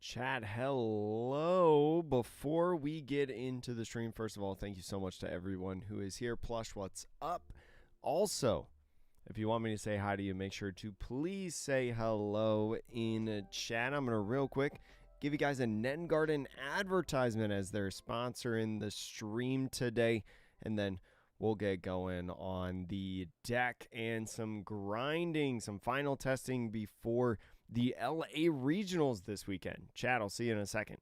Chat, hello. Before we get into the stream, first of all, thank you so much to everyone who is here. Plush, what's up? Also, if you want me to say hi to you, make sure to please say hello in chat. I'm going to real quick give you guys a Nen Garden advertisement as their sponsor in the stream today. And then we'll get going on the deck and some grinding, some final testing before the LA Regionals this weekend. Chat, I'll see you in a second.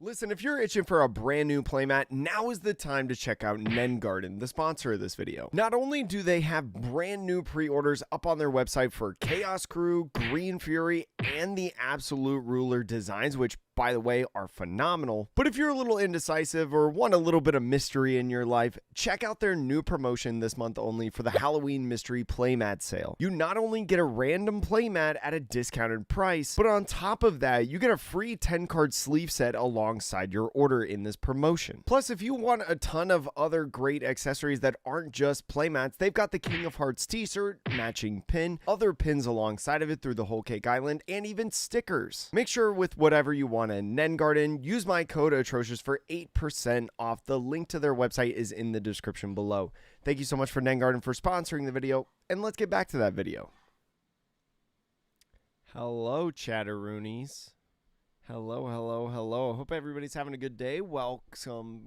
Listen, if you're itching for a brand new playmat, now is the time to check out Nen Garden, the sponsor of this video. Not only do they have brand new pre-orders up on their website for Chaos Crew, Green Fury, and the Absolute Ruler designs, which, by the way, are phenomenal. But if you're a little indecisive or want a little bit of mystery in your life, check out their new promotion this month only for the Halloween Mystery Playmat sale. You not only get a random playmat at a discounted price, but on top of that, you get a free 10-card sleeve set alongside your order in this promotion. Plus, if you want a ton of other great accessories that aren't just playmats, they've got the King of Hearts t-shirt, matching pin, other pins alongside of it through the whole Cake Island, and even stickers. Make sure with whatever you want in Nen Garden, use my code Atrocious for 8% off. The link to their website is in the description below. Thank you so much for Nen Garden for sponsoring the video, and let's get back to that video. Hello, chatteroonies. Hello, hello, hello. I hope everybody's having a good day. Welcome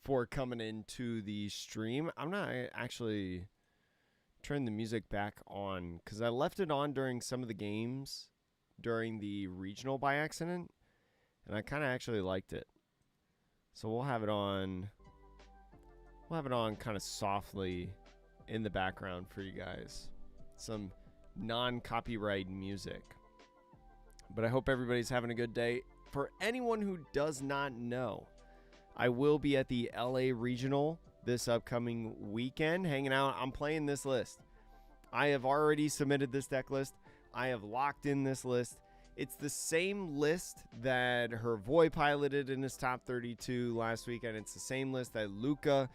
for coming into the stream. I'm not actually turn the music back on because I left it on during some of the games during the regional by accident, and I kind of actually liked it. So we'll have it on. We'll have it on kind of softly in the background for you guys. Some non-copyright music. But I hope everybody's having a good day. For anyone who does not know, I will be at the LA Regional this upcoming weekend hanging out. I'm playing this list. I have already submitted this deck list. I have locked in this list. It's the same list that Hervoy piloted in his top 32 last weekend. It's the same list that Luca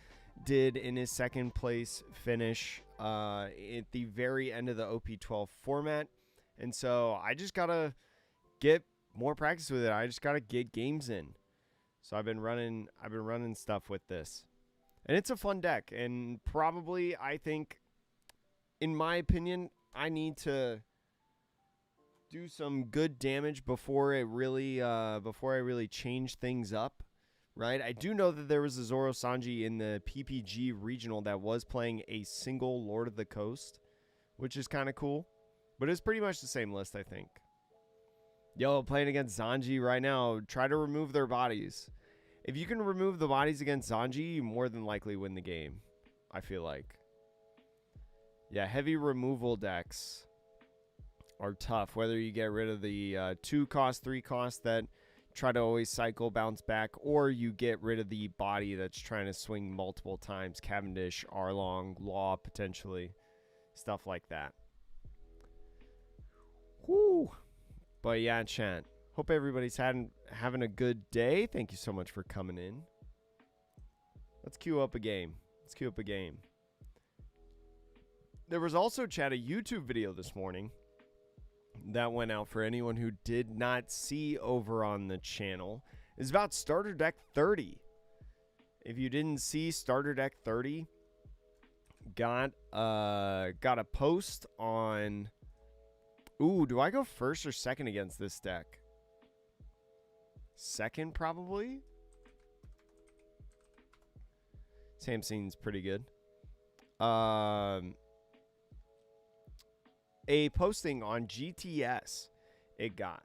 did in his second place finish at the very end of the OP12 format. And so I just got to get more practice with it. I just got to get games in. So I've been running stuff with this. And it's a fun deck, and probably, I think, in my opinion, I need to do some good damage before I really change things up, right? I do know that there was a ZoroSanji in the PPG regional that was playing a single Lord of the Coast, which is kind of cool, but it's pretty much the same list, I think. Yo, playing against Sanji right now, try to remove their bodies. If you can remove the bodies against Sanji, you more than likely win the game, I feel like. Yeah, heavy removal decks are tough. Whether you get rid of the 2 cost, 3 cost that try to always cycle, bounce back, or you get rid of the body that's trying to swing multiple times. Cavendish, Arlong, Law, potentially. Stuff like that. Whoo! But yeah, chat. Hope everybody's having a good day. Thank you so much for coming in. Let's queue up a game. There was also, chat, a YouTube video this morning that went out for anyone who did not see over on the channel. It's about Starter Deck 30. If you didn't see Starter Deck 30, got a post on... Ooh, do I go first or second against this deck? Second, probably. Samson's pretty good. A posting on GTS it got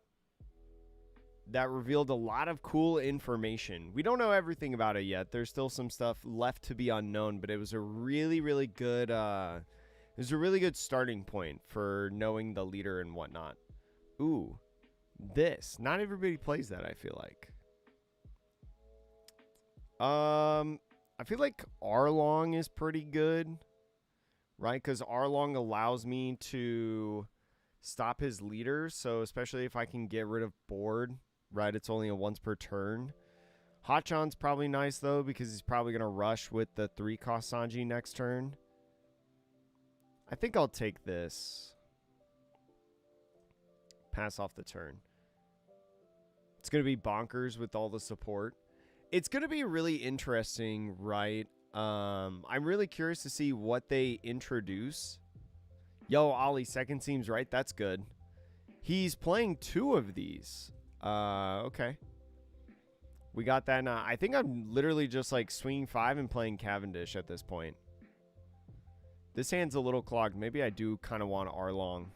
that revealed a lot of cool information. We don't know everything about it yet. There's still some stuff left to be unknown, but it was a really good starting point for knowing the leader and whatnot. Ooh. This. Not everybody plays that, I feel like. I feel like Arlong is pretty good, right? Because Arlong allows me to stop his leader. So especially if I can get rid of board, right? It's only a once per turn. Hachan's probably nice, though, because he's probably going to rush with the 3-cost Sanji next turn. I think I'll take this. pass off the turn. It's going to be bonkers with all the support. It's going to be really interesting, right? I'm really curious to see what they introduce. Yo, Ollie, second seems right. That's good. He's playing 2 of these. Okay. We got that. I think I'm literally just like swinging 5 and playing Cavendish at this point. This hand's a little clogged. Maybe I do kind of want Arlong.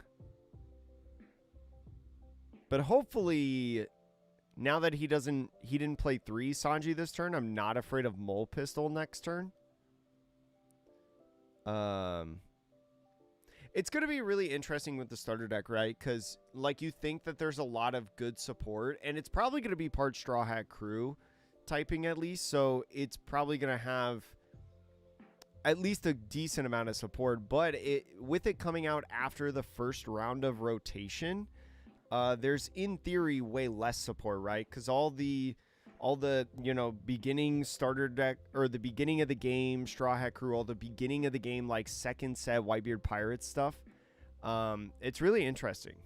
But hopefully, now that he didn't play 3 Sanji this turn, I'm not afraid of Mole Pistol next turn. It's going to be really interesting with the starter deck, right? Because, like, you think that there's a lot of good support, and it's probably going to be part Straw Hat Crew typing at least, so it's probably going to have at least a decent amount of support. But with it coming out after the first round of rotation, there's in theory way less support, right? Because all the beginning starter deck, or the beginning of the game Straw Hat Crew, all the beginning of the game like second set Whitebeard Pirates stuff, it's really interesting.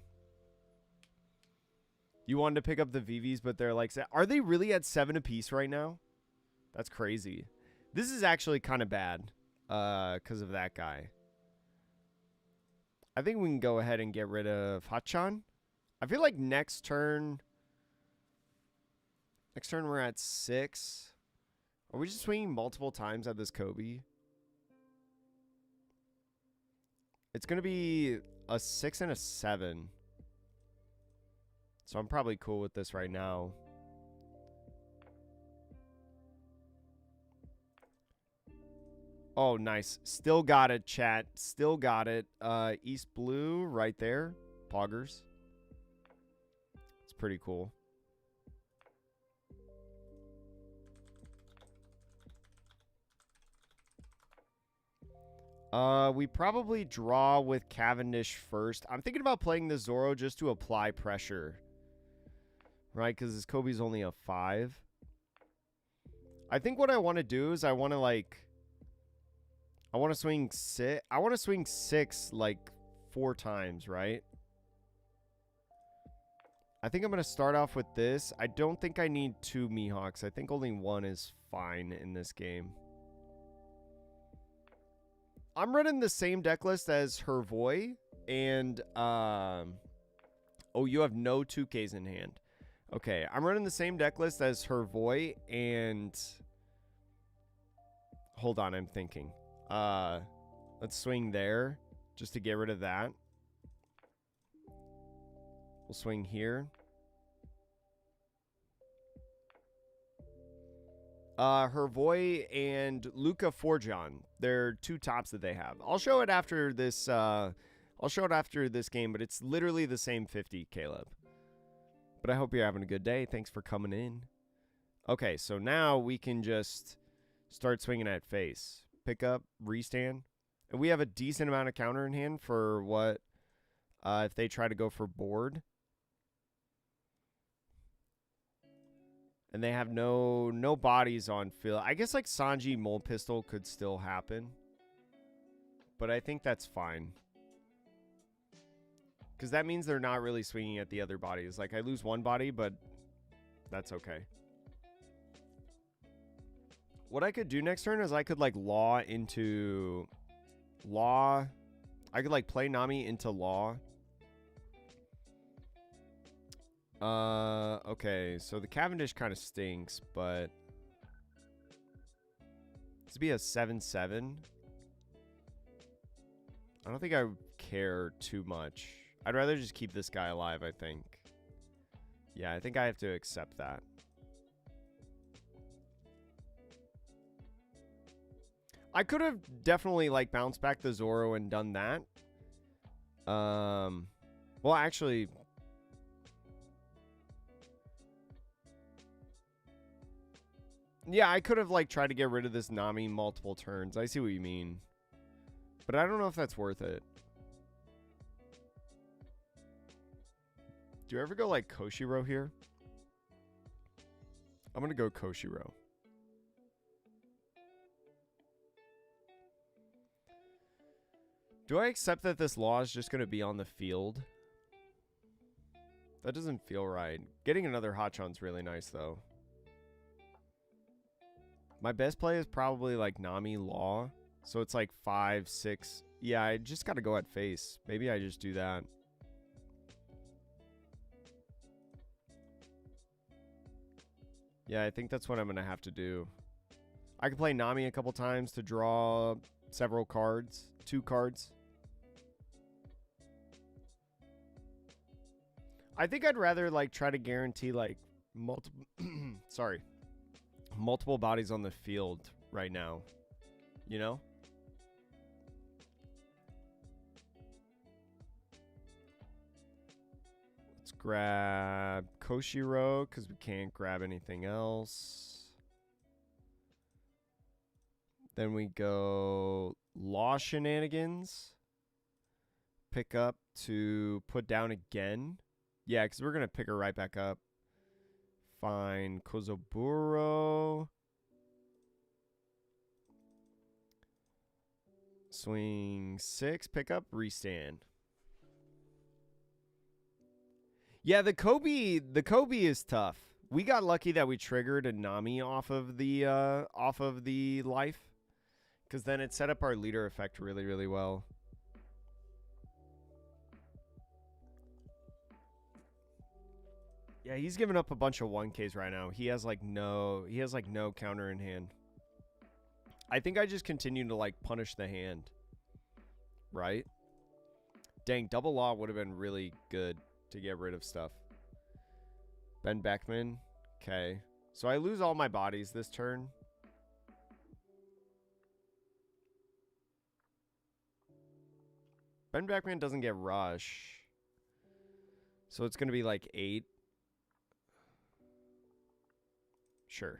You wanted to pick up the VVs, but they're like, are they really at 7 apiece right now? That's crazy. This is actually kind of bad because of that guy. I think we can go ahead and get rid of Hachan. I feel like next turn we're at 6. Are we just swinging multiple times at this Kobe? It's going to be a 6 and a 7. So I'm probably cool with this right now. Oh, nice. Still got it, chat. Still got it. East Blue right there. Poggers. It's pretty cool. We probably draw with Cavendish first. I'm thinking about playing the Zoro just to apply pressure. Right? Because this Kobe's only a 5. I think what I want to do is I want to swing 6. I want to swing 6 like 4 times, right? I think I'm going to start off with this. I don't think I need 2 Mihawks. I think only 1 is fine in this game. I'm running the same deck list as Hervoy, and oh, you have no 2Ks in hand. Okay, I'm running the same deck list as Hervoy, and hold on, I'm thinking. Let's swing there just to get rid of that. We'll swing here. Hervoy and Luca Forjon. They're 2 tops that they have. I'll show it after this. I'll show it after this game, but it's literally the same 50, Caleb. But I hope you're having a good day. Thanks for coming in. Okay, so now we can just start swinging at face. Pick up, restand. And we have a decent amount of counter in hand for what if they try to go for board. And they have no bodies on field. I guess like Sanji Mole Pistol could still happen. But I think that's fine. Because that means they're not really swinging at the other bodies. Like I lose 1 body, but that's okay. What I could do next turn is I could like Law into Law. I could like play Nami into Law. Okay, so the Cavendish kind of stinks, but this would be a 7-7. I don't think I care too much. I'd rather just keep this guy alive, I think. Yeah, I think I have to accept that. I could have definitely like bounced back the Zoro and done that. Well, actually, yeah, I could have like tried to get rid of this Nami multiple turns. I see what you mean. But I don't know if that's worth it. Do you ever go like Koshiro here? I'm going to go Koshiro. Do I accept that this Law is just going to be on the field? That doesn't feel right. Getting another Hachon's really nice, though. My best play is probably like Nami Law. So it's like 5, 6. Yeah, I just got to go at face. Maybe I just do that. Yeah, I think that's what I'm going to have to do. I can play Nami a couple times to draw several cards. 2 cards. I think I'd rather like try to guarantee like multiple multiple bodies on the field right now. You know? Let's grab Koshiro because we can't grab anything else. Then we go Law Shenanigans. Pick up to put down again. Yeah, because we're going to pick her right back up. Fine. Kozoburo. Swing 6. Pick up. Restand. Yeah, the Kobe is tough. We got lucky that we triggered a Nami off of the life. Because then it set up our leader effect really, really well. Yeah, he's giving up a bunch of 1Ks right now. He has like no counter in hand. I think I just continue to like punish the hand. Right? Dang, double law would have been really good to get rid of stuff. Ben Beckman. Okay. So I lose all my bodies this turn. Ben Beckman doesn't get rush. So it's going to be like 8. Sure.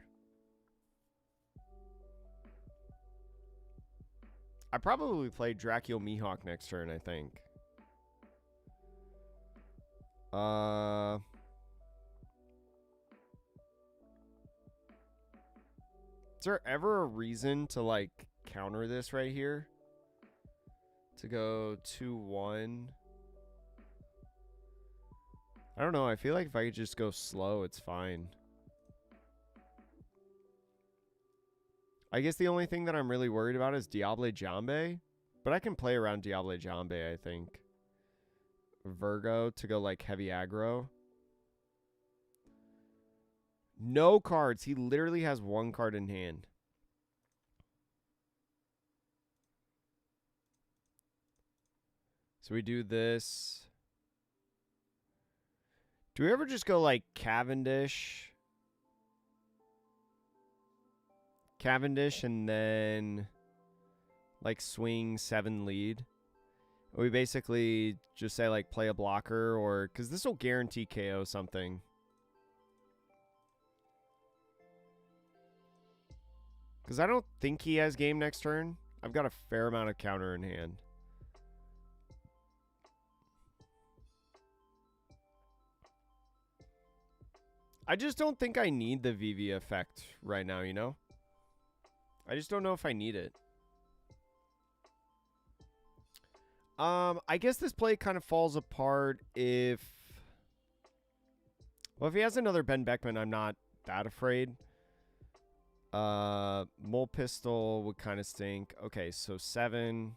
I probably play Dracula Mihawk next turn, I think. Is there ever a reason to, like, counter this right here? To go 2-1. I don't know. I feel like if I could just go slow, it's fine. I guess the only thing that I'm really worried about is Diable Jambe. But I can play around Diable Jambe, I think. Virgo to go like heavy aggro. No cards. He literally has 1 card in hand. So we do this. Do we ever just go like Cavendish? Cavendish and then like swing 7 lead. We basically just say like play a blocker or because this will guarantee KO something. Because I don't think he has game next turn. I've got a fair amount of counter in hand. I just don't think I need the VV effect right now, you know? I just don't know if I need it. I guess this play kind of falls apart if... Well, if he has another Ben Beckman, I'm not that afraid. Mole Pistol would kind of stink. Okay, so 7.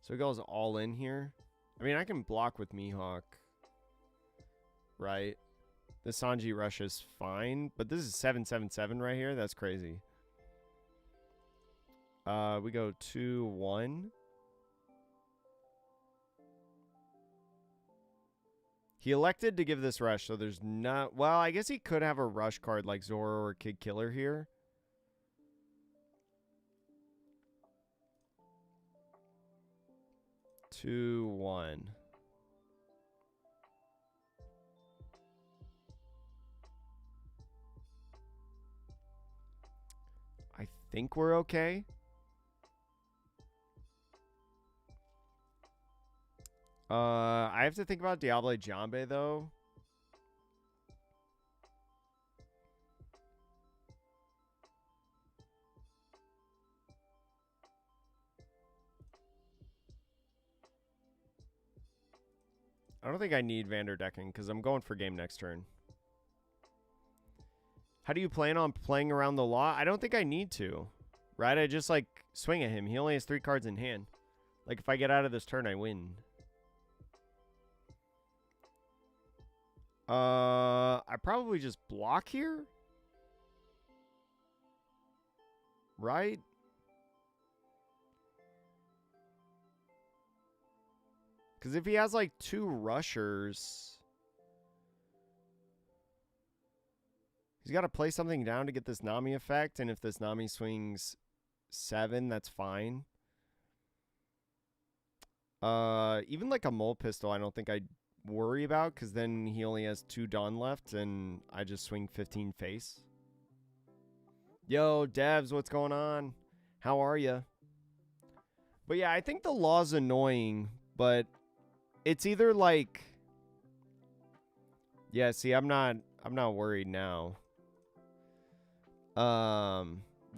So he goes all in here. I mean, I can block with Mihawk. Right? The Sanji rush is fine, but this is 7-7-7 right here. That's crazy. We go 2-1. He elected to give this rush, so there's not... Well, I guess he could have a rush card like Zoro or Kid Killer here. Two, 1. I think we're okay. I have to think about Diable Jambe, though. I don't think I need Vanderdecken because I'm going for game next turn. How do you plan on playing around the law? I don't think I need to. Right? I just, like, swing at him. He only has 3 cards in hand. Like, if I get out of this turn, I win. I probably just block here. Right? Because if he has, like, 2 rushers, he's got to play something down to get this Nami effect. And if this Nami swings 7, that's fine. Even, like, a mole pistol, I don't think I'd worry about, because then he only has 2 Dawn left, and I just swing 15 face. Yo, devs, what's going on? How are you? But yeah, I think the law's annoying, but it's either like, yeah, see, I'm not worried now. The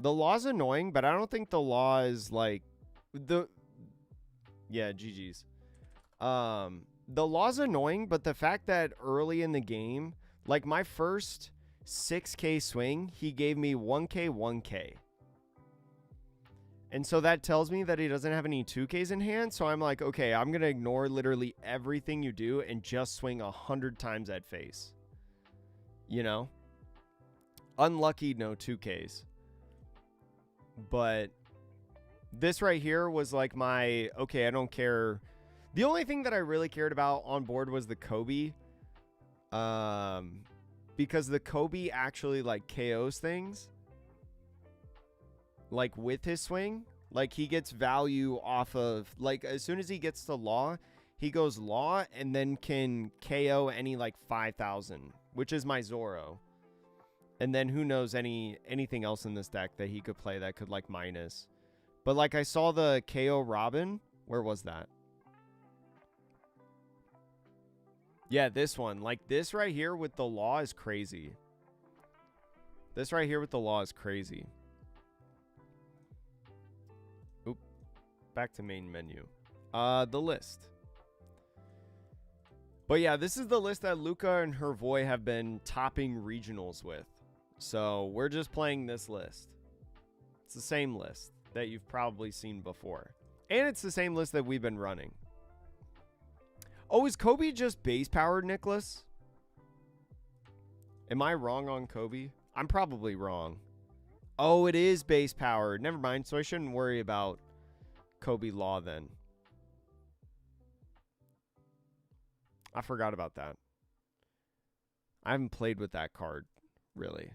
law's annoying, but I don't think the law is like yeah, GG's. The law's annoying, but the fact that early in the game, like my first 6K swing, he gave me 1K, 1K. And so that tells me that he doesn't have any 2Ks in hand. So I'm like, okay, I'm going to ignore literally everything you do and just swing 100 times at face. You know? Unlucky, no 2Ks. But this right here was like my, okay, I don't care. The only thing that I really cared about on board was the Kobe. Because the Kobe actually like KOs things. Like with his swing. Like he gets value off of, like as soon as he gets to law, he goes law and then can KO any like 5,000. Which is my Zoro. And then who knows anything else in this deck that he could play that could like minus. But like I saw the KO Robin. Where was that? Yeah, this one. Like this right here with the law is crazy. This right here with the law is crazy. Oop. Back to main menu. The list. But yeah, this is the list that Luca and Hervoy have been topping regionals with. So we're just playing this list. It's the same list that you've probably seen before. And it's the same list that we've been running. Oh, is Kobe just base powered, Nicholas? Am I wrong on Kobe? I'm probably wrong. Oh, it is base powered. Never mind. So I shouldn't worry about Kobe Law then. I forgot about that. I haven't played with that card, really.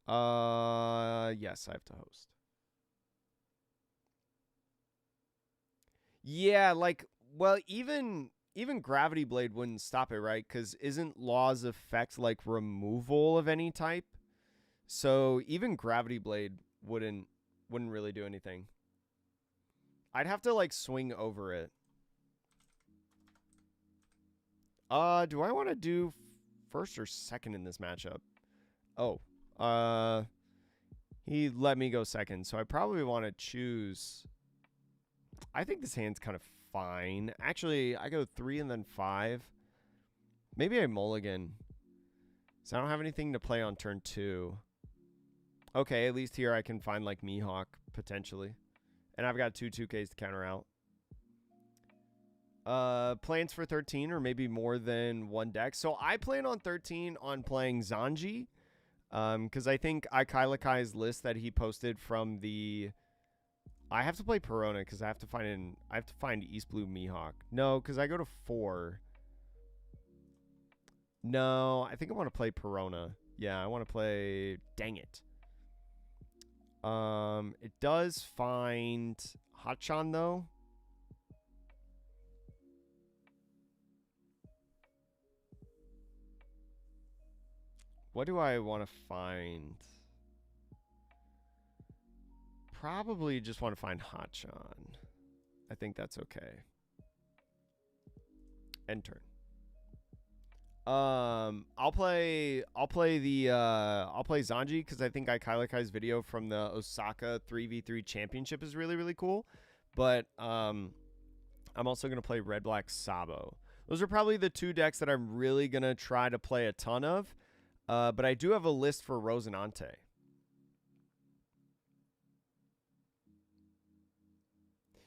Yes, I have to host. Yeah, like, well, even Gravity Blade wouldn't stop it, right? Because isn't Law's effect like removal of any type? So even Gravity Blade wouldn't really do anything. I'd have to like swing over it. Do I want to do first or second in this matchup? Oh, he let me go second, so I probably want to choose. I think this hand's kind of fine. Actually, I go 3 and then 5. Maybe I mulligan. So I don't have anything to play on turn 2. Okay, at least here I can find like Mihawk, potentially. And I've got 2 2Ks to counter out. Plans for 13 or maybe more than one deck. So I plan on 13 on playing Zanji. Because I think Kai's list that he posted from the... I have to play Perona because I have to find East Blue Mihawk. No, because I go to 4. No, I think I want to play Perona. Yeah, I want to play... Dang it. It does find Hachan though. What do I want to find? Probably just want to find Hachan. I think that's okay. End turn. I'll play Zanji because I think Kai's video from the Osaka 3v3 championship is really, really cool. But I'm also gonna play Red Black Sabo. Those are probably the 2 decks that I'm really going to try to play a ton of. But I do have a list for Rosinante.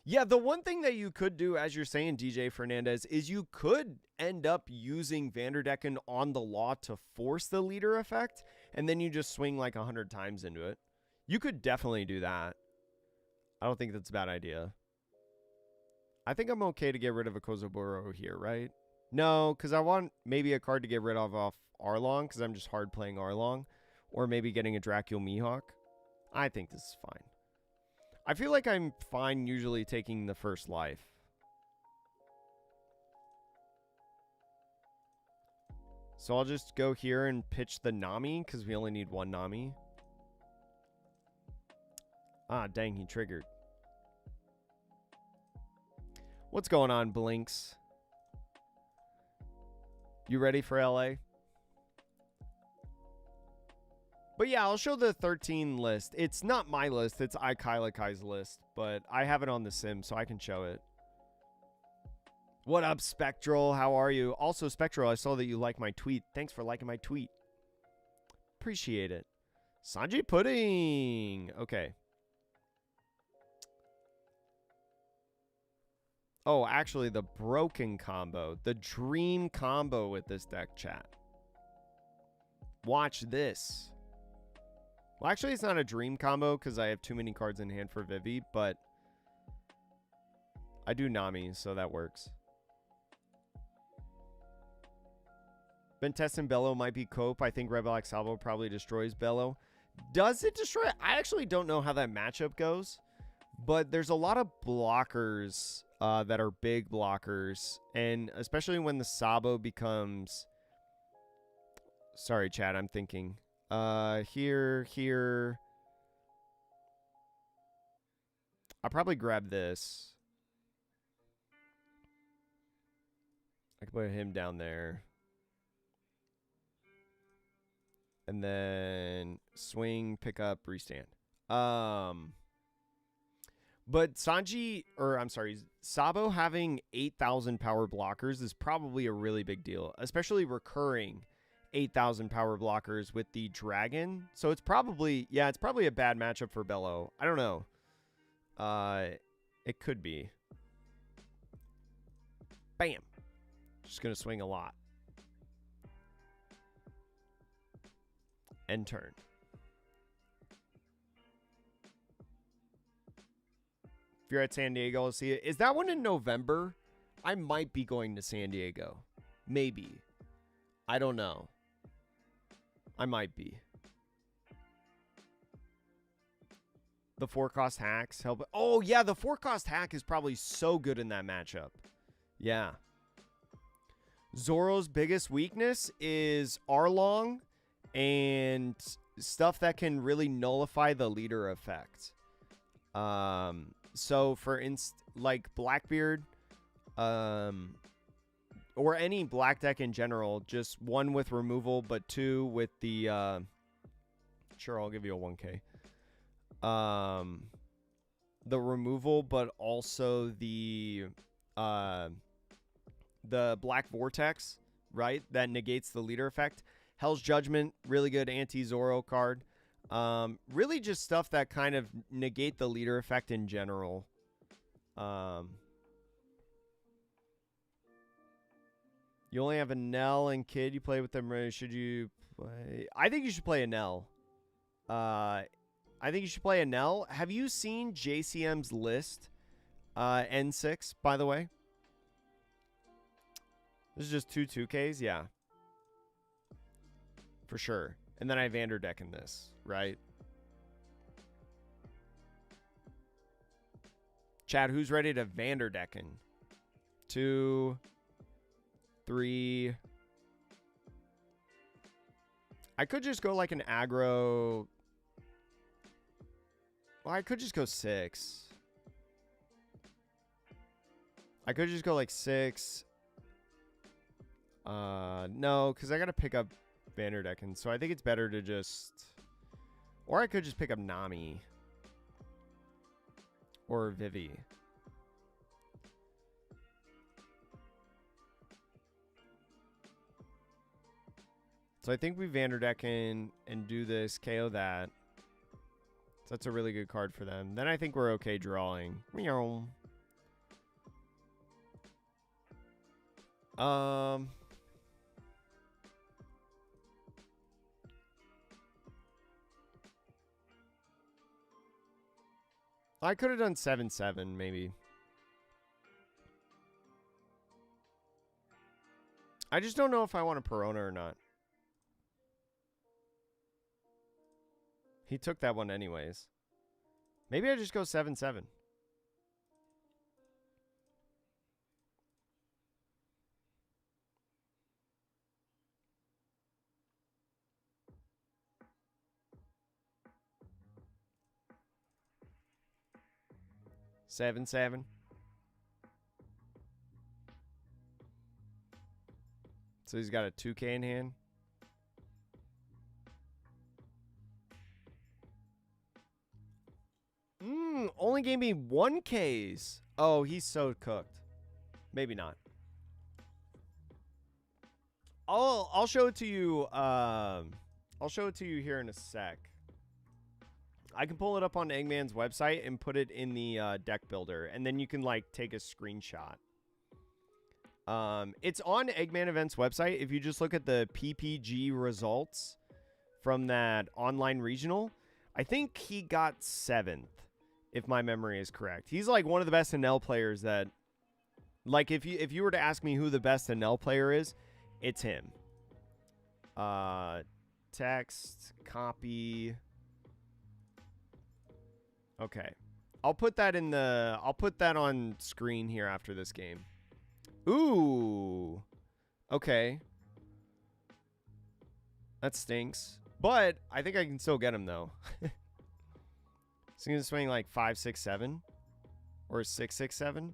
Yeah, the one thing that you could do, as you're saying, DJ Fernandez, is you could end up using Vanderdecken on the law to force the leader effect, and then you just swing like 100 times into it. You could definitely do that. I don't think that's a bad idea. I think I'm okay to get rid of a Kozoburo here, right? No, because I want maybe a card to get rid of off Arlong, because I'm just hard playing Arlong. Or maybe getting a Dracule Mihawk. I think this is fine. I feel like I'm fine usually taking the first life. So I'll just go here and pitch the Nami, because we only need 1 Nami. Ah, dang, he triggered. What's going on, Blinks? You ready for LA? But yeah, I'll show the 13 list. It's not my list. It's iKailikai's list. But I have it on the sim, so I can show it. What up, Spectral? How are you? Also, Spectral, I saw that you liked my tweet. Thanks for liking my tweet. Appreciate it. Sanji Pudding. Okay. Oh, actually, the broken combo. The dream combo with this deck, chat. Watch this. Well, actually, it's not a dream combo because I have too many cards in hand for Vivi, but I do Nami, so that works. Ventus and Bello might be cope. I think Red Black Salvo probably destroys Bello. Does it destroy it? I actually don't know how that matchup goes, but there's a lot of blockers that are big blockers, and especially when the Sabo becomes... Sorry, chat, I'm thinking... Here. I'll probably grab this. I can put him down there. And then swing, pick up, restand. But Sanji, or I'm sorry, Sabo having 8,000 power blockers is probably a really big deal, especially recurring 8,000 power blockers with the dragon. So it's probably, yeah, it's probably a bad matchup for Bello. I don't know. It could be. Bam. Just going to swing a lot. End turn. If you're at San Diego, I'll see it. Is that one in November? I might be going to San Diego. Maybe. I don't know. I might be. The 4-cost hacks help. Oh, yeah, the 4-cost hack is probably so good in that matchup. Yeah. Zoro's biggest weakness is Arlong and stuff that can really nullify the leader effect. So, for instance, like Blackbeard, or any black deck in general, just 1 with removal, but 2 with the, sure, I'll give you a 1K. The removal, but also the Black Vortex, right? That negates the leader effect. Hell's Judgment, really good anti-Zoro card. Really just stuff that kind of negate the leader effect in general. You only have Enel and Kid. You play with them. Should you play? I think you should play Enel. I think you should play Enel. Have you seen JCM's list? N6, by the way. This is just 2 2Ks? Yeah. For sure. And then I Vanderdeck in this, right? Chad, who's ready to Vanderdecken? 2... 3. I could just go like an aggro. Well, I could just go 6. I could just go like 6. No, because I got to pick up Vanderdecken. So I think it's better to just... Or I could just pick up Nami. Or Vivi. So I think we Vanderdecken and do this, KO that. So that's a really good card for them. Then I think we're okay drawing. Meow. I could have done 7-7 maybe. I just don't know if I want a Perona or not. He took that one anyways. Maybe I just go 7-7. Seven, 7. So he's got a 2K in hand. Only gave me 1Ks. Oh, he's so cooked. Maybe not. I'll show it to you. I'll show it to you here in a sec. I can pull it up on Eggman's website and put it in the deck builder, and then you can like take a screenshot. It's on Eggman Events website. If you just look at the PPG results from that online regional, I think he got 7th, if my memory is correct. He's like one of the best Enel players that, like, if you were to ask me who the best Enel player is, it's him. Text, copy. Okay. I'll put that on screen here after this game. Ooh. Okay. That stinks. But I think I can still get him though. He's gonna swing like 5, 6, 7. Or 6, 6, 7.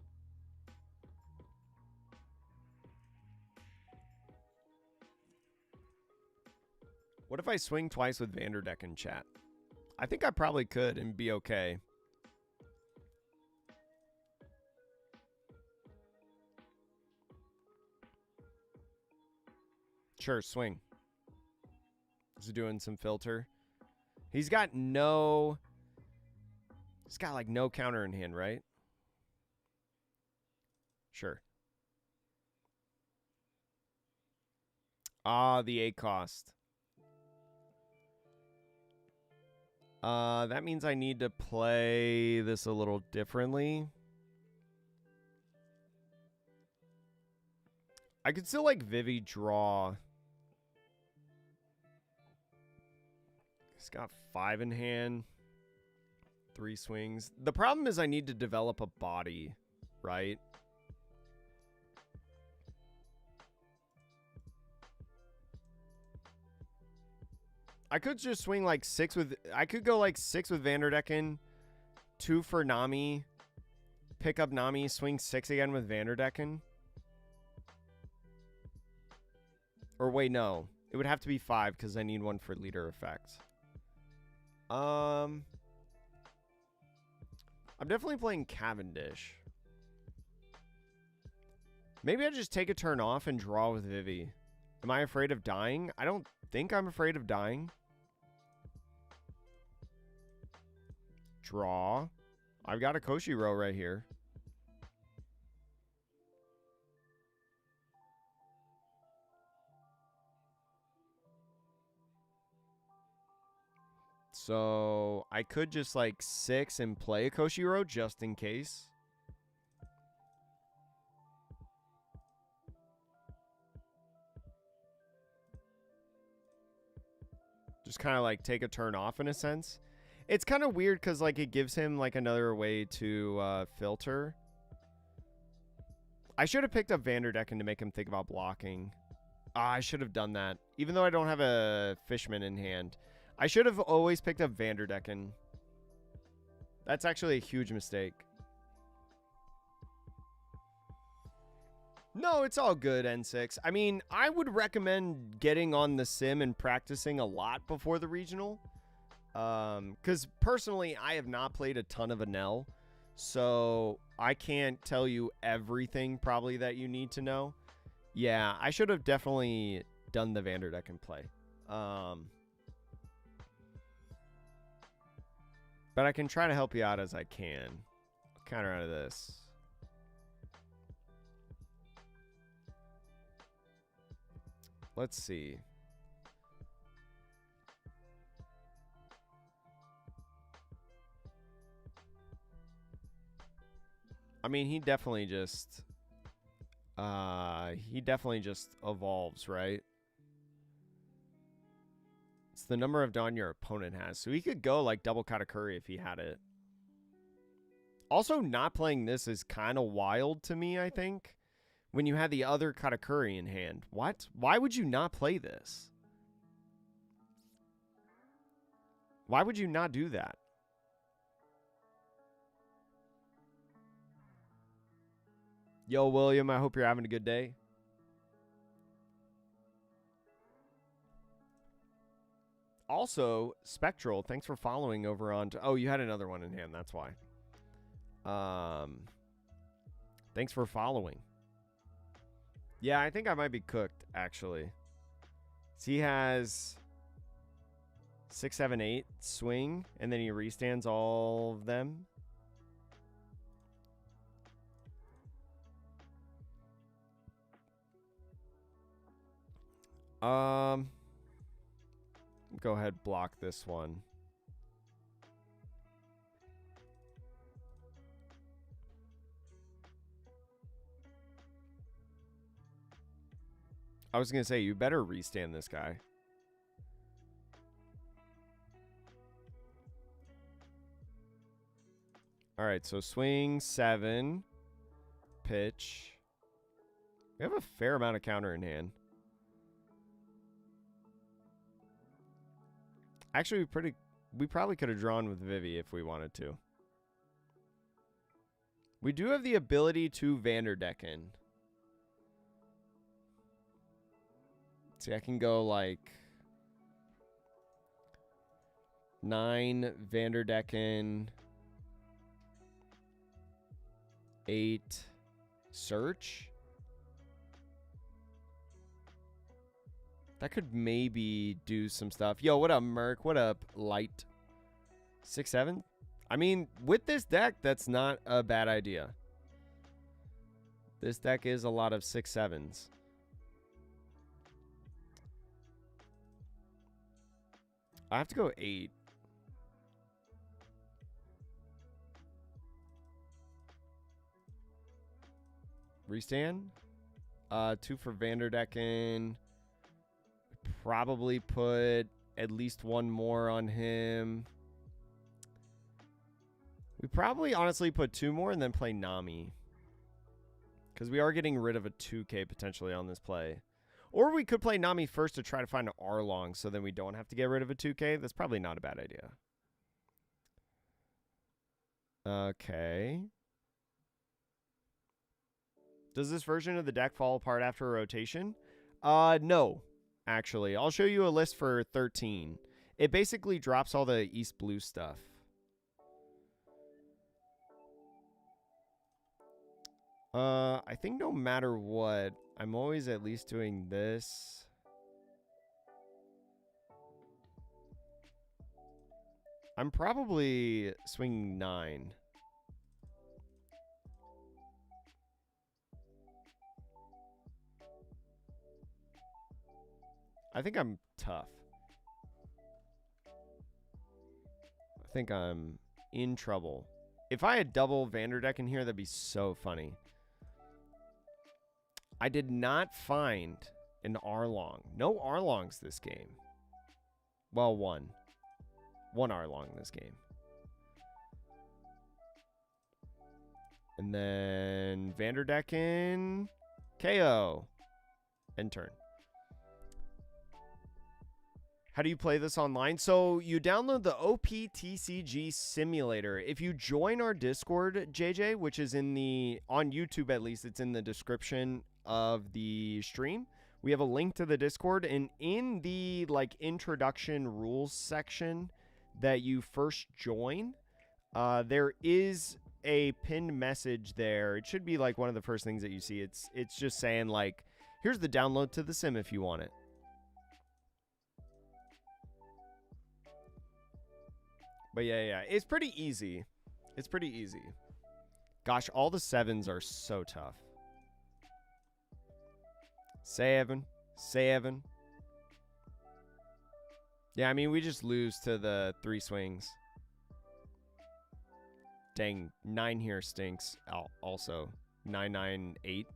What if I swing twice with Vanderdecken, chat? I think I probably could and be okay. Sure, swing. He's doing some filter. He's got like no counter in hand, right? Sure. Ah, the 8 cost. That means I need to play this a little differently. I could still like Vivi draw. He's got 5 in hand. 3 swings. The problem is I need to develop a body, right? I could just swing like 6 with... I could go like 6 with Vanderdecken. 2 for Nami. Pick up Nami. Swing 6 again with Vanderdecken. Or wait, no. It would have to be 5 because I need one for leader effect. I'm definitely playing Cavendish. Maybe I just take a turn off and draw with Vivi. Am I afraid of dying? I don't think I'm afraid of dying. Draw. I've got a Koshiro right here. So I could just like 6 and play a Koshiro just in case. Just kind of like take a turn off in a sense. It's kind of weird because like it gives him like another way to filter. I should have picked up Vanderdecken to make him think about blocking. I should have done that. Even though I don't have a Fishman in hand. I should have always picked up Vanderdecken. That's actually a huge mistake. No, it's all good, N6. I mean, I would recommend getting on the sim and practicing a lot before the regional. Because personally, I have not played a ton of Enel. So I can't tell you everything probably that you need to know. Yeah, I should have definitely done the Vanderdecken play. But I can try to help you out as I can. Counter out of this. Let's see. I mean, he definitely just evolves, right? It's the number of Dawn your opponent has. So he could go like double Katakuri if he had it. Also, not playing this is kind of wild to me, I think. When you had the other Katakuri in hand. What? Why would you not play this? Why would you not do that? Yo, William, I hope you're having a good day. Also, Spectral, thanks for following over on... Oh, you had another one in hand, that's why. Thanks for following. Yeah, I think I might be cooked, actually. So he has 6, 7, 8 swing, and then he restands all of them. Go ahead, block this one. I was going to say, you better restand this guy. All right, so swing, 7, pitch. We have a fair amount of counter in hand. Actually, we probably could have drawn with Vivi if we wanted to. We do have the ability to Vanderdecken. See, I can go like 9 Vanderdecken, 8 search. That could maybe do some stuff. Yo, what up, Merc? What up, Light? 6, 7? I mean, with this deck, that's not a bad idea. This deck is a lot of 6, 7s. I have to go 8. Restand? 2 for Vanderdecken. Probably put at least 1 more on him. We probably honestly put 2 more and then play Nami. Because we are getting rid of a 2K potentially on this play. Or we could play Nami first to try to find an R-Long so then we don't have to get rid of a 2K. That's probably not a bad idea. Okay. Does this version of the deck fall apart after a rotation? No. Actually, I'll show you a list for 13. It basically drops all the East Blue stuff. I think no matter what, I'm always at least doing this. I'm probably swinging 9. I think I'm tough. I think I'm in trouble. If I had double Vanderdecken here, that'd be so funny. I did not find an R-Long. No R-Longs this game. Well, 1. 1 R-Long this game. And then Vanderdecken, KO, end turn. How do you play this online? So you download the OPTCG simulator. If you join our Discord, JJ, which is on YouTube at least, it's in the description of the stream. We have a link to the Discord, and in the introduction rules section that you first join, there is a pinned message there. It should be one of the first things that you see. It's just saying here's the download to the sim if you want it. But yeah, it's pretty easy. It's pretty easy. Gosh, all the 7s are so tough. 7. Yeah, I mean, we just lose to the 3 swings. Dang, 9 here stinks. Also, 9, 9, 8.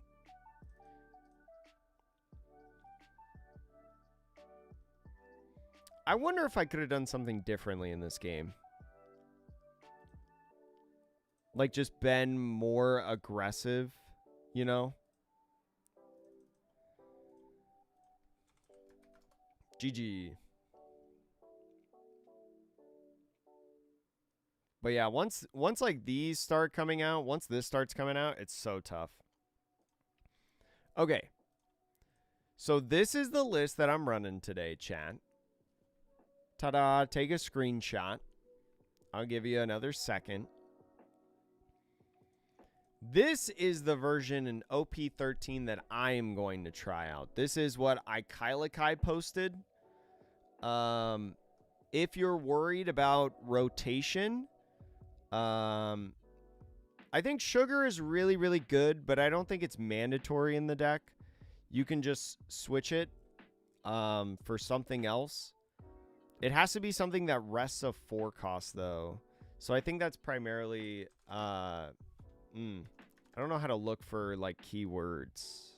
I wonder if I could have done something differently in this game. Like, just been more aggressive, you know? GG. But yeah, once like these start coming out, once this starts coming out, it's so tough. Okay. So this is the list that I'm running today, chat. Ta-da, take a screenshot. I'll give you another second. This is the version in OP13 that I am going to try out. This is what Ikailakai posted. If you're worried about rotation, I think sugar is really, really good, but I don't think it's mandatory in the deck. You can just switch it for something else. It has to be something that rests a 4 cost, though. So I think that's primarily... I don't know how to look for, like, keywords.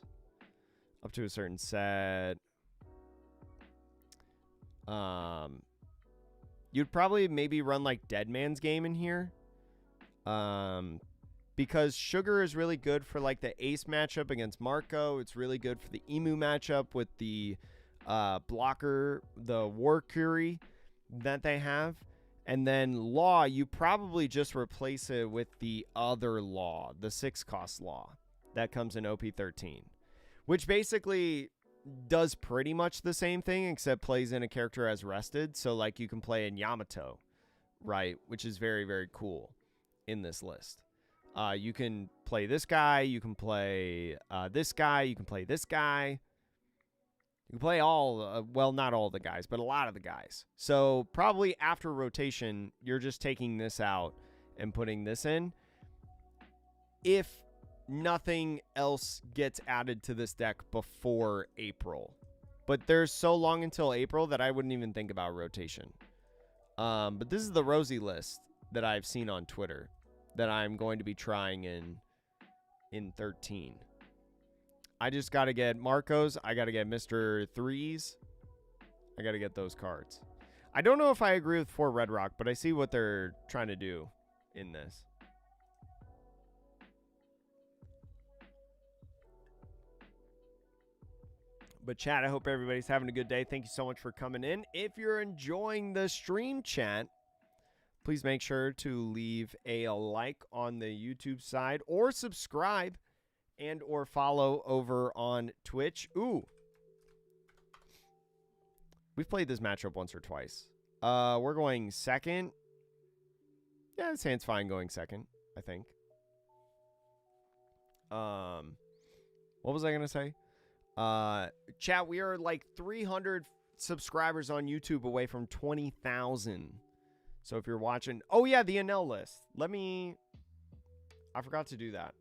Up to a certain set. You'd probably maybe run, like, Dead Man's Game in here. Because Sugar is really good for, like, the Ace matchup against Marco. It's really good for the Emu matchup with the blocker, the War Curie that they have. And then Law, you probably just replace it with the other Law, the 6-cost Law that comes in OP13, which basically does pretty much the same thing except plays in a character as rested. So like you can play in Yamato, right, which is very, very cool in this list. You can play this guy, you can play this guy, you can play this guy. You can play all, well, not all the guys, but a lot of the guys. So probably after rotation, you're just taking this out and putting this in. If nothing else gets added to this deck before April. But there's so long until April that I wouldn't even think about rotation. But this is the Rosie list that I've seen on Twitter that I'm going to be trying in 13. I just got to get Marcos. I got to get Mr. Threes. I got to get those cards. I don't know if I agree with 4 Red Rock, but I see what they're trying to do in this. But chat, I hope everybody's having a good day. Thank you so much for coming in. If you're enjoying the stream, chat, please make sure to leave a like on the YouTube side or subscribe and or follow over on Twitch. Ooh. We've played this matchup once or twice. We're going second. Yeah, this hand's fine going second, I think. What was I going to say? Chat, we are like 300 subscribers on YouTube away from 20,000. So if you're watching... Oh, yeah, the Enel list. I forgot to do that.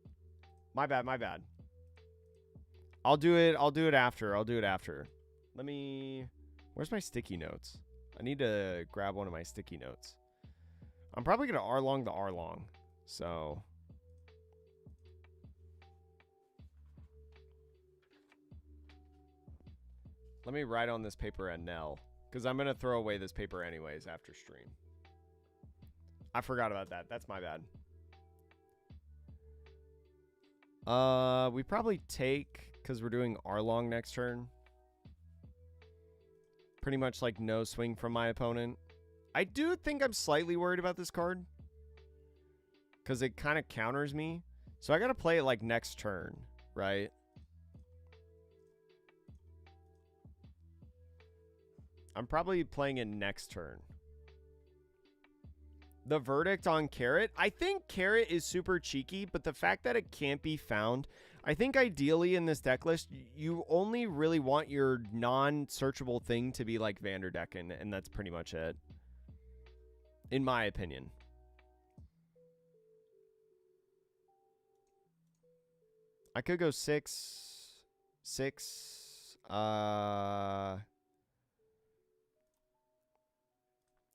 My bad. I'll do it after. Where's my sticky notes? I need to grab one of my sticky notes. I'm probably going to R-long the R-long. So... let me write on this paper Enel, because I'm going to throw away this paper anyways after stream. I forgot about that. That's my bad. We probably take, because we're doing R-long next turn. Pretty much like no swing from my opponent. I do think I'm slightly worried about this card, because it kind of counters me. So I got to play it like next turn, right? I'm probably playing it next turn. The verdict on Carrot. I think Carrot is super cheeky, but the fact that it can't be found, I think ideally in this deck list, you only really want your non-searchable thing to be like Vanderdecken, and that's pretty much it. in my opinion. I could go 6, 6. I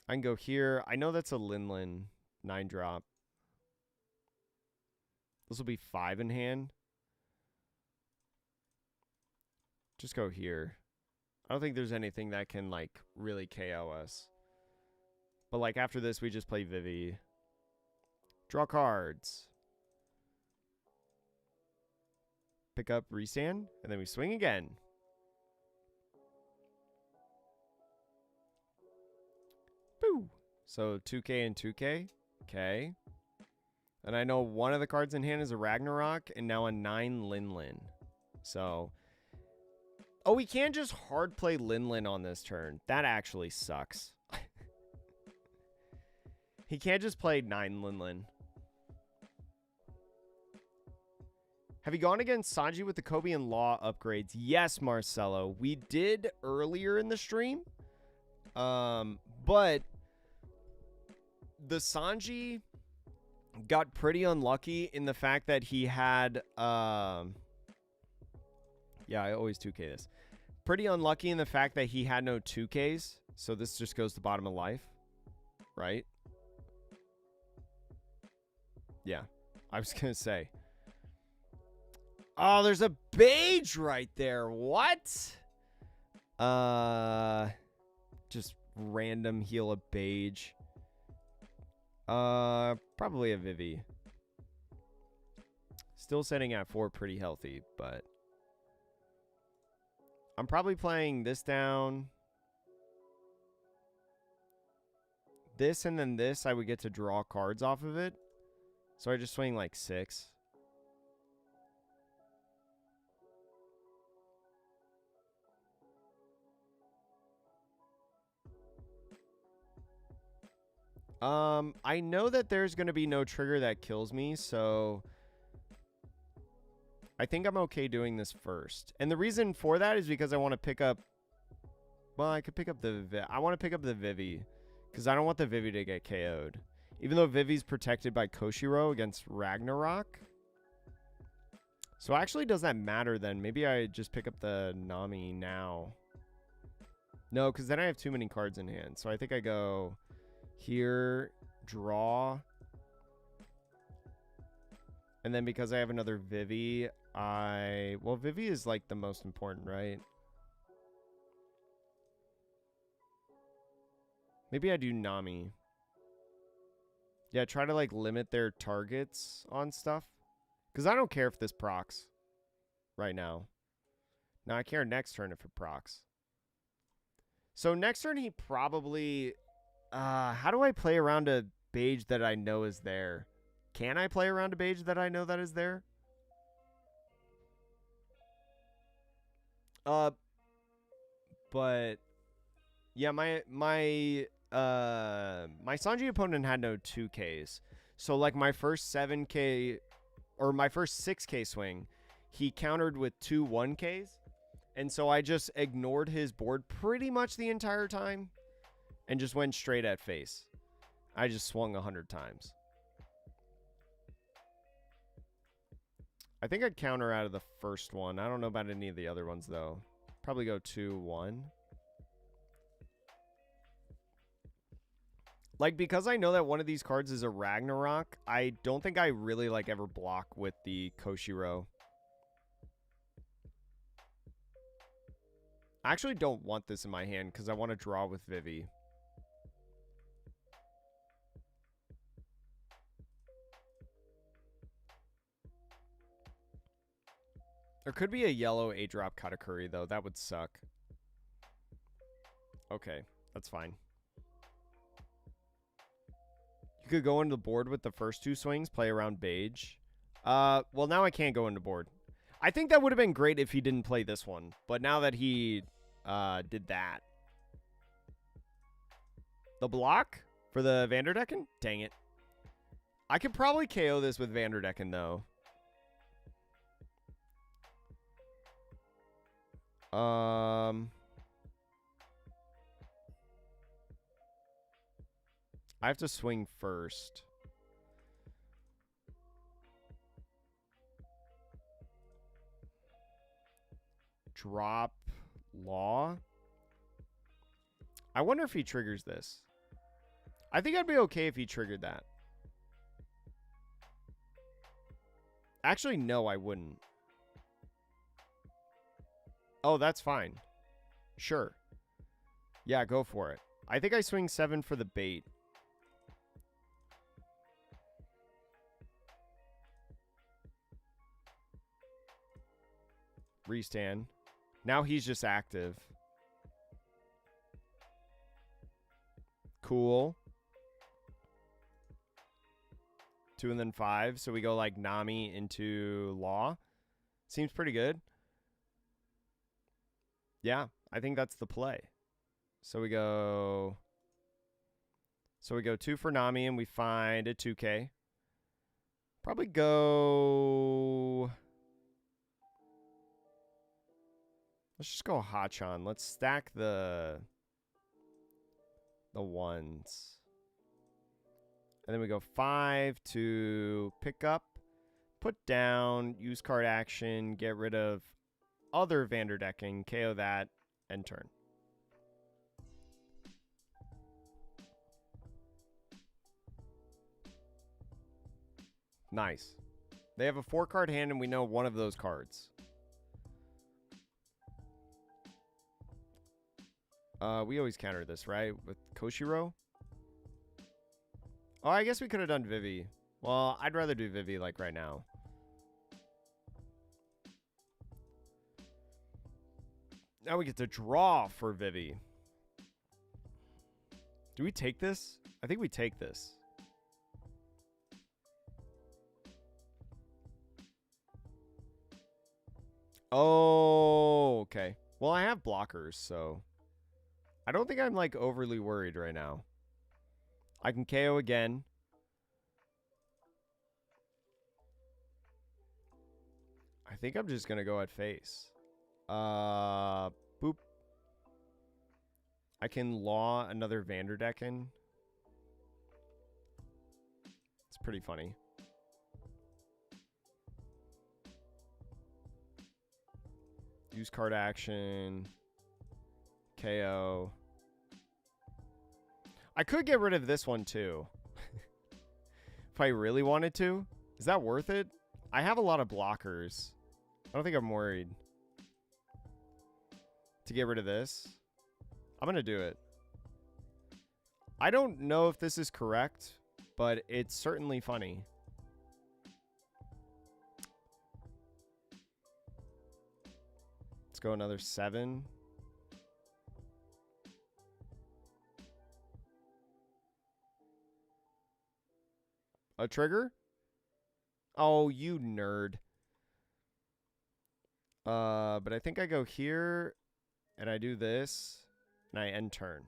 can go here. I know that's a Linlin 9-drop. This will be 5 in hand. Just go here. I don't think there's anything that can, like, really KO us. But, like, after this, we just play Vivi. Draw cards. Pick up Restand, and then we swing again. Boo! So 2K and 2K. Okay. And I know one of the cards in hand is a Ragnarok, and now a 9 Linlin. So... Oh, we can't just hard play Linlin on this turn. That actually sucks. He can't just play 9 Linlin. Have you gone against Sanji with the Kobe and Law upgrades? Yes, Marcelo. We did earlier in the stream. But the Sanji got pretty unlucky in the fact that he had... yeah, I always 2K this. Pretty unlucky in the fact that he had no 2Ks. So this just goes to bottom of life. Right? Yeah. I was going to say. Oh, there's a Beige right there. What? Just random heal a Beige. Probably a Vivi. Still sitting at 4 pretty healthy, but... I'm probably playing this down. This and then this, I would get to draw cards off of it. So I just swing like 6. I know that there's going to be no trigger that kills me, so... I think I'm okay doing this first. And the reason for that is because I want to pick up... Well, I could pick up the... I want to pick up the Vivi. Because I don't want the Vivi to get KO'd. Even though Vivi's protected by Koshiro against Ragnarok. So actually, does that matter then? Maybe I just pick up the Nami now. No, because then I have too many cards in hand. So I think I go here, draw... And then because I have another Vivi, well, Vivi is like the most important, right? Maybe I do Nami. Yeah, try to like limit their targets on stuff. Because I don't care if this procs right now. Now I care next turn if it procs. So next turn he probably... how do I play around a Beige that I know is there? Can I play around a Beige that I know that is there? But yeah, my Sanji opponent had no 2Ks. So like my first 7K or my first 6K swing, he countered with 2 1Ks. And so I just ignored his board pretty much the entire time and just went straight at face. I just swung 100 times. I think I'd counter out of the first one. I don't know about any of the other ones, though. Probably go 2-1. Like, because I know that one of these cards is a Ragnarok, I don't think I really, like, ever block with the Koshiro. I actually don't want this in my hand because I want to draw with Vivi. There could be a yellow 8-drop Katakuri, though. That would suck. Okay, that's fine. You could go into the board with the first 2 swings, play around Beige. Well, now I can't go into board. I think that would have been great if he didn't play this one. But now that he did that. The block for the Vanderdecken? Dang it. I could probably KO this with Vanderdecken, though. I have to swing first. Drop Law. I wonder if he triggers this. I think I'd be okay if he triggered that. Actually, no, I wouldn't. Oh, that's fine. Sure. Yeah, go for it. I think I swing 7 for the bait. Restand. Now he's just active. Cool. 2 and then 5. So we go like Nami into Law. Seems pretty good. Yeah, I think that's the play. So we go 2 for Nami and we find a 2K. Probably go... Let's just go Hachan. Let's stack the ones. And then we go 5 to pick up, put down, use card action, get rid of other Vanderdecking, KO that, end turn. Nice. They have a 4-card hand and we know one of those cards. We always counter this, right? With Koshiro? Oh, I guess we could have done Vivi. Well, I'd rather do Vivi like right now. Now we get to draw for Vivi. Do we take this? I think we take this. Oh, okay. Well, I have blockers, so... I don't think I'm, like, overly worried right now. I can KO again. I think I'm just going to go at face. Boop. I can Law another Vanderdecken. It's pretty funny. Use card action. KO. I could get rid of this one too. If I really wanted to. Is that worth it? I have a lot of blockers. I don't think I'm worried. To get rid of this. I'm going to do it. I don't know if this is correct, but it's certainly funny. Let's go another 7. A trigger? Oh, you nerd. But I think I go here, and I do this, and I end turn.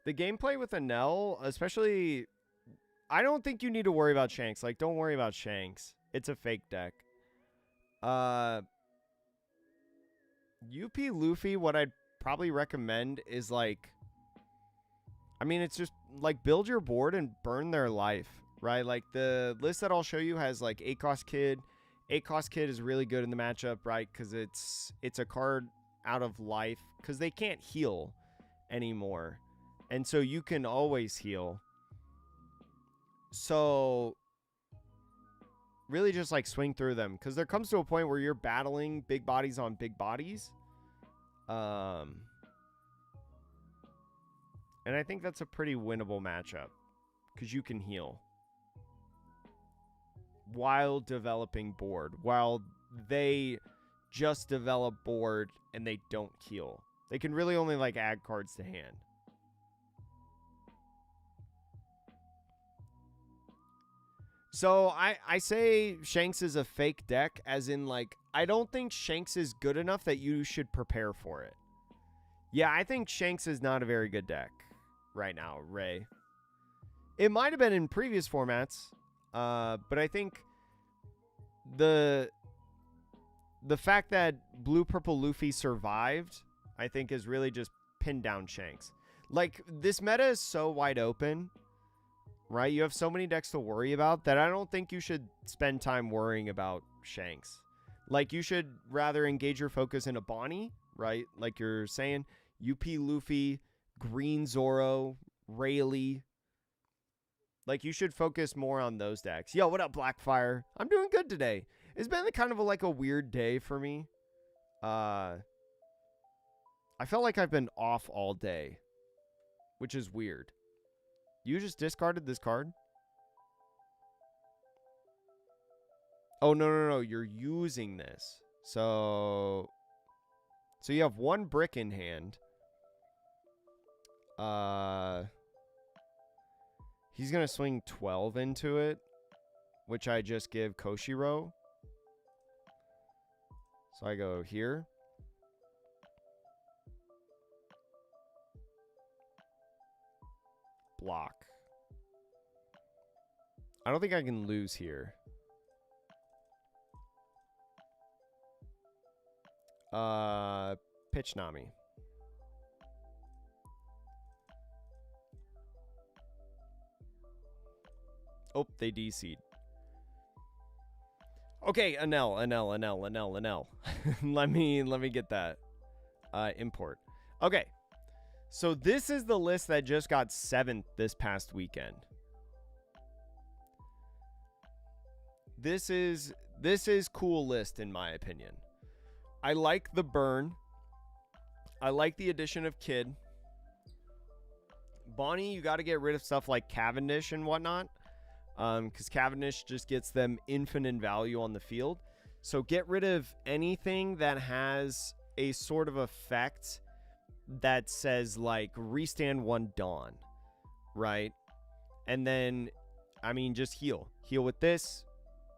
The gameplay with Enel, especially... I don't think you need to worry about Shanks. Like, don't worry about Shanks. It's a fake deck. UP Luffy, what I'd probably recommend is, like... I mean, it's just, like, build your board and burn their life, right? Like, the list that I'll show you has, like, 8-cost Kid. 8-cost Kid is really good in the matchup, right? Because it's a card out of life. Because they can't heal anymore. And so you can always heal. So, really just, like, swing through them. Because there comes to a point where you're battling big bodies on big bodies. And I think that's a pretty winnable matchup. Because you can heal. While developing board. While they just develop board and they don't heal. They can really only, like, add cards to hand. So, I say Shanks is a fake deck, as in, like, I don't think Shanks is good enough that you should prepare for it. Yeah, I think Shanks is not a very good deck right now, Ray. It might have been in previous formats, but I think the the fact that blue-purple Luffy survived, I think, is really just pinned down Shanks. Like, this meta is so wide open, right? You have so many decks to worry about that I don't think you should spend time worrying about Shanks. Like, you should rather engage your focus in a Bonnie, right? Like you're saying, UP Luffy, Green Zoro, Rayleigh. Like, you should focus more on those decks. Yo, what up, Blackfire? I'm doing good today. It's been kind of like a weird day for me. I felt like I've been off all day, which is weird. You just discarded this card? Oh, no. You're using this. So you have one brick in hand. He's going to swing 12 into it, which I just give Koshiro. So I go here. Block. I don't think I can lose here. Pitch Nami. Oh, they DC'd. Okay, Enel. let me get that. Import. Okay. So this is the list that just got 7th this past weekend. This is cool list in my opinion. I like the burn. I like the addition of Kid. Bonnie, you got to get rid of stuff like Cavendish and whatnot. Because Cavendish just gets them infinite value on the field. So get rid of anything that has a sort of effect that says like restand 1 Dawn, right? And then, I mean, just heal. Heal with this.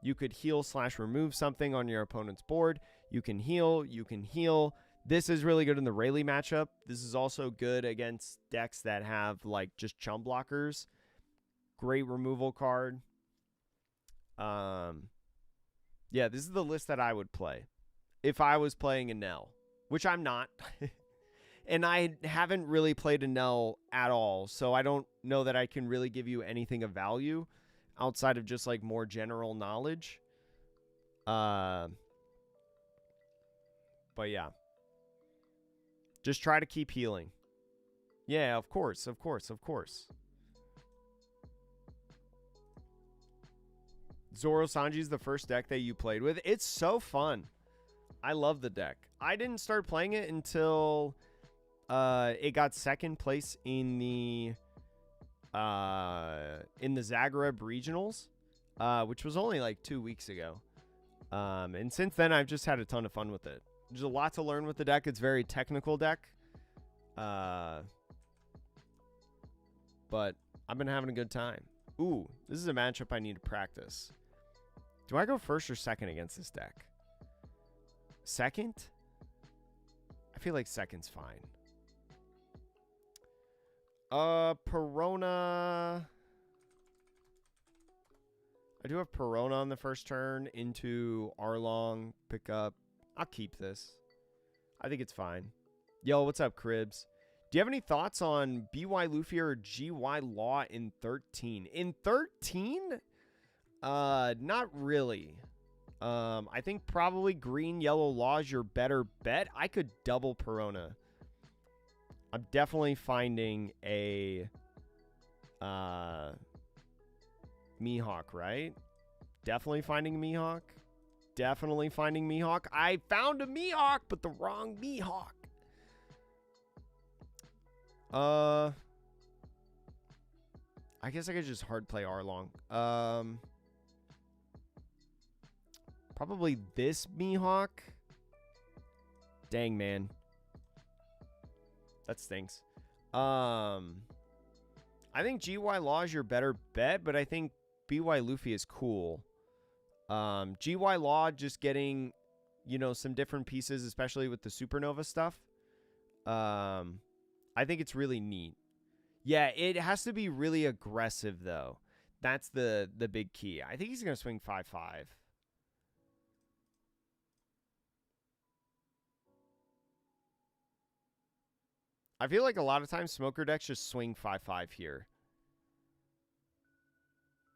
You could heal/remove something on your opponent's board. You can heal. This is really good in the Rayleigh matchup. This is also good against decks that have like just chum blockers. Great removal card. Yeah, this is the list that I would play if I was playing Enel, which I'm not. And I haven't really played Enel at all, so I don't know that I can really give you anything of value outside of just like more general knowledge. But yeah. Just try to keep healing. Yeah, of course. ZoroSanji is the first deck that you played with. It's so fun. I love the deck. I didn't start playing it until it got 2nd place in the Zagreb regionals, which was only like 2 weeks ago. And since then, I've just had a ton of fun with it. There's a lot to learn with the deck. It's a very technical deck. But I've been having a good time. Ooh, this is a matchup I need to practice. Do I go 1st or 2nd against this deck? 2nd? I feel like 2nd's fine. Perona. I do have Perona on the first turn into Arlong. Pick up. I'll keep this. I think it's fine. Yo, what's up, Cribs? Do you have any thoughts on BY Luffy or GY Law in 13? In 13? Not really. I think probably green, yellow Law is your better bet. I could double Perona. I'm definitely finding a Mihawk, right? Definitely finding Mihawk. Definitely finding Mihawk. I found a Mihawk, but the wrong Mihawk. I guess I could just hard play Arlong. Probably this Mihawk. Dang, man. That stinks. I think GY Law is your better bet, but I think BY Luffy is cool. GY Law just getting, you know, some different pieces, especially with the Supernova stuff. I think it's really neat. Yeah, it has to be really aggressive, though. That's the big key. I think he's going to swing 5-5. I feel like a lot of times smoker decks just swing 5/5 here.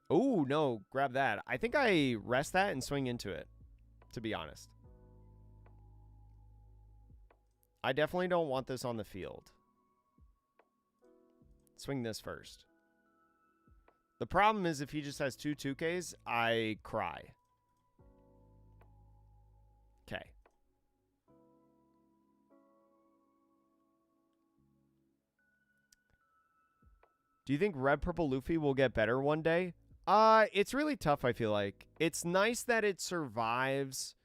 Oh, no. Grab that. I think I rest that and swing into it, to be honest. I definitely don't want this on the field. Swing this first. The problem is if he just has 2 2Ks, I cry. Okay. Do you think Red Purple Luffy will get better one day? It's really tough, I feel like. It's nice that it survives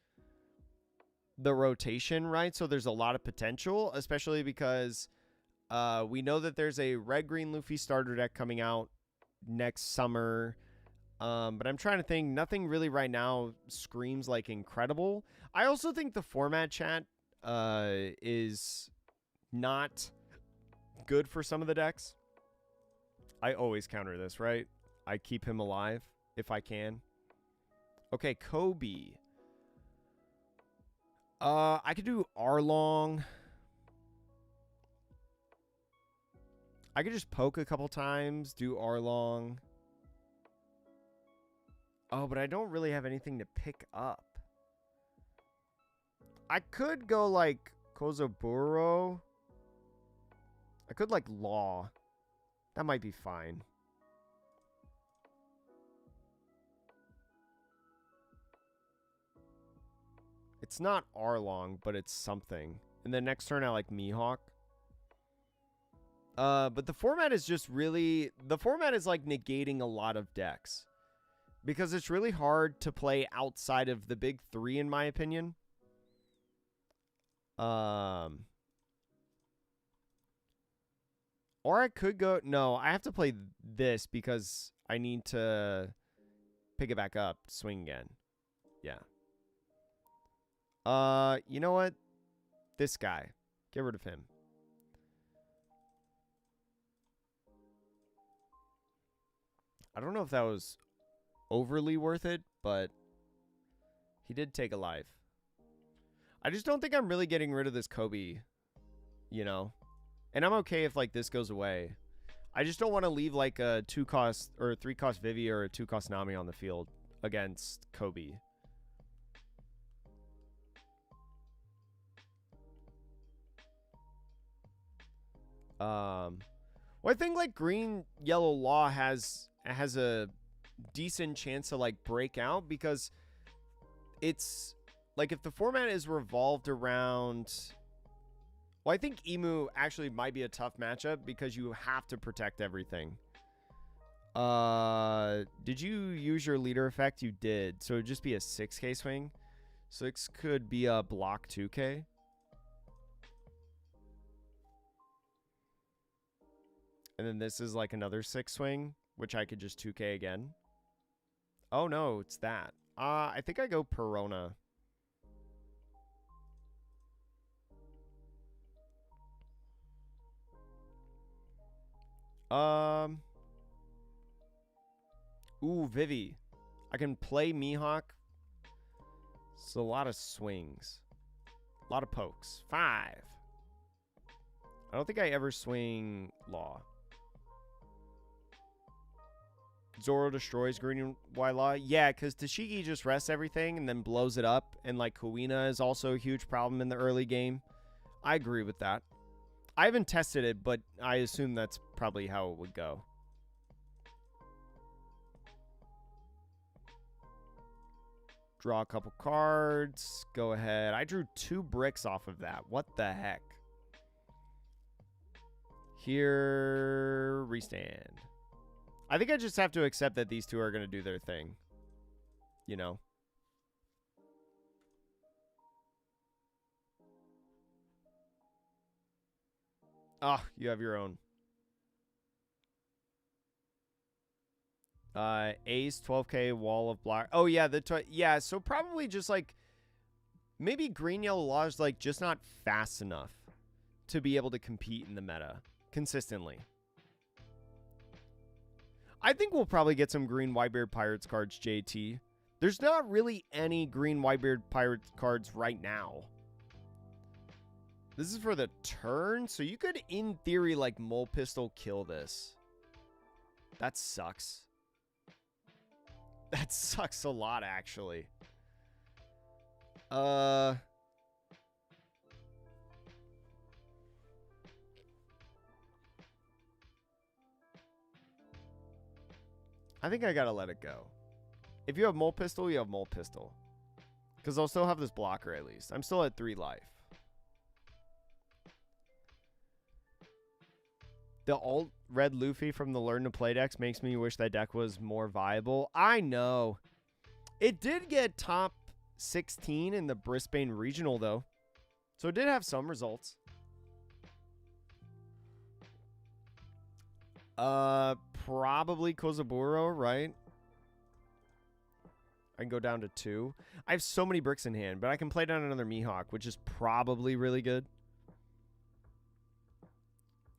the rotation, right? So there's a lot of potential, especially because we know that there's a red-green Luffy starter deck coming out next summer. But I'm trying to think. Nothing really right now screams like incredible. I also think the format chat is not good for some of the decks. I always counter this, right? I keep him alive if I can. Okay, Kobe. I could do Arlong. I could just poke a couple times, do Arlong. Oh, but I don't really have anything to pick up. I could go like Kozoburo. I could like Law. That might be fine. It's not Arlong, but it's something. And then next turn I like Mihawk. But the format is just really... The format is like negating a lot of decks. Because it's really hard to play outside of the big three, in my opinion. Or I could go... No, I have to play this because I need to pick it back up, swing again. Yeah. You know what? This guy. Get rid of him. I don't know if that was overly worth it, but he did take a life. I just don't think I'm really getting rid of this Kobe, you know? And I'm okay if, like, this goes away. I just don't want to leave, like, a 2-cost or a 3-cost Vivi or a 2-cost Nami on the field against Kobe. Well, I think, like, Green Yellow Law has a decent chance to, like, break out because it's, like, if the format is revolved around... Well, I think Emu actually might be a tough matchup because you have to protect everything. Did you use your leader effect? You did. So it would just be a 6K swing. 6 could be a block 2K. And then this is like another 6 swing, which I could just 2K again. Oh, no, it's that. I think I go Perona. Ooh, Vivi. I can play Mihawk. It's a lot of swings. A lot of pokes. 5. I don't think I ever swing Law. Zoro destroys Green and White Law. Yeah, because Tashigi just rests everything and then blows it up. And, like, Kuina is also a huge problem in the early game. I agree with that. I haven't tested it, but I assume that's probably how it would go. Draw a couple cards. Go ahead. I drew 2 bricks off of that. What the heck? Here, restand. I think I just have to accept that these two are going to do their thing. You know? Ah, you have your own. Ace, 12K, Wall of Black. Oh, yeah. Yeah, so probably just like... Maybe Green Yellow Law is like just not fast enough to be able to compete in the meta consistently. I think we'll probably get some Green Whitebeard Pirates cards, JT. There's not really any Green Whitebeard Pirates cards right now. This is for the turn, so you could, in theory, like, Mole Pistol kill this. That sucks. That sucks a lot, actually. I think I gotta let it go. If you have Mole Pistol, you have Mole Pistol. Because I'll still have this blocker at least. I'm still at 3 life. The alt red Luffy from the Learn to Play decks makes me wish that deck was more viable. I know. It did get top 16 in the Brisbane Regional, though. So it did have some results. Probably Kozaburo, right? I can go down to 2. I have so many bricks in hand, but I can play down another Mihawk, which is probably really good.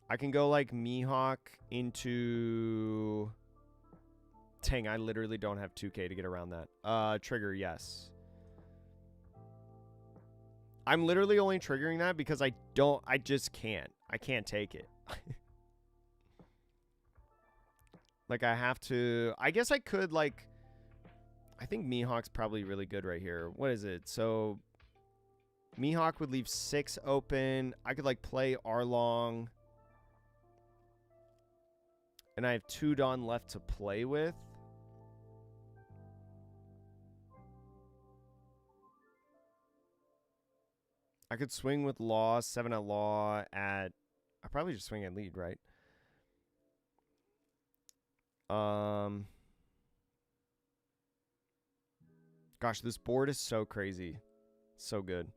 I can go like Mihawk into... Dang, I literally don't have 2K to get around that. Trigger, yes. I'm literally only triggering that because I just can't. I can't take it. Like, I have to... I guess I could, like... I think Mihawk's probably really good right here. What is it? So, Mihawk would leave 6 open. I could, like, play Arlong. And I have 2 Dawn left to play with. I could swing with Law, 7 at Law at... I probably just swing at lead, right? Gosh, this board is so crazy. So good.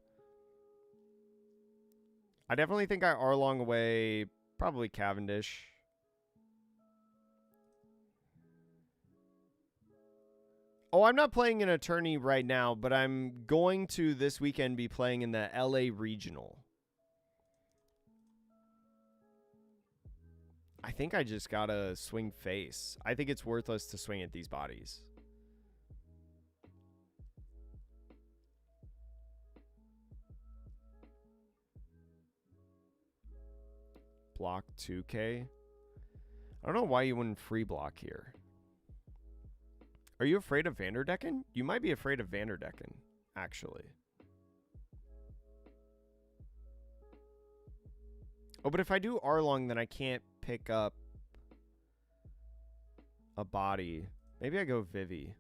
I definitely think I Arlong away probably Cavendish. Oh, I'm not playing an attorney right now, but I'm going to this weekend be playing in the LA Regional. I think I just gotta swing face. I think it's worthless to swing at these bodies. Block 2K. I don't know why you wouldn't free block here. Are you afraid of Vanderdecken? You might be afraid of Vanderdecken, actually. Oh, but if I do Arlong, then I can't pick up a body. Maybe I go Vivi.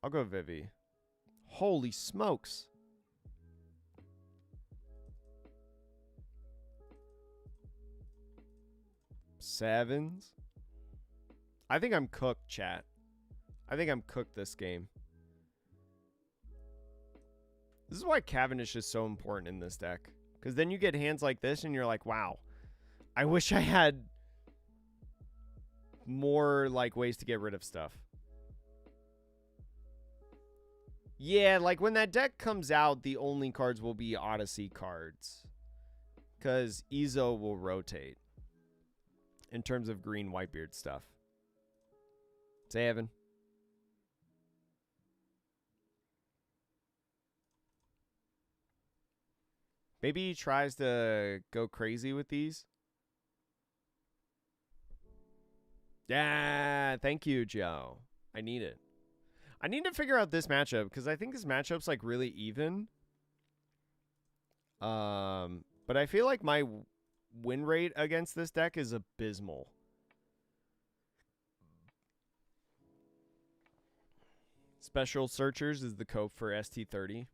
I'll go Vivi. Holy smokes. Sevens. I think I'm cooked, chat. I think I'm cooked this game. This is why Cavendish is so important in this deck. Because then you get hands like this and you're like, wow. I wish I had more like ways to get rid of stuff. Yeah, like when that deck comes out, the only cards will be Odyssey cards. Because Izo will rotate. In terms of green Whitebeard stuff. Say, Evan. Maybe he tries to go crazy with these. Yeah, thank you, Joe. I need it. I need to figure out this matchup because I think this matchup's like really even. But I feel like my win rate against this deck is abysmal. Special Searchers is the cope for ST30.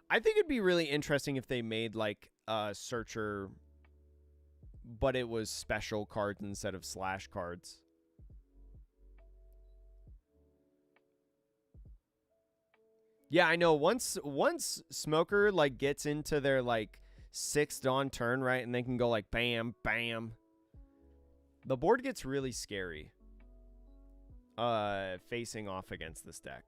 I think it'd be really interesting if they made like a Searcher, but it was special cards instead of slash cards. Yeah, I know. Once Smoker like gets into their like 6th Dawn turn, right, and they can go like bam, bam. The board gets really scary. Facing off against this deck.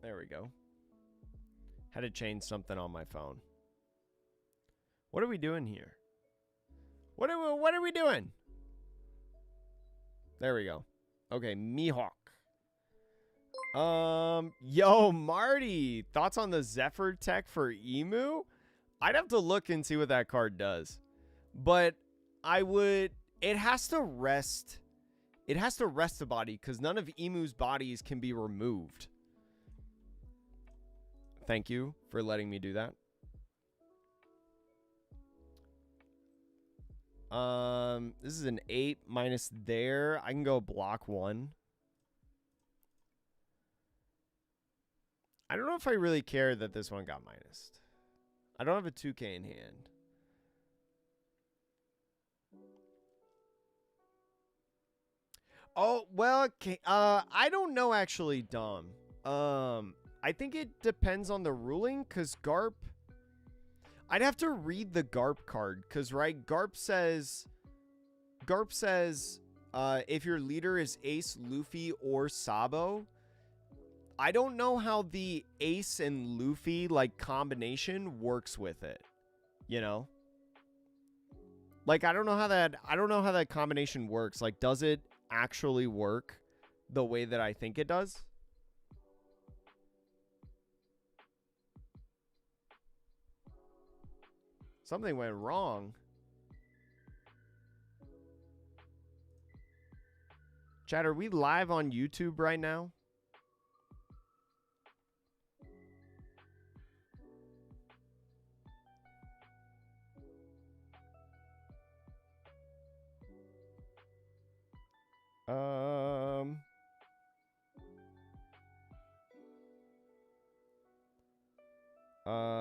There we go. Had to change something on my phone. What are we doing here? What are we doing? There we go. Okay, Mihawk. Yo, Marty, thoughts on the Zephyr tech for Emu? I'd have to look and see what that card does. But I would, it has to rest the body because none of Emu's bodies can be removed. Thank you for letting me do that. This is an 8 minus there. I can go block 1. I don't know if I really care that this one got minused. I don't have a 2K in hand. Oh, well, okay. I don't know actually, Dom. I think it depends on the ruling, because Garp... I'd have to read the Garp card, because, right, Garp says, if your leader is Ace, Luffy, or Sabo, I don't know how the Ace and Luffy, like, combination works with it, you know? Like, I don't know how that combination works. Like, does it actually work the way that I think it does? Something went wrong. Chat, are we live on YouTube right now?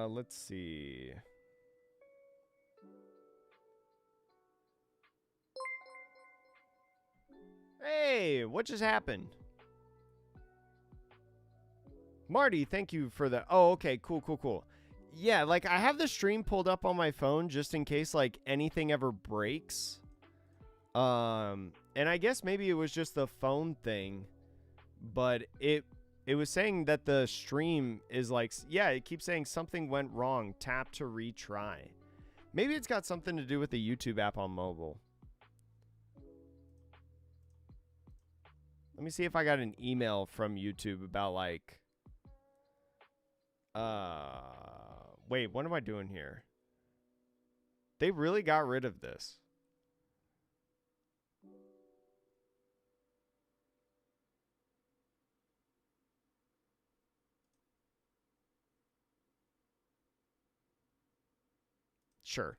Let's see. Hey, what just happened? Marty, thank you for the... Oh, okay, cool. Yeah, like, I have the stream pulled up on my phone just in case, like, anything ever breaks. And I guess maybe it was just the phone thing, but it was saying that the stream is like... Yeah, it keeps saying something went wrong. Tap to retry. Maybe it's got something to do with the YouTube app on mobile. Let me see if I got an email from YouTube about, like... Wait, what am I doing here? They really got rid of this. Sure.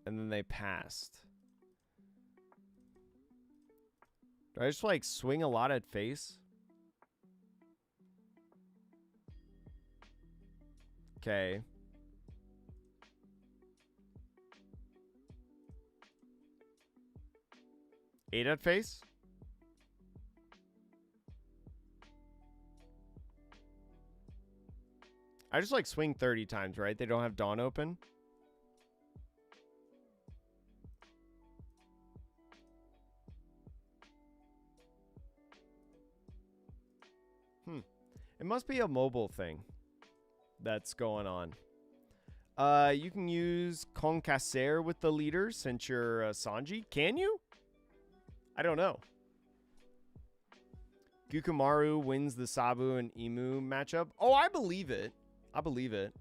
And then they passed. Do I just, like, swing a lot at face? Okay. Eight at face? I just, like, swing 30 times, right? They don't have Dawn open? It must be a mobile thing that's going on. You can use Concaser with the leader since you're Sanji. Can you? I don't know. Gukumaru wins the Sabu and Emu matchup. Oh, I believe it. I believe it.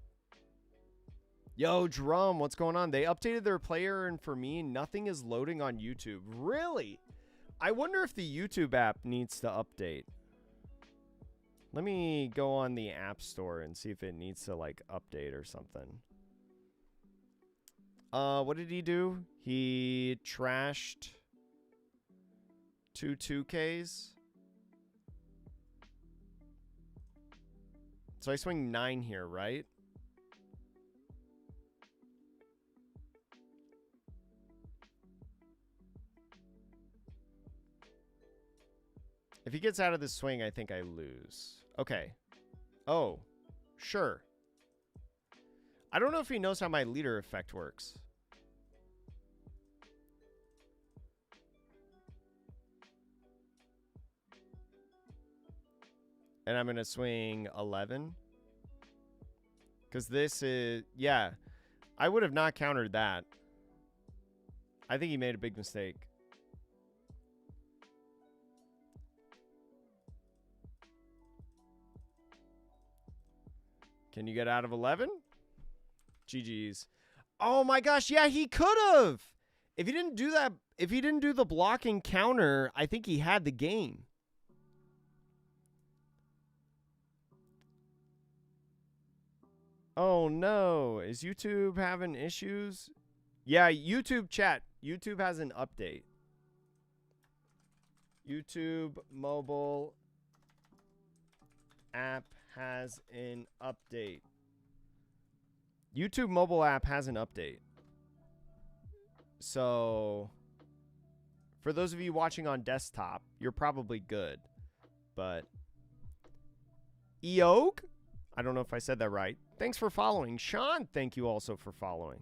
Yo, Drum, what's going on? They updated their player, and for me, nothing is loading on YouTube. Really? I wonder if the YouTube app needs to update. Let me go on the App Store and see if it needs to, like, update or something. What did he do? He trashed 2 2Ks. So I swing 9 here, right? If he gets out of this swing, I think I lose. Okay. Oh, sure. I don't know if he knows how my leader effect works. And I'm going to swing 11. Because this is... Yeah. I would have not countered that. I think he made a big mistake. Can you get out of 11? GG's. Oh my gosh, yeah, he could have. If he didn't do that, if he didn't do the blocking counter, I think he had the game. Oh no, is YouTube having issues? Yeah, YouTube chat. YouTube has an update. YouTube mobile app has an update. YouTube mobile app has an update. So, for those of you watching on desktop, you're probably good. But, Eog? I don't know if I said that right. Thanks for following. Sean, thank you also for following.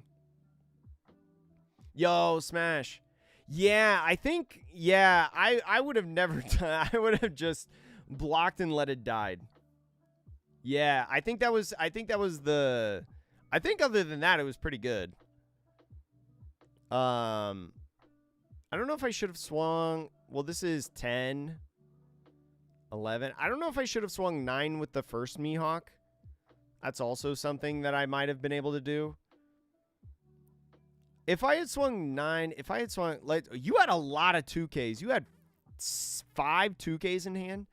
Yo, Smash. Yeah, I think, yeah, I would have never done, I would have just blocked and let it die. Yeah, I think that was the, I think other than that, it was pretty good. I don't know if I should have swung, well, this is 10, 11. I don't know if I should have swung 9 with the first Mihawk. That's also something that I might have been able to do. If I had swung 9, if I had swung, like, you had a lot of 2Ks. You had 5 2Ks in hand.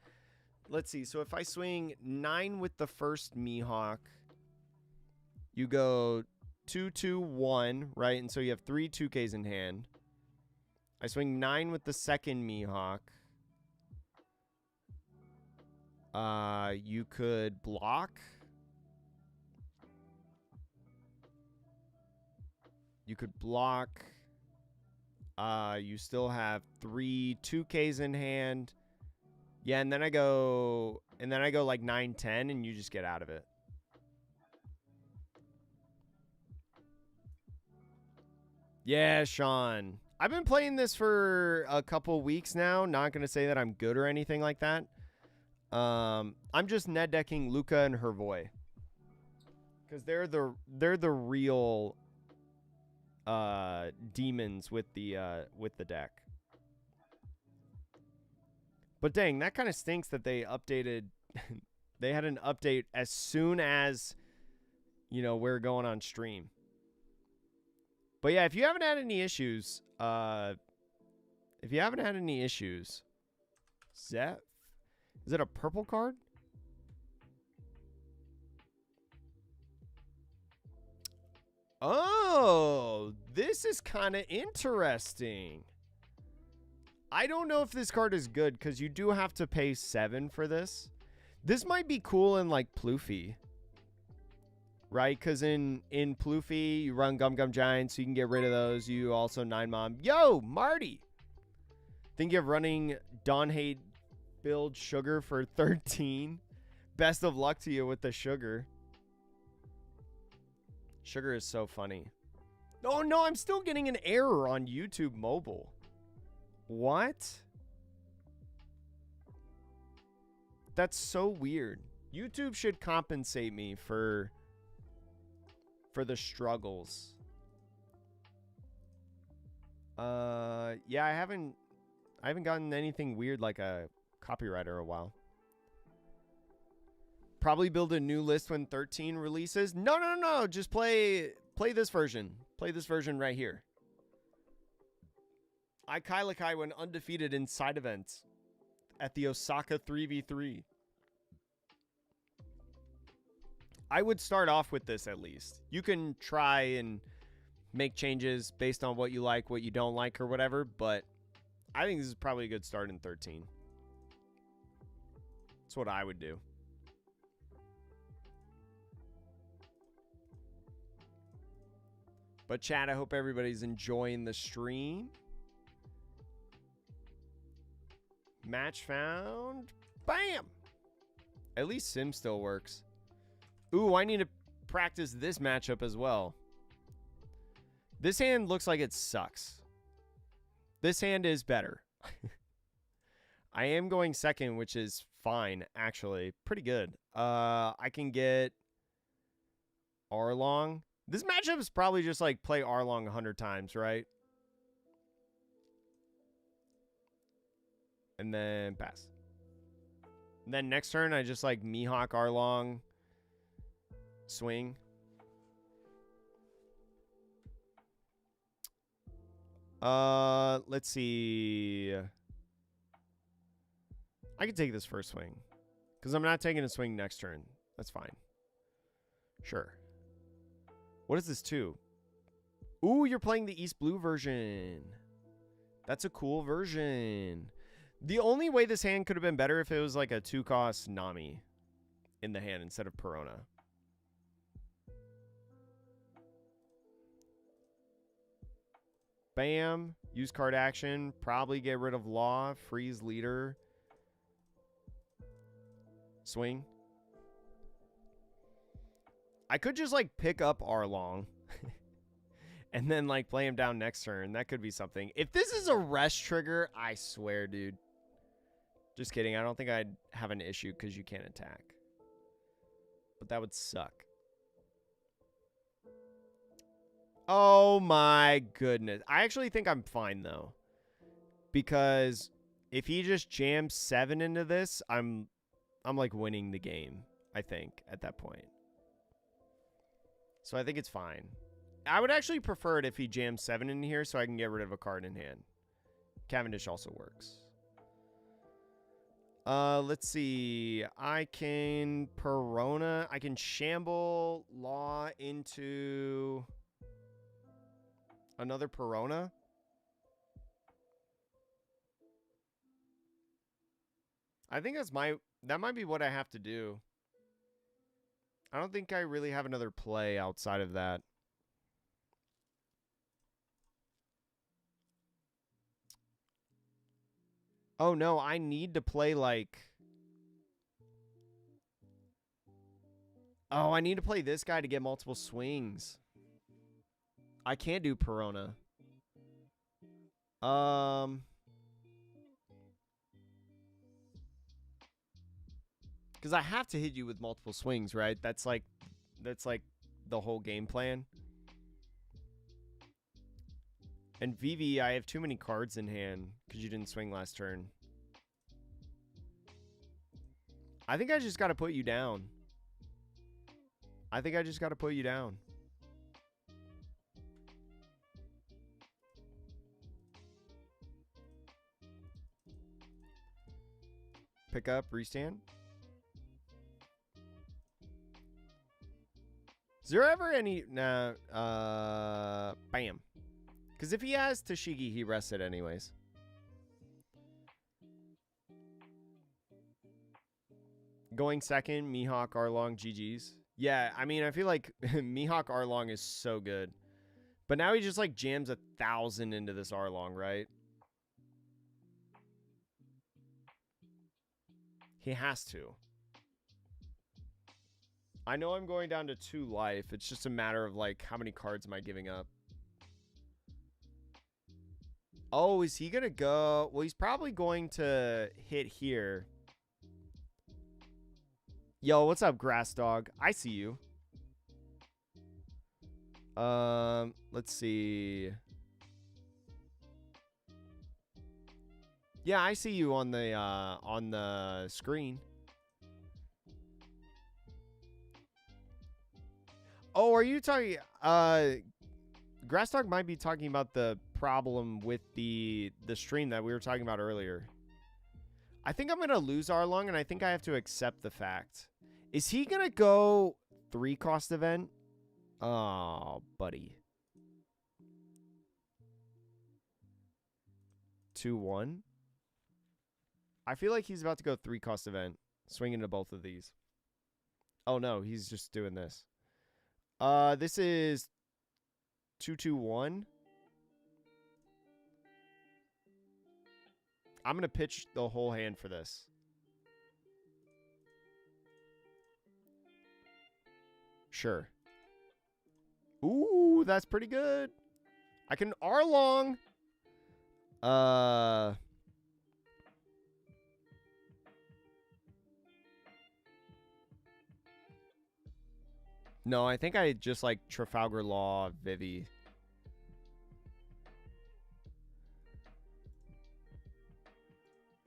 Let's see. So if I swing 9 with the first Mihawk, you go 2, 2, 1, right? And so you have 3 2Ks in hand. I swing 9 with the second Mihawk. You could block. You could block. You still have 3 2Ks in hand. Yeah, and then I go like 9, 10, and you just get out of it. Yeah, Sean. I've been playing this for a couple weeks now. Not gonna say that I'm good or anything like that. I'm just net decking Luca and Hervoy. Because they're the real demons with the deck. But dang, that kind of stinks that they updated. They had an update as soon as, you know, we're going on stream. But yeah, if you haven't had any issues, Zeph, is it a purple card? Oh, this is kind of interesting. I don't know if this card is good because you do have to pay 7 for this. This might be cool in like Pluffy, right? Because in Pluffy, you run Gum Gum Giants, so you can get rid of those. You also 9-mom. Yo, Marty! Think of running Dawn Hate build Sugar for 13. Best of luck to you with the Sugar. Sugar is so funny. Oh no, I'm still getting an error on YouTube mobile. What? That's so weird. YouTube should compensate me for the struggles. Yeah, I haven't gotten anything weird like a copyright in a while. Probably build a new list when 13 releases. No. Just play this version. Play this version right here. I Kai went undefeated in side events at the Osaka 3v3. I would start off with this at least. You can try and make changes based on what you like, what you don't like, or whatever, but I think this is probably a good start in 13. That's what I would do. But chat, I hope everybody's enjoying the stream. Match found. Bam! At least Sim still works. Ooh, I need to practice this matchup as well. This hand looks like it sucks. This hand is better. I am going second, which is fine, actually. Pretty good. I can get Arlong. This matchup is probably just like play Arlong 100 times, right? And then pass. And then next turn, I just like Mihawk Arlong swing. Let's see. I can take this first swing. Because I'm not taking a swing next turn. That's fine. Sure. What is this too? Ooh, you're playing the East Blue version. That's a cool version. The only way this hand could have been better if it was like a 2-cost Nami in the hand instead of Perona. Bam. Use card action. Probably get rid of Law. Freeze leader. Swing. I could just like pick up Arlong. And then like play him down next turn. That could be something. If this is a rest trigger, I swear, dude. Just kidding. I don't think I'd have an issue because you can't attack. But that would suck. Oh my goodness. I actually think I'm fine though. Because if he just jams 7 into this, I'm like winning the game, I think, at that point. So I think it's fine. I would actually prefer it if he jams 7 in here so I can get rid of a card in hand. Cavendish also works. Let's see. I can Perona. I can Shamble Law into another Perona. I think that might be what I have to do. I don't think I really have another play outside of that. Oh, no, I need to play like... Oh, I need to play this guy to get multiple swings. I can't do Perona. Because I have to hit you with multiple swings, right? That's like the whole game plan. And Vivi, I have too many cards in hand because you didn't swing last turn. I think I just got to put you down. I think I just got to put you down. Pick up, restand. Is there ever any... Nah, bam. Because if he has Tashigi, he rested anyways. Going second, Mihawk, Arlong, GG's. Yeah, I mean, I feel like Mihawk Arlong is so good. But now he just, like, jams 1,000 into this Arlong, right? He has to. I know I'm going down to 2 life. It's just a matter of, like, how many cards am I giving up? Oh, is he going to go? Well, he's probably going to hit here. Yo, what's up, Grass Dog? I see you. Let's see. Yeah, I see you on the screen. Oh, are you talking? Grass Dog might be talking about the problem with the stream that we were talking about earlier. I think I'm gonna lose Arlong, and I think I have to accept the fact. Is he gonna go 3-cost event? Oh, buddy. 2-1. I feel like he's about to go 3-cost event, swing into both of these. Oh no, he's just doing this. This is 2-2-1. I'm gonna pitch the whole hand for this. Sure. Ooh, that's pretty good. I can Arlong. No, I think I just like Trafalgar Law, Vivi.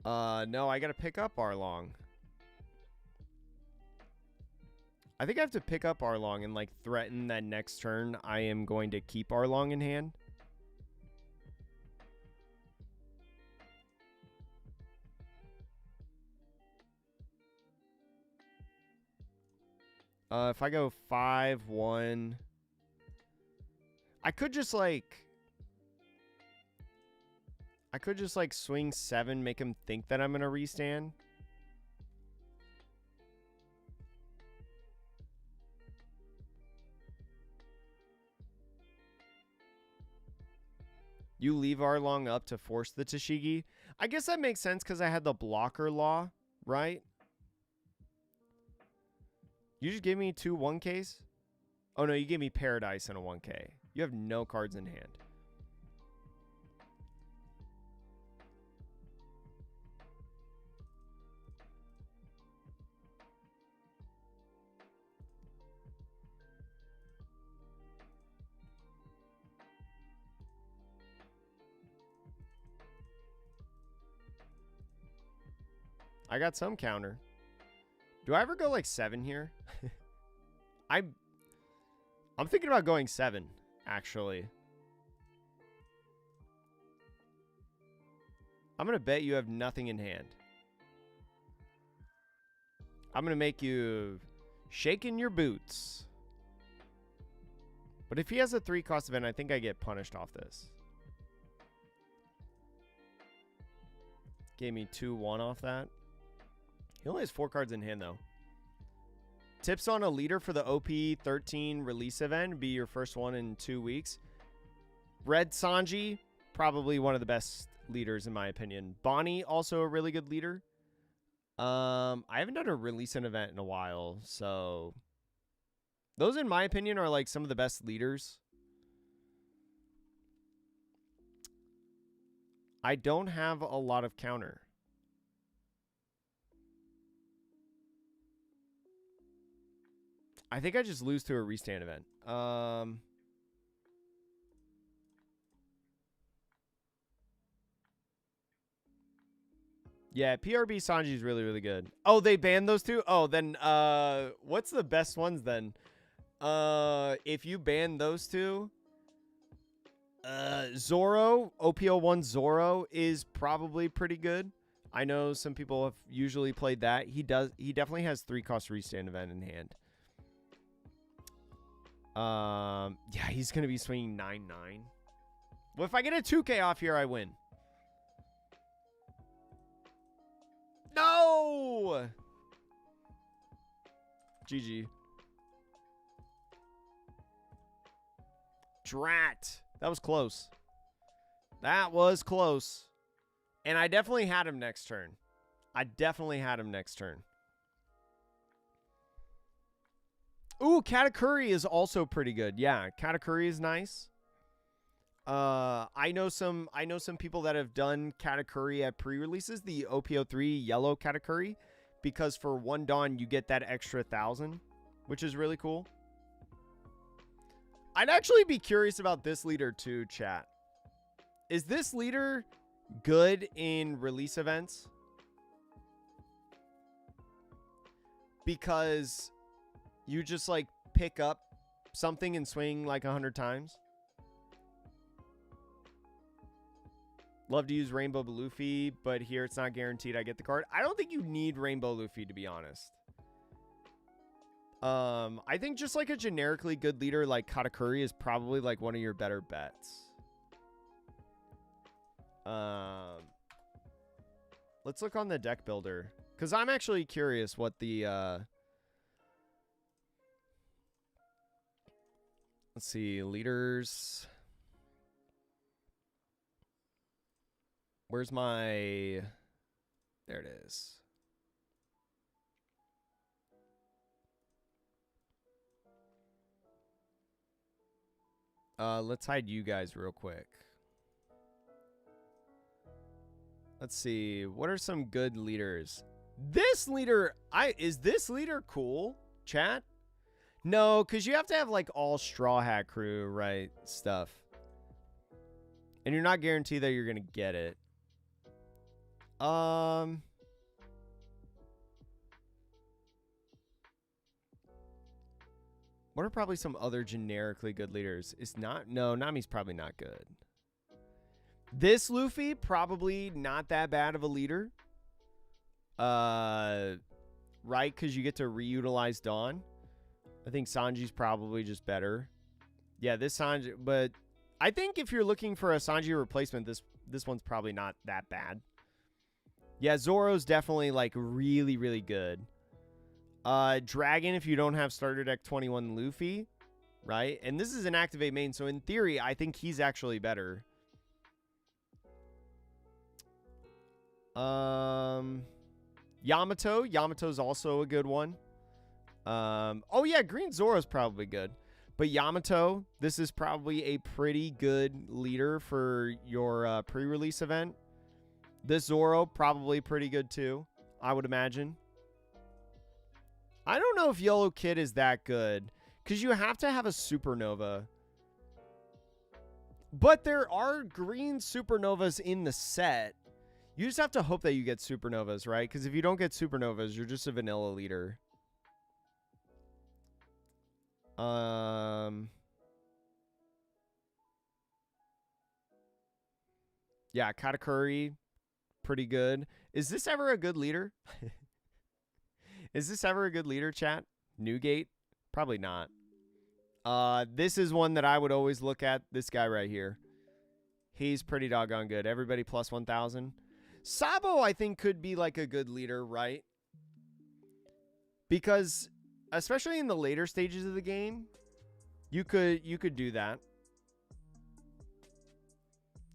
No, I gotta pick up Arlong. I think I have to pick up Arlong and like threaten that next turn I am going to keep Arlong in hand. If I go 5-1, I could just like swing 7, make him think that I'm gonna restand. You leave Arlong up to force the Tashigi. I guess that makes sense because I had the blocker law, right? You just gave me 2 1Ks? Oh, no, you gave me Paradise and a 1K. You have no cards in hand. I got some counter. Do I ever go like 7 here? I'm thinking about going 7, actually. I'm going to bet you have nothing in hand. I'm going to make you shake in your boots. But if he has a 3-cost event, I think I get punished off this. Gave me 2-1 off that. He only has 4 cards in hand, though. Tips on a leader for the OP13 release event. Be your first one in 2 weeks. Red Sanji, probably one of the best leaders in my opinion. Bonnie, also a really good leader. I haven't done a release event in a while, so those, in my opinion, are like some of the best leaders. I don't have a lot of counter. I think I just lose to a restand event. Yeah, PRB Sanji is really, really good. Oh, they banned those two? Oh, then what's the best ones then? If you ban those two, Zoro, OPO1 Zoro is probably pretty good. I know some people have usually played that. He definitely has 3-cost restand event in hand. Yeah, he's going to be swinging 9-9. Well, if I get a 2K off here, I win. No! GG. Drat. That was close. That was close. And I definitely had him next turn. Ooh, Katakuri is also pretty good. Yeah, Katakuri is nice. I know some people that have done Katakuri at pre-releases, the OPO3 yellow Katakuri, because for 1 Dawn you get that extra 1,000, which is really cool. I'd actually be curious about this leader too, chat. Is this leader good in release events? Because you just like pick up something and swing like 100 times. Love to use Rainbow Luffy, but here it's not guaranteed I get the card. I don't think you need Rainbow Luffy, to be honest. I think just like a generically good leader like Katakuri is probably like one of your better bets. Let's look on the deck builder, because I'm actually curious what the let's see, leaders. Where's my... There it is. Let's hide you guys real quick. Let's see. What are some good leaders? This leader... Is this leader cool, chat? No, because you have to have like all Straw Hat Crew, right? Stuff. And you're not guaranteed that you're going to get it. What are probably some other generically good leaders? No, Nami's probably not good. This Luffy, probably not that bad of a leader. Right? Because you get to reutilize Dawn. I think Sanji's probably just better. Yeah, this Sanji, but I think if you're looking for a Sanji replacement, this one's probably not that bad. Yeah, Zoro's definitely like really, really good. Dragon, if you don't have starter deck 21 Luffy, right? And this is an activate main, so in theory, I think he's actually better. Yamato's also a good one. Oh yeah, Green Zoro's probably good. But Yamato, this is probably a pretty good leader for your pre-release event. This Zoro, probably pretty good too, I would imagine. I don't know if Yellow Kid is that good, because you have to have a supernova. But there are green supernovas in the set. You just have to hope that you get supernovas, right? Because if you don't get supernovas, you're just a vanilla leader. Yeah, Katakuri, pretty good. Is this ever a good leader? Is this ever a good leader, chat? Newgate? Probably not. This is one that I would always look at. This guy right here. He's pretty doggone good. Everybody plus 1,000. Sabo, I think, could be like a good leader, right? Because, especially in the later stages of the game, you could do that.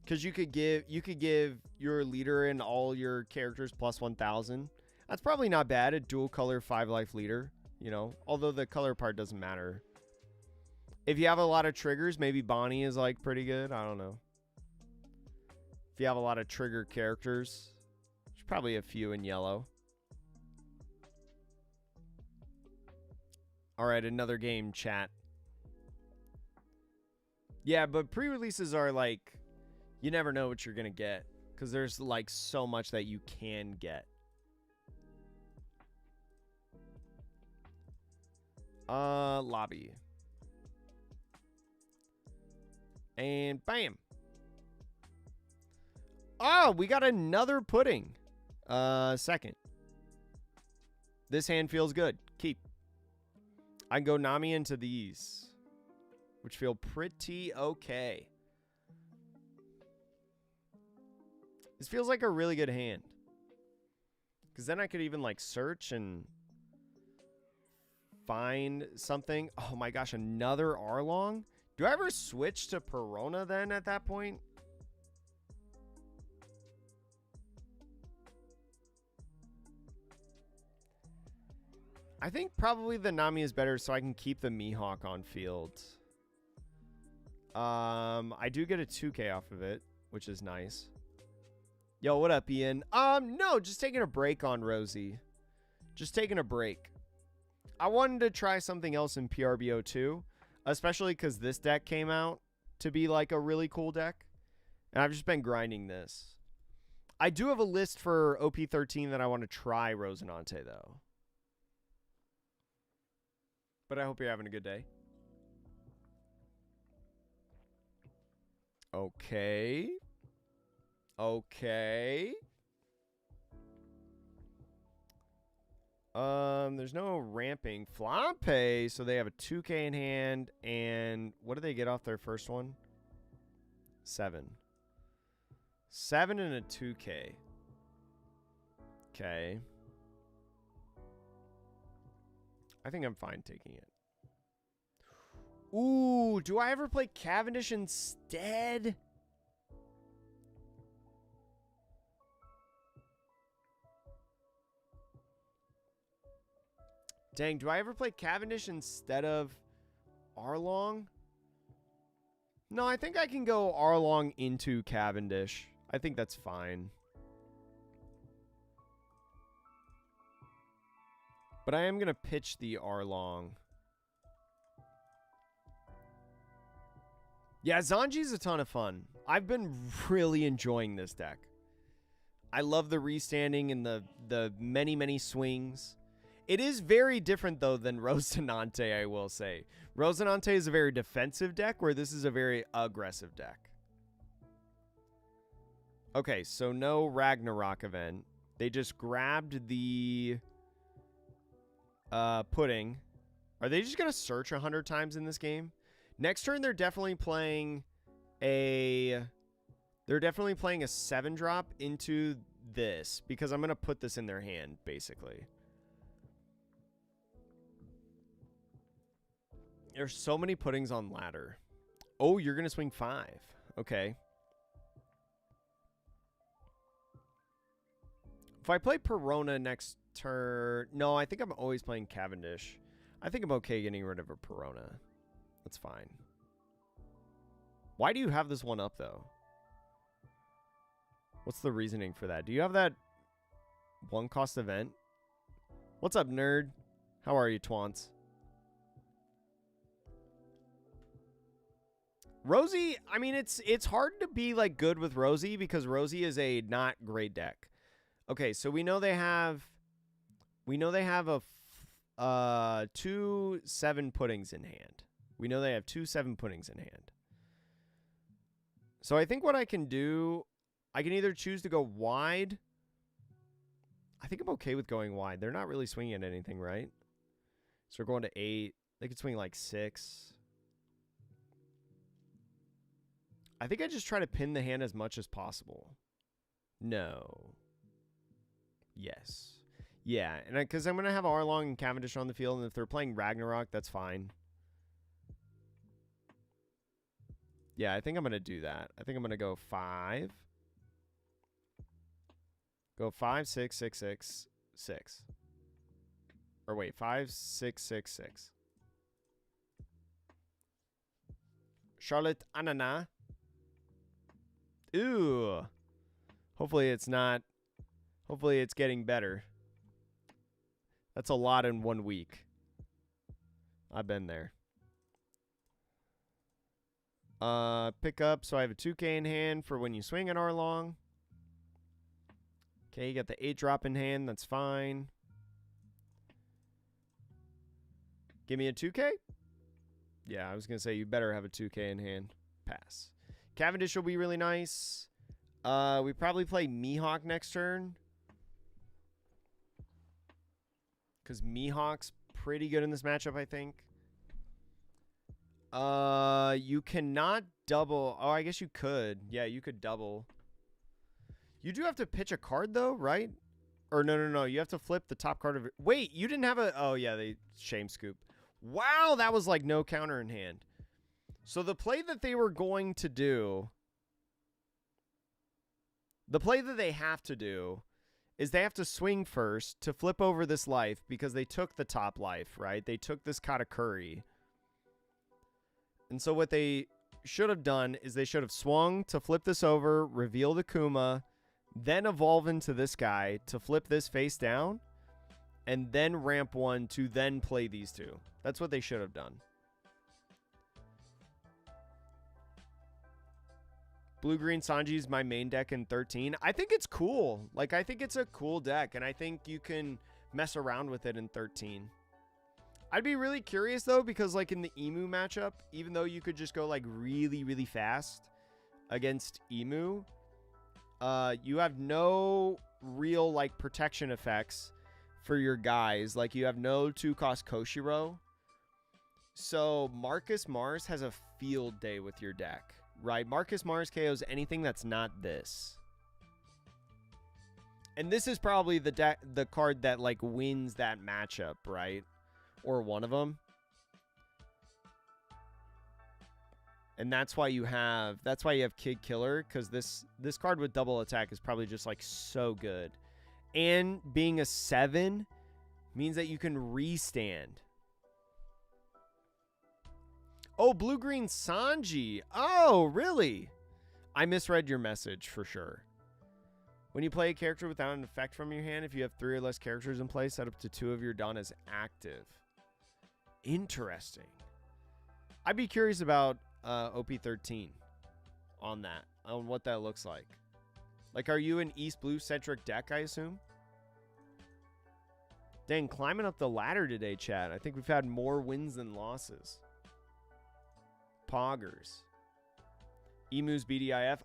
Because you could give your leader and all your characters plus 1,000. That's probably not bad. A dual color 5-life leader, you know, although the color part doesn't matter. If you have a lot of triggers, maybe Bonnie is like pretty good. I don't know. If you have a lot of trigger characters, there's probably a few in yellow. All right, another game, chat. Yeah, but pre-releases are like, you never know what you're going to get because there's like so much that you can get. Lobby. And bam. Oh, we got another pudding. Second. This hand feels good. Keep. I can go Nami into these, which feel pretty okay. This feels like a really good hand. Because then I could even like search and find something. Oh my gosh, another Arlong? Do I ever switch to Perona then at that point? I think probably the Nami is better so I can keep the Mihawk on field. I do get a 2K off of it, which is nice. Yo, what up, Ian? No, just taking a break on Rosie. Just taking a break. I wanted to try something else in PRBO too, especially because this deck came out to be like a really cool deck. And I've just been grinding this. I do have a list for OP13 that I want to try Rosinante though. But I hope you're having a good day. Okay. Okay. There's no ramping. Flampe, so they have a 2K in hand, and what do they get off their first one? 7. 7 and a 2K. Okay. I think I'm fine taking it. Ooh, do I ever play Cavendish instead? Dang, do I ever play Cavendish instead of Arlong? No, I think I can go Arlong into Cavendish. I think that's fine. But I am going to pitch the Arlong. Yeah, Zanji's a ton of fun. I've been really enjoying this deck. I love the restanding and the many, many swings. It is very different, though, than ZoroSanji, I will say. ZoroSanji is a very defensive deck, where this is a very aggressive deck. Okay, so no Ragnarok event. They just grabbed the pudding. Are they just going to search 100 times in this game? Next turn, they're definitely playing a 7-drop into this, because I'm going to put this in their hand, basically. There's so many puddings on ladder. Oh, you're going to swing 5. Okay. If I play Perona next turn... No, I think I'm always playing Cavendish. I think I'm okay getting rid of a Perona. That's fine. Why do you have this one up, though? What's the reasoning for that? Do you have that 1-cost event? What's up, nerd? How are you, twants? Rosie, I mean, it's hard to be, like, good with Rosie because Rosie is a not great deck. Okay, so we know they have a 2 7 puddings in hand. We know they have 2 7 puddings in hand. So I think what I can do, I can either choose to go wide. I think I'm okay with going wide. They're not really swinging at anything, right? So we're going to 8. They could swing like 6. I think I just try to pin the hand as much as possible. No. Yes. Yeah, and because I'm going to have Arlong and Cavendish on the field, and if they're playing Ragnarok, that's fine. Yeah, I think I'm going to do that. I think I'm going to go 5. Go 5, 6, 6, 6, 6. Or wait, 5, 6, 6, 6. Charlotte Anana. Ooh. Hopefully it's not. Hopefully it's getting better. That's a lot in 1 week. I've been there. Pick up, so I have a 2K in hand for when you swing an Arlong. Okay, you got the 8-drop in hand. That's fine. Give me a 2K? Yeah, I was going to say you better have a 2K in hand. Pass. Cavendish will be really nice. We probably play Mihawk next turn. Because Mihawk's pretty good in this matchup, I think. You cannot double. Oh, I guess you could. Yeah, you could double. You do have to pitch a card, though, right? Or no. You have to flip the top card of it. Wait, you didn't have a... Oh, yeah, they shame scoop. Wow, that was like no counter in hand. So the play that they were going to do... The play that they have to do is they have to swing first to flip over this life because they took the top life, right? They took this Katakuri. And so what they should have done is they should have swung to flip this over, reveal the Kuma, then evolve into this guy to flip this face down, and then ramp 1 to then play these 2. That's what they should have done. Blue-green Sanji is my main deck in 13. I think it's cool. Like, I think it's a cool deck, and I think you can mess around with it in 13. I'd be really curious, though, because, like, in the Emu matchup, even though you could just go, like, really, really fast against Emu, you have no real, like, protection effects for your guys. Like, you have no 2-cost Koshiro. So, Marcus Mars has a field day with your deck. Right, Marcus Mars KOs anything that's not this. And this is probably the card that, like, wins that matchup, right? Or one of them. And that's why you have Kid Killer, because this card with double attack is probably just, like, so good. And being a 7 means that you can restand. Oh, blue-green Sanji. Oh, really? I misread your message for sure. When you play a character without an effect from your hand, if you have 3 or less characters in play, set up to 2 of your Dawn as active. Interesting. I'd be curious about OP13 on that, on what that looks like. Like, are you an East Blue centric deck, I assume? Dang, climbing up the ladder today, chat. I think we've had more wins than losses. Poggers. Emu's BDIF.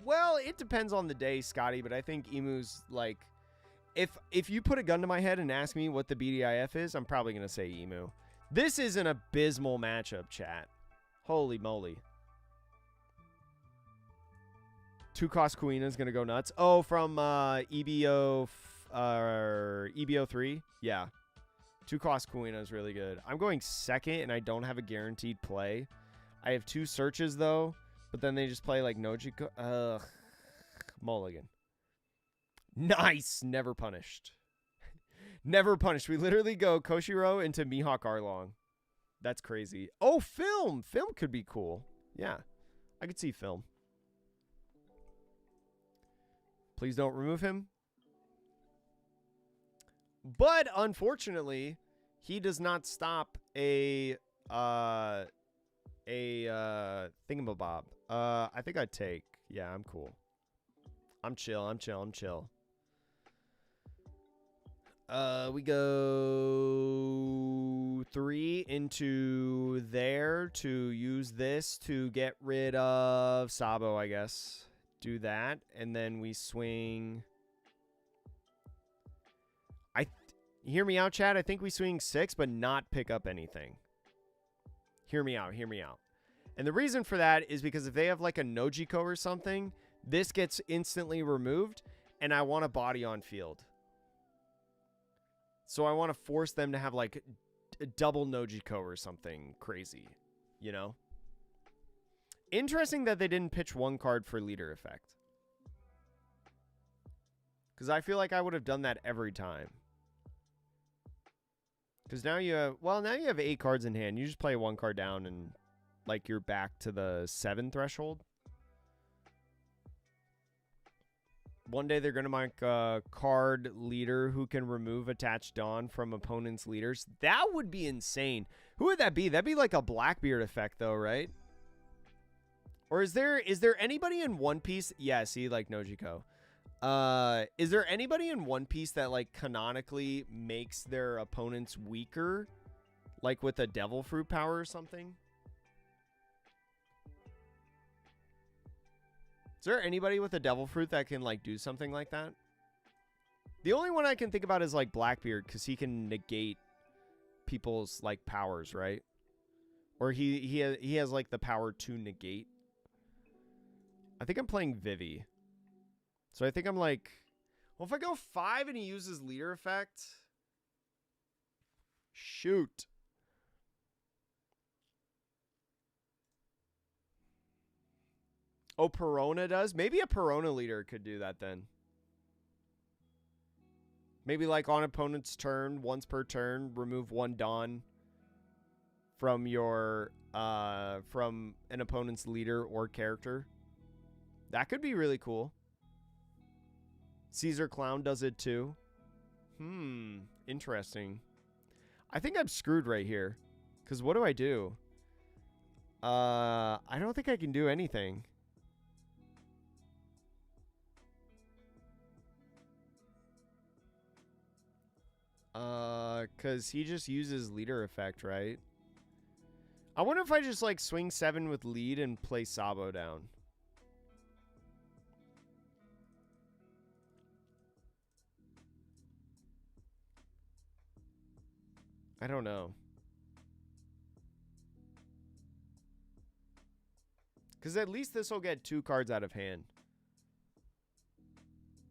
Well, it depends on the day, Scotty, but I think Emu's, like, if you put a gun to my head and ask me what the BDIF is, I'm probably going to say Emu. This is an abysmal matchup, chat. Holy moly. 2-cost Kuina's going to go nuts. Oh, from EBO 3? Yeah. 2-cost Kuina is really good. I'm going second, and I don't have a guaranteed play. I have 2 searches, though, but then they just play, like, Nojiko. Ugh. Mulligan. Nice! Never punished. Never punished. We literally go Koshiro into Mihawk Arlong. That's crazy. Oh, film! Film could be cool. Yeah. I could see film. Please don't remove him. But, unfortunately, he does not stop a thingamabob. I think I'd take. Yeah, I'm cool. I'm chill. We go 3 into there to use this to get rid of Sabo, I guess. Do that, and then we swing. Hear me out, Chad. I think we swing 6, but not pick up anything. Hear me out. And the reason for that is because if they have like a Nojiko or something, this gets instantly removed, and I want a body on field. So I want to force them to have like a double Nojiko or something crazy, you know? Interesting that they didn't pitch 1 card for leader effect. Because I feel like I would have done that every time. Because now you have, well, now you have 8 cards in hand. You just play 1 card down and, like, you're back to the 7 threshold. One day they're going to make a card leader who can remove attached Dawn from opponent's leaders. That would be insane. Who would that be? That'd be like a Blackbeard effect, though, right? Or is there anybody in One Piece? Yeah, see, like Nojiko. Is there anybody in One Piece that like canonically makes their opponents weaker, like with a devil fruit power or something? Is there anybody with a devil fruit that can like do something like that? The only one I can think about is like Blackbeard, because he can negate people's like powers, right? Or he has like the power to negate. I think I'm playing Vivi. So I think I'm like, well, if I go 5 and he uses leader effect, shoot. Oh, Perona does? Maybe a Perona leader could do that then. Maybe like on opponent's turn, once per turn, remove 1 Dawn from your from an opponent's leader or character. That could be really cool. Caesar Clown does it too. Interesting. I think I'm screwed right here. Because what do? I don't think I can do anything. Because he just uses leader effect, right? I wonder if I just like swing 7 with lead and play Sabo down. I don't know. Because at least this will get 2 cards out of hand.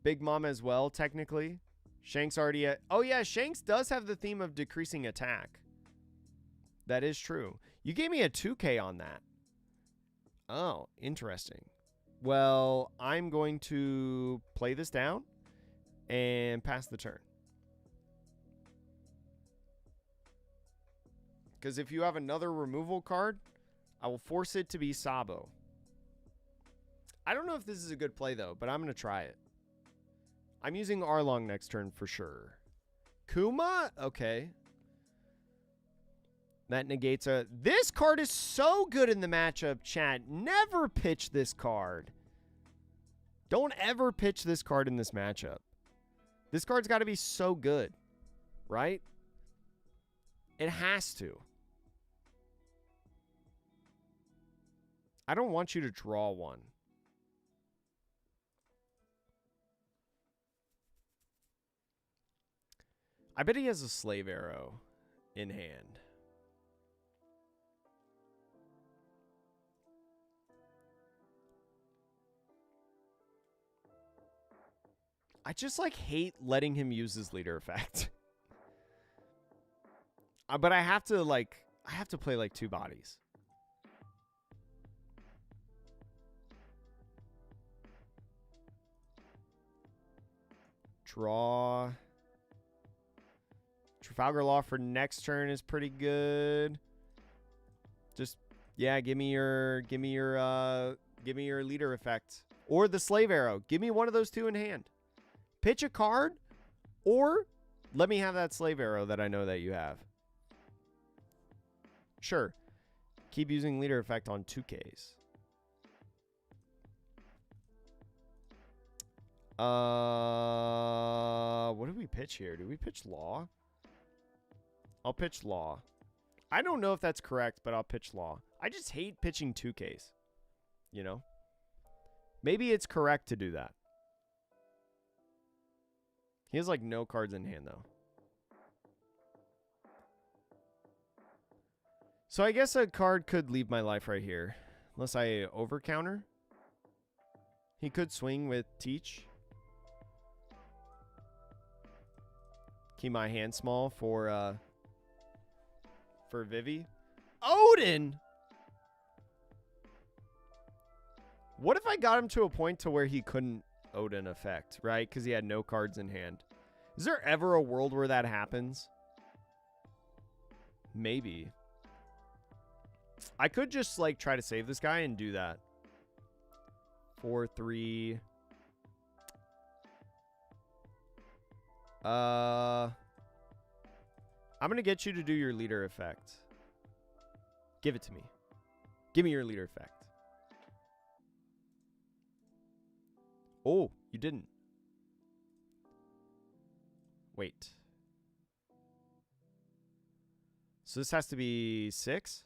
Big Mom as well, technically. Shanks already... Oh, yeah, Shanks does have the theme of decreasing attack. That is true. You gave me a 2K on that. Oh, interesting. Well, I'm going to play this down and pass the turn. Because if you have another removal card, I will force it to be Sabo. I don't know if this is a good play, though, but I'm going to try it. I'm using Arlong next turn for sure. Kuma? Okay. That negates a... This card is so good in the matchup, chat. Never pitch this card. Don't ever pitch this card in this matchup. This card's got to be so good, right? It has to. I don't want you to draw one. I bet he has a slave arrow in hand. I just like hate letting him use his leader effect. But I have to play like two bodies. Draw. Trafalgar Law for next turn is pretty good. Just yeah, give me your leader effect or the slave arrow. Give me one of those two in hand. Pitch a card or let me have that slave arrow that I know that you have. Sure. Keep using leader effect on 2Ks. What do we pitch here? Do we pitch Law? I'll pitch Law. I don't know if that's correct, but I'll pitch Law. I just hate pitching 2Ks. You know? Maybe it's correct to do that. He has like no cards in hand though. So I guess a card could leave my life right here. Unless I over counter. He could swing with Teach. Keep my hand small for Vivi. Odin! What if I got him to a point to where he couldn't Odin effect, right? Because he had no cards in hand. Is there ever a world where that happens? Maybe. I could just like try to save this guy and do that. 4-3. I'm gonna get you to do your leader effect. Give it to me. Give me your leader effect. Oh, you didn't. Wait. So this has to be 6?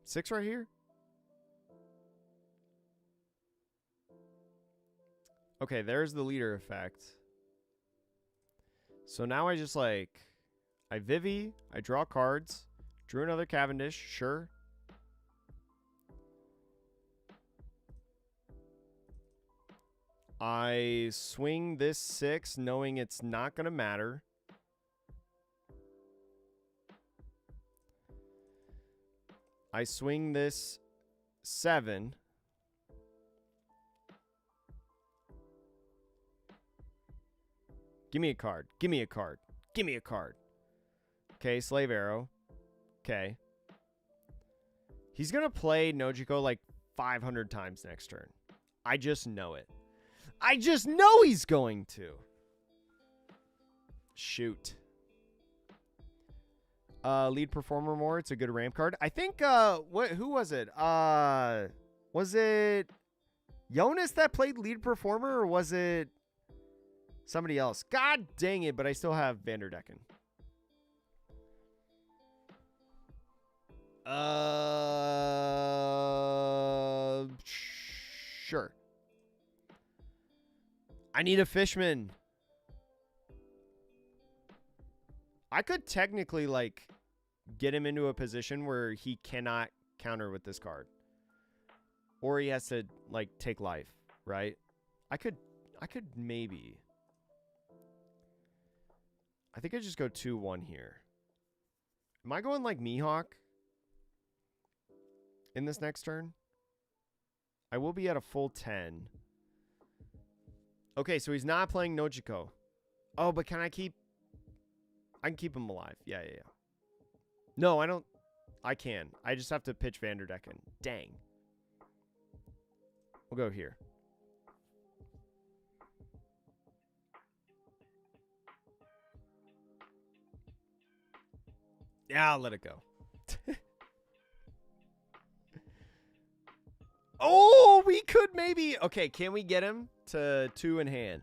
Six right here? Okay, there's the leader effect. So now I just like... I Vivi, I draw cards, drew another Cavendish, sure. I swing this 6 knowing it's not going to matter. I swing this 7. Give me a card. Give me a card. Give me a card. Okay, Slave Arrow. Okay. He's going to play Nojiko like 500 times next turn. I just know it. I just know he's going to. Shoot. Lead performer more. It's a good ramp card. I think, who was it? Was it Jonas that played lead performer or was it somebody else? God dang it, but I still have Vanderdecken. Sure. I need a Fishman. I could technically, like, get him into a position where he cannot counter with this card. Or he has to, like, take life, right? I could maybe. I think I just go 2-1 here. Am I going, like, Mihawk in this next turn? I will be at a full 10. Okay, so he's not playing Nojiko. Oh, but can I keep... I can keep him alive. Yeah. No, I don't... I can. I just have to pitch Vanderdecken. Dang. We'll go here. Yeah, I'll let it go. Oh, we could maybe. Okay, can we get him to 2 in hand?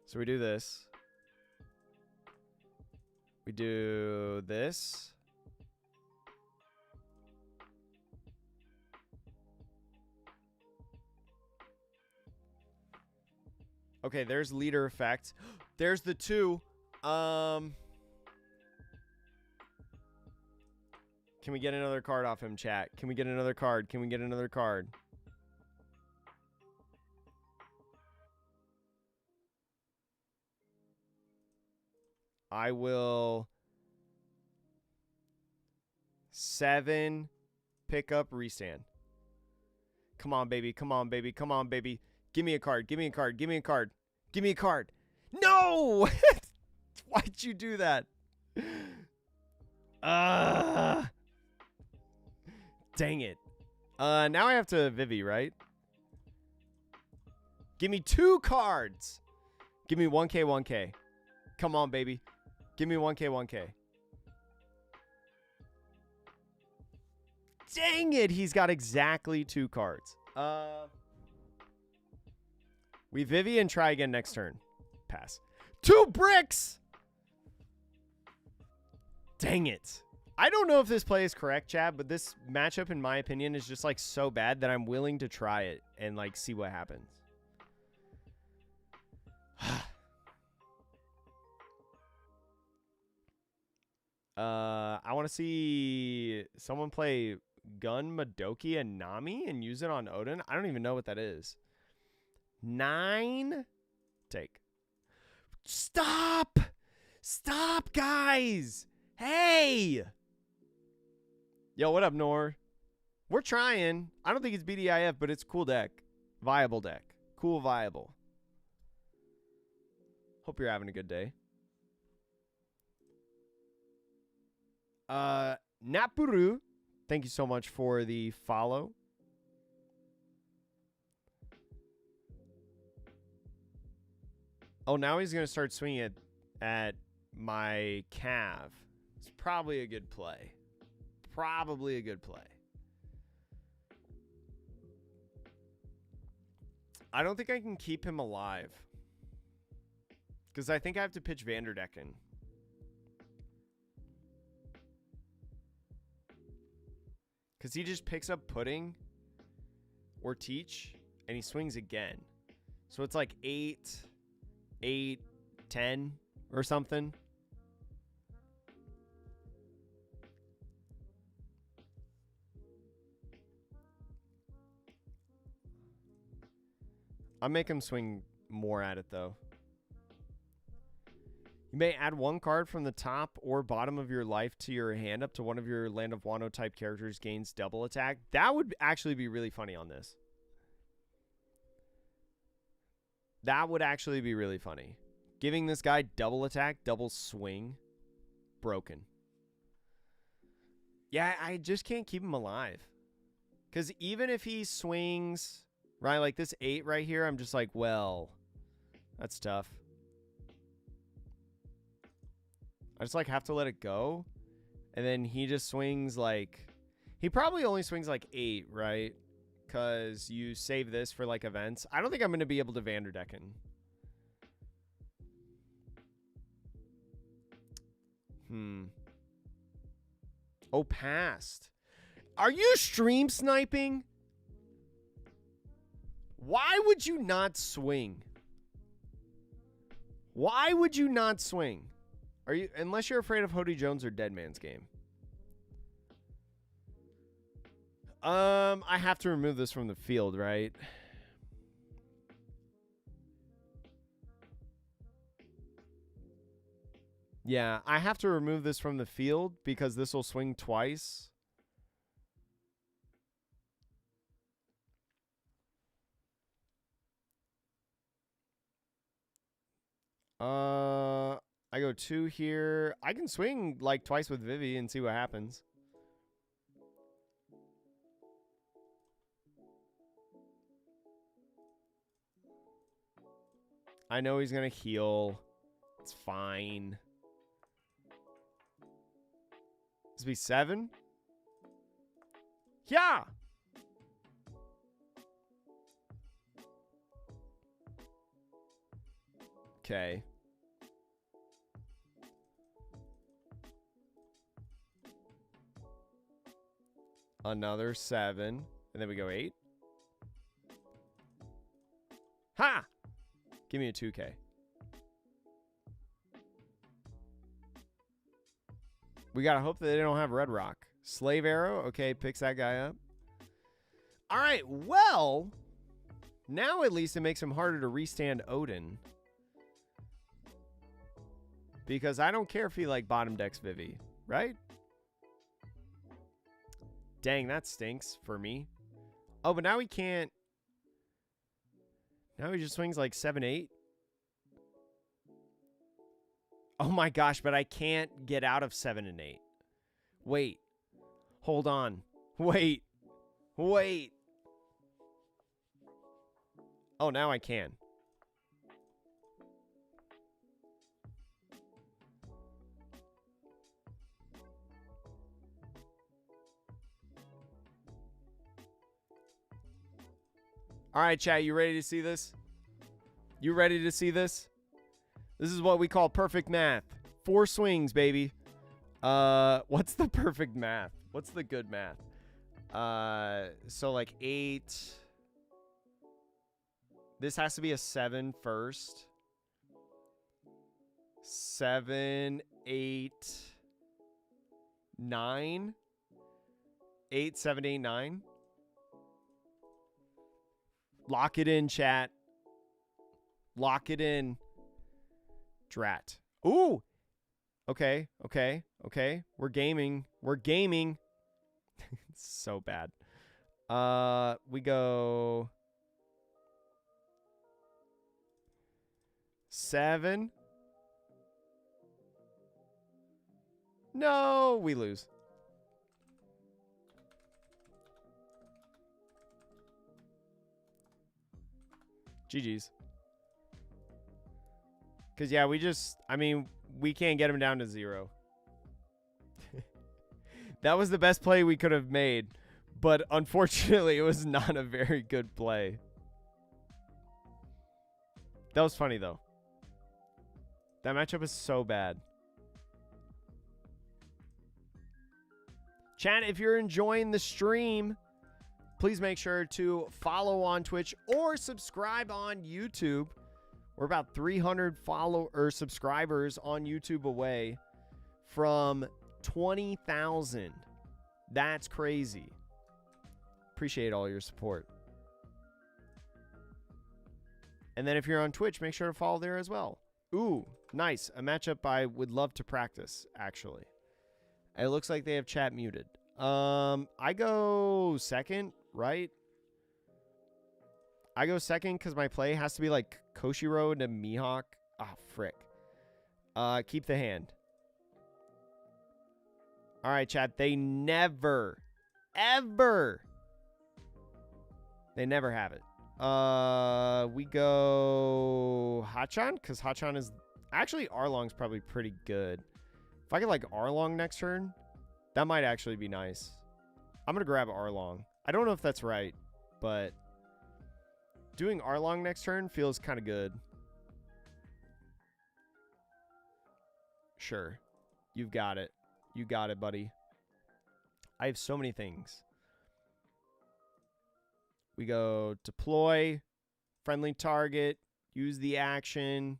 So we do this. We do this. Okay, there's leader effect. There's the 2. Can we get another card off him, chat? Can we get another card? Can we get another card? I will 7 pick up restand. Come on, baby. Come on, baby. Come on, baby. Give me a card. Give me a card. Give me a card. Give me a card. No! Why'd you do that? Dang it. Now I have to Vivi, right? Give me 2 cards. Give me 1K, 1K. Come on, baby. Give me 1K, 1K. Dang it. He's got exactly 2 cards. We Vivi and try again next turn. Pass. 2 bricks! Dang it. I don't know if this play is correct, Chad, but this matchup, in my opinion, is just, like, so bad that I'm willing to try it and, like, see what happens. I want to see someone play Gun, Madoki, and Nami and use it on Odin. I don't even know what that is. 9. Take. Stop! Stop, guys! Hey! Yo, what up, Nor? We're trying. I don't think it's BDIF, but it's cool deck. Viable deck. Cool, viable. Hope you're having a good day. Napuru, thank you so much for the follow. Oh, now he's going to start swinging it at my Cav. It's probably a good play. Probably a good play. I don't think I can keep him alive. Because I think I have to pitch Vanderdecken. Because he just picks up Pudding or Teach, and he swings again. So it's like 8, 8, 10 or something. I'll make him swing more at it, though. You may add 1 card from the top or bottom of your life to your hand up to one of your Land of Wano type characters gains double attack. That would actually be really funny on this. That would actually be really funny. Giving this guy double attack, double swing. Broken. Yeah, I just can't keep him alive. Because even if he swings, right, like this 8 right here, I'm just like, well, that's tough. I just, like, have to let it go. And then he just swings, like... He probably only swings, like, 8, right? Because you save this for, like, events. I don't think I'm going to be able to Vanderdecken. Oh, passed. Are you stream sniping? Why would you not swing? Why would you not swing? Are you, unless you're afraid of Hody Jones or Dead Man's Game. I have to remove this from the field, right? Yeah, I have to remove this from the field because this will swing twice. I go 2 here. I can swing like twice with Vivi and see what happens. I know he's going to heal. It's fine. This be 7? Yeah! Okay. Another 7. And then we go 8. Ha! Give me a 2K. We gotta hope that they don't have Red Rock. Slave Arrow. Okay, picks that guy up. All right, well, now at least it makes him harder to restand Odin. Because I don't care if he, like, bottom decks Vivi, right? Dang, that stinks for me. Oh, but now he can't. Now he just swings like 7-8. Oh my gosh, but I can't get out of 7 and 8. Wait. Hold on. Wait. Wait. Oh, now I can. All right, chat, you ready to see this? You ready to see this? This is what we call perfect math. 4 swings, baby. What's the perfect math? What's the good math? So like 8. This has to be a 7 first. 7, 8, 9. 8, 7, 8, 9. Lock it in, chat. Lock it in. Drat. Ooh. Okay, okay, okay. We're gaming. We're gaming. It's so bad. We go 7. No, we lose. GG's. Because, yeah, we can't get him down to 0. That was the best play we could have made. But, unfortunately, it was not a very good play. That was funny, though. That matchup is so bad. Chat, if you're enjoying the stream, please make sure to follow on Twitch or subscribe on YouTube. We're about 300 subscribers on YouTube away from 20,000. That's crazy. Appreciate all your support. And then if you're on Twitch, make sure to follow there as well. Ooh, nice. A matchup I would love to practice, actually. It looks like they have chat muted. I go second, right? I go second because my play has to be like Koshiro to Mihawk. Ah, frick. Keep the hand. All right, chat. They never, ever. They never have it. We go Hachan because Hachan is actually Arlong's probably pretty good. If I get like Arlong next turn, that might actually be nice. I'm gonna grab Arlong. I don't know if that's right, but doing Arlong next turn feels kind of good. Sure. You've got it. You got it, buddy. I have so many things. We go deploy, friendly target, use the action,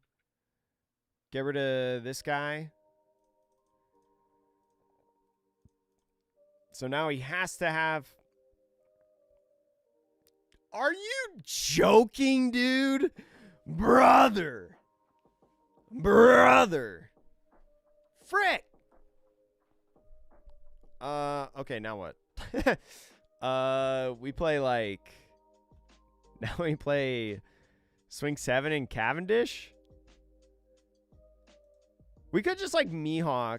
get rid of this guy. So now he has to have... Are you joking, dude? Brother. Brother. Frick. Okay, now what? We play like... Now we play Swing 7 and Cavendish? We could just like Mihawk.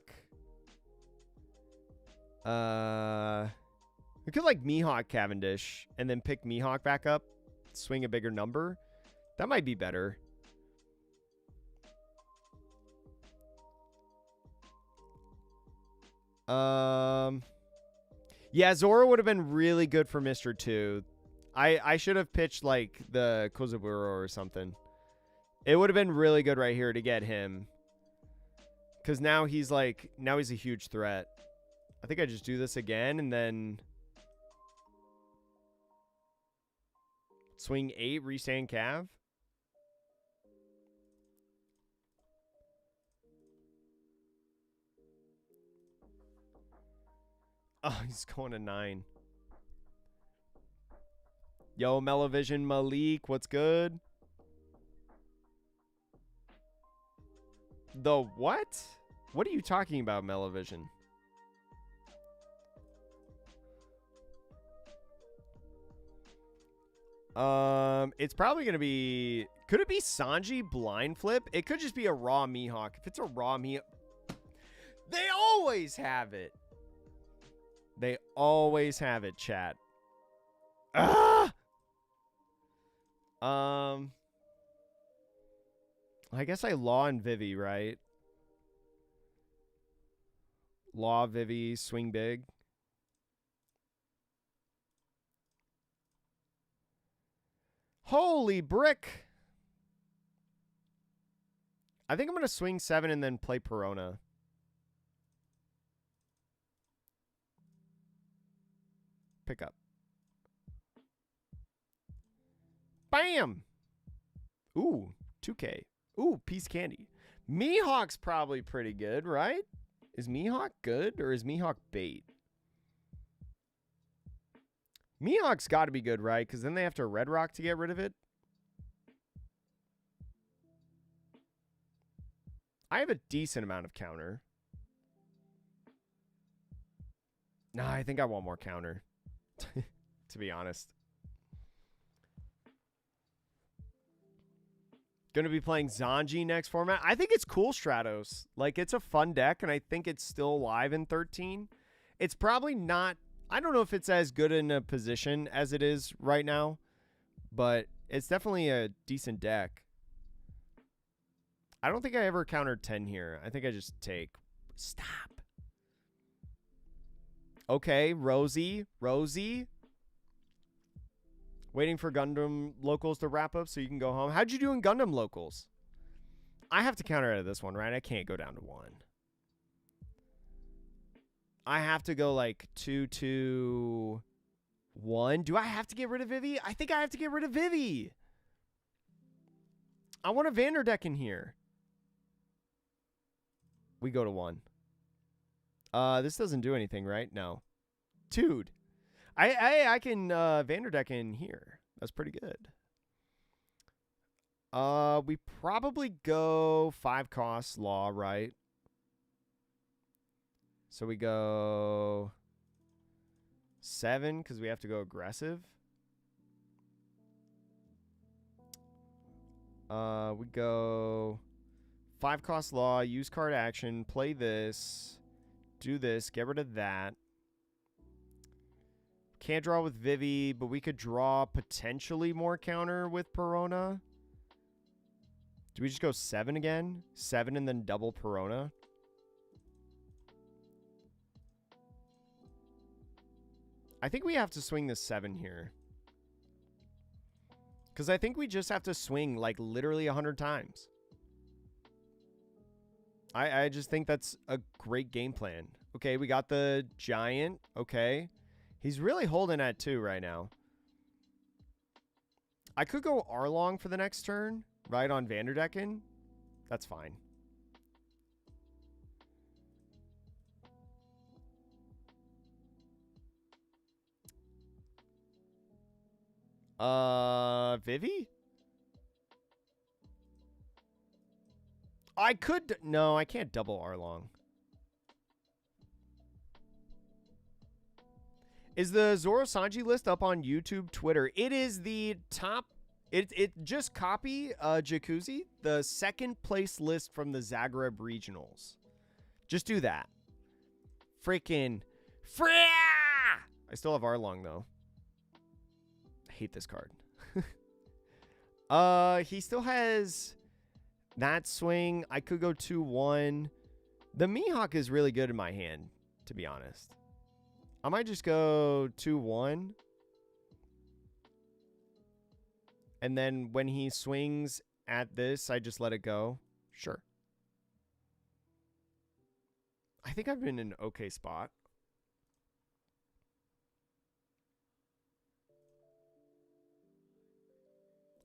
We could like Mihawk Cavendish and then pick Mihawk back up, swing a bigger number. That might be better. Yeah, Zoro would have been really good for Mr. 2. I should have pitched like the Kozaburo or something. It would have been really good right here to get him. Because now he's a huge threat. I think I just do this again and then swing 8, restand Cav. Oh, he's going to 9. Yo, Melovision Malik, what's good? The what? What are you talking about, Melovision? It's probably going to be... Could it be Sanji blind flip? It could just be a raw Mihawk. If it's a raw Mihawk... They always have it. They always have it, chat. Ah! I guess I Law and Vivi, right? Law, Vivi, swing big. Holy brick! I think I'm going to swing 7 and then play Perona. Pick up. Bam! Ooh, 2K. Ooh, Peace Candy. Mihawk's probably pretty good, right? Is Mihawk good or is Mihawk bait? Mihawk's got to be good, right? Because then they have to Red Rock to get rid of it. I have a decent amount of counter. Nah, I think I want more counter. To be honest. Going to be playing Zanji next format. I think it's cool, Stratos. Like, it's a fun deck, and I think it's still alive in 13. It's probably not... I don't know if it's as good in a position as it is right now, but it's definitely a decent deck. I don't think I ever countered 10 here. I think I just take... Stop. Okay, Rosie. Waiting for Gundam locals to wrap up so you can go home. How'd you do in Gundam locals? I have to counter out of this one, right? I can't go down to 1. I have to go like 2, 2, 1. Do I have to get rid of Vivi? I think I have to get rid of Vivi. I want a Vanderdeck in here. We go to 1. This doesn't do anything, right? No. Dude. I can Vanderdeck in here. That's pretty good. We probably go 5 costs Law, right? So we go 7 because we have to go aggressive. We go 5 cost Law, use card action, play this, do this, get rid of that. Can't draw with Vivi, but we could draw potentially more counter with Perona. Do we just go 7 again? 7 and then double Perona? I think we have to swing the 7 here. Because I think we just have to swing like literally 100 times. I just think that's a great game plan. Okay, we got the giant. Okay. He's really holding at 2 right now. I could go Arlong for the next turn, right on Vanderdecken. That's fine. Vivi? I could... No, I can't double Arlong. Is the ZoroSanji list up on YouTube, Twitter? It is the top... It just copy Jacuzzi, the second place list from the Zagreb Regionals. Just do that. Freaking... I still have Arlong, though. I hate this card. He still has that swing. I could go 2-1. The Mihawk is really good in my hand, to be honest. I might just go 2-1. And then when he swings at this, I just let it go. Sure. I think I'm in an okay spot.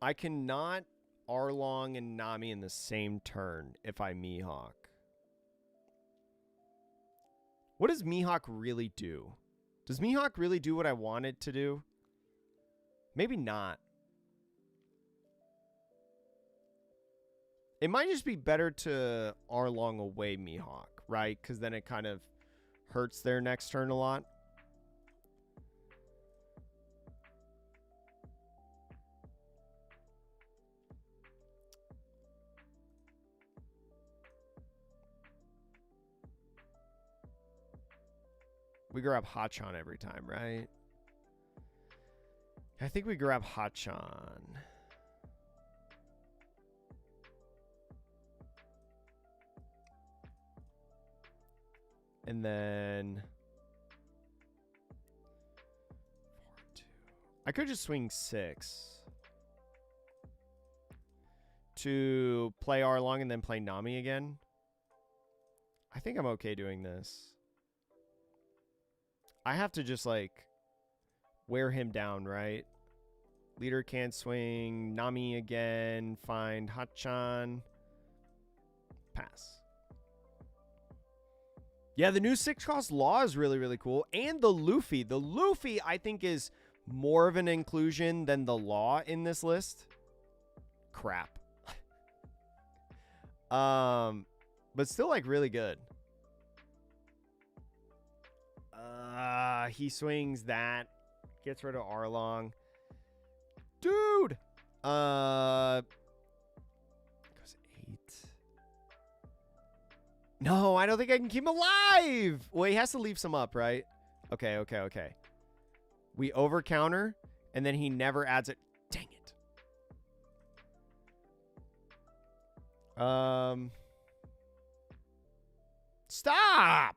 I cannot Arlong and Nami in the same turn if I Mihawk. What does Mihawk really do? Does Mihawk really do what I want it to do? Maybe not. It might just be better to Arlong away Mihawk, right? Because then it kind of hurts their next turn a lot. We grab Hachan every time, right? I think we grab Hachan. And then 4-2. I could just swing 6 to play Arlong and then play Nami again. I think I'm okay doing this. I have to just like wear him down, right? Leader can't swing. Nami again. Find Hachan. Pass. Yeah, the new 6-cost law is really, really cool. And the Luffy. The Luffy, I think, is more of an inclusion than the law in this list. Crap. But still, like, really good. He swings that. Gets rid of Arlong. Dude! Goes 8. No, I don't think I can keep him alive! Well, he has to leave some up, right? Okay, okay, okay. We over counter, and then he never adds it. Dang it. Stop!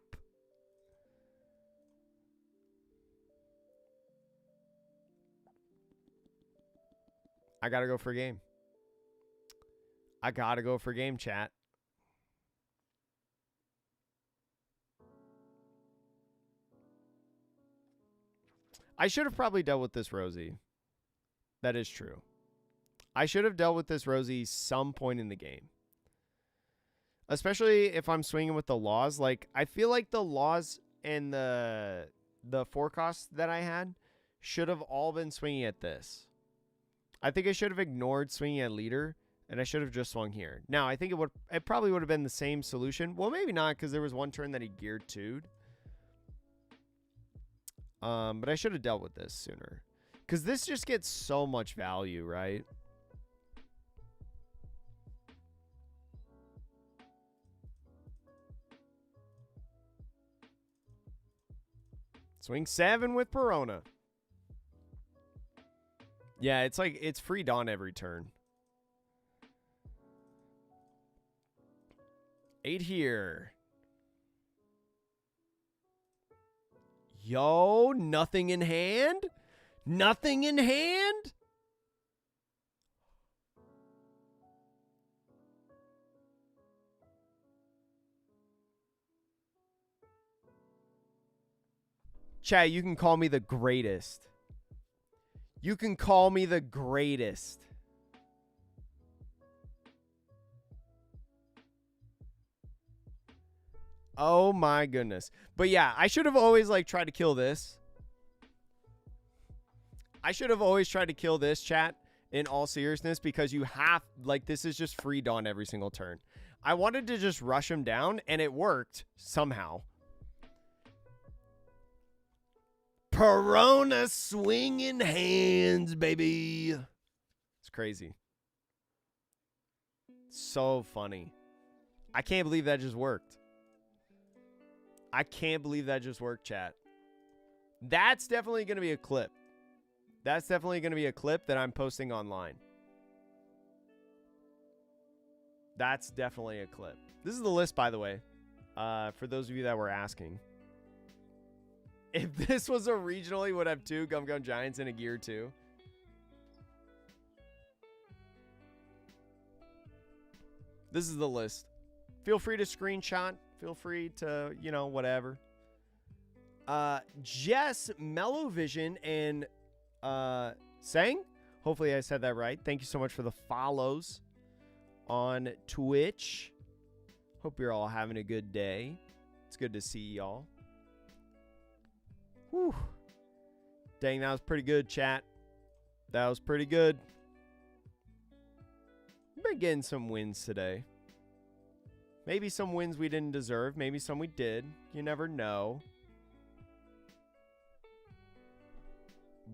I gotta go for game. I gotta go for game, chat. I should have probably dealt with this Rosie. That is true. I should have dealt with this Rosie some point in the game. Especially if I'm swinging with the laws. Like, I feel like the laws and the forecasts that I had should have all been swinging at this. I think I should have ignored swinging at leader, and I should have just swung here. Now, I think it probably would have been the same solution. Well, maybe not, because there was one turn that he geared 2'd. But I should have dealt with this sooner. Because this just gets so much value, right? Swing 7 with Perona. Yeah, it's like, it's free Dawn every turn. 8 here. Yo, nothing in hand? Nothing in hand? Chat, you can call me the greatest. You can call me the greatest. Oh my goodness. But yeah, I should have always like tried to kill this. I should have always tried to kill this, chat, in all seriousness, because you have, like, this is just free Dawn every single turn. I wanted to just rush him down, and it worked somehow. Perona swinging hands, baby. It's crazy. So funny. I can't believe that just worked. I can't believe that just worked, chat. That's definitely going to be a clip. That's definitely going to be a clip that I'm posting online. That's definitely a clip. This is the list, by the way, for those of you that were asking. If this was a regional, he would have 2 Gum Gum Giants and a Gear 2. This is the list. Feel free to screenshot. Feel free to, you know, whatever. Jess, Mellovision, and Sang. Hopefully I said that right. Thank you so much for the follows on Twitch. Hope you're all having a good day. It's good to see y'all. Whew. Dang, that was pretty good, chat. That was pretty good. We've been getting some wins today. Maybe some wins we didn't deserve. Maybe some we did. You never know.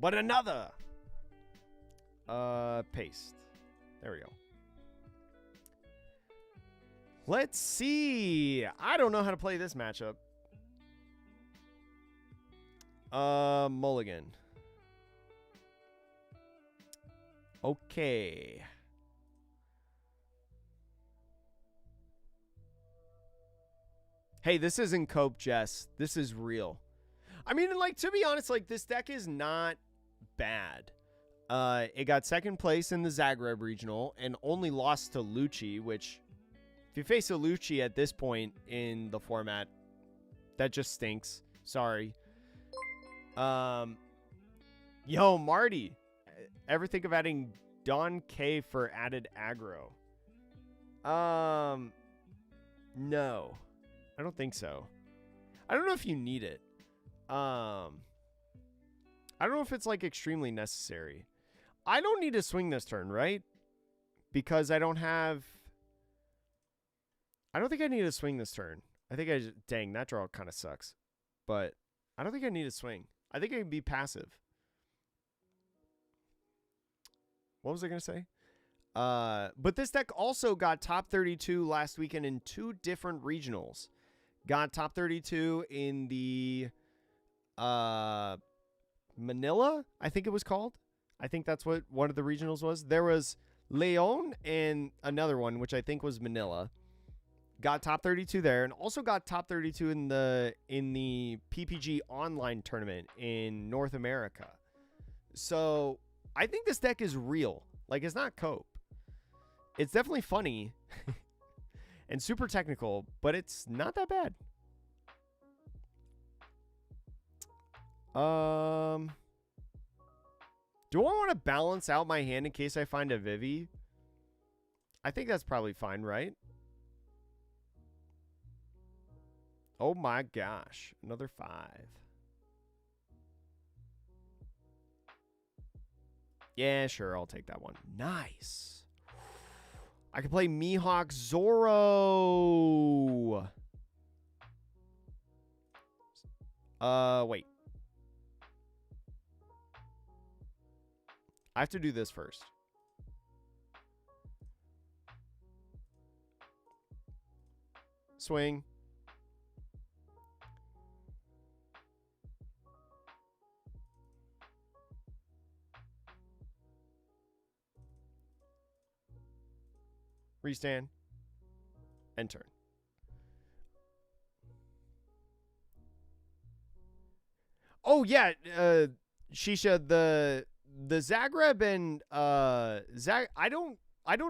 But another. Paste. There we go. Let's see. I don't know how to play this matchup. Mulligan. Okay. Hey, this isn't cope, Jess. This is real. I mean, like, to be honest, like, this deck is not bad. It got second place in the Zagreb Regional and only lost to Lucci, which, if you face a Lucci at this point in the format, that just stinks. Sorry. Yo, Marty. Ever think of adding Don K for added aggro? No. I don't think so. I don't know if you need it. I don't know if it's like extremely necessary. I don't need to swing this turn, right? Because I don't have... I don't think I need to swing this turn. I think I just... Dang, that draw kind of sucks. But I don't think I need to swing. I think I can be passive. What was I going to say? But this deck also got top 32 last weekend in 2 different regionals. Got top 32 in the Manila, I think it was called. I think that's what one of the regionals was. There was Leon and another one, which I think was Manila. Got top 32 there, and also got top 32 in the PPG online tournament in North America. So I think this deck is real. Like, it's not cope. It's definitely funny and super technical, but it's not that bad. Do I want to balance out my hand in case I find a Vivi? I think that's probably fine, right? Oh my gosh. Another 5. Yeah, sure. I'll take that one. Nice. I can play Mihawk Zoro. Wait. I have to do this first. Swing. Restand. And turn. Oh yeah, Shisha, the Zagreb and I don't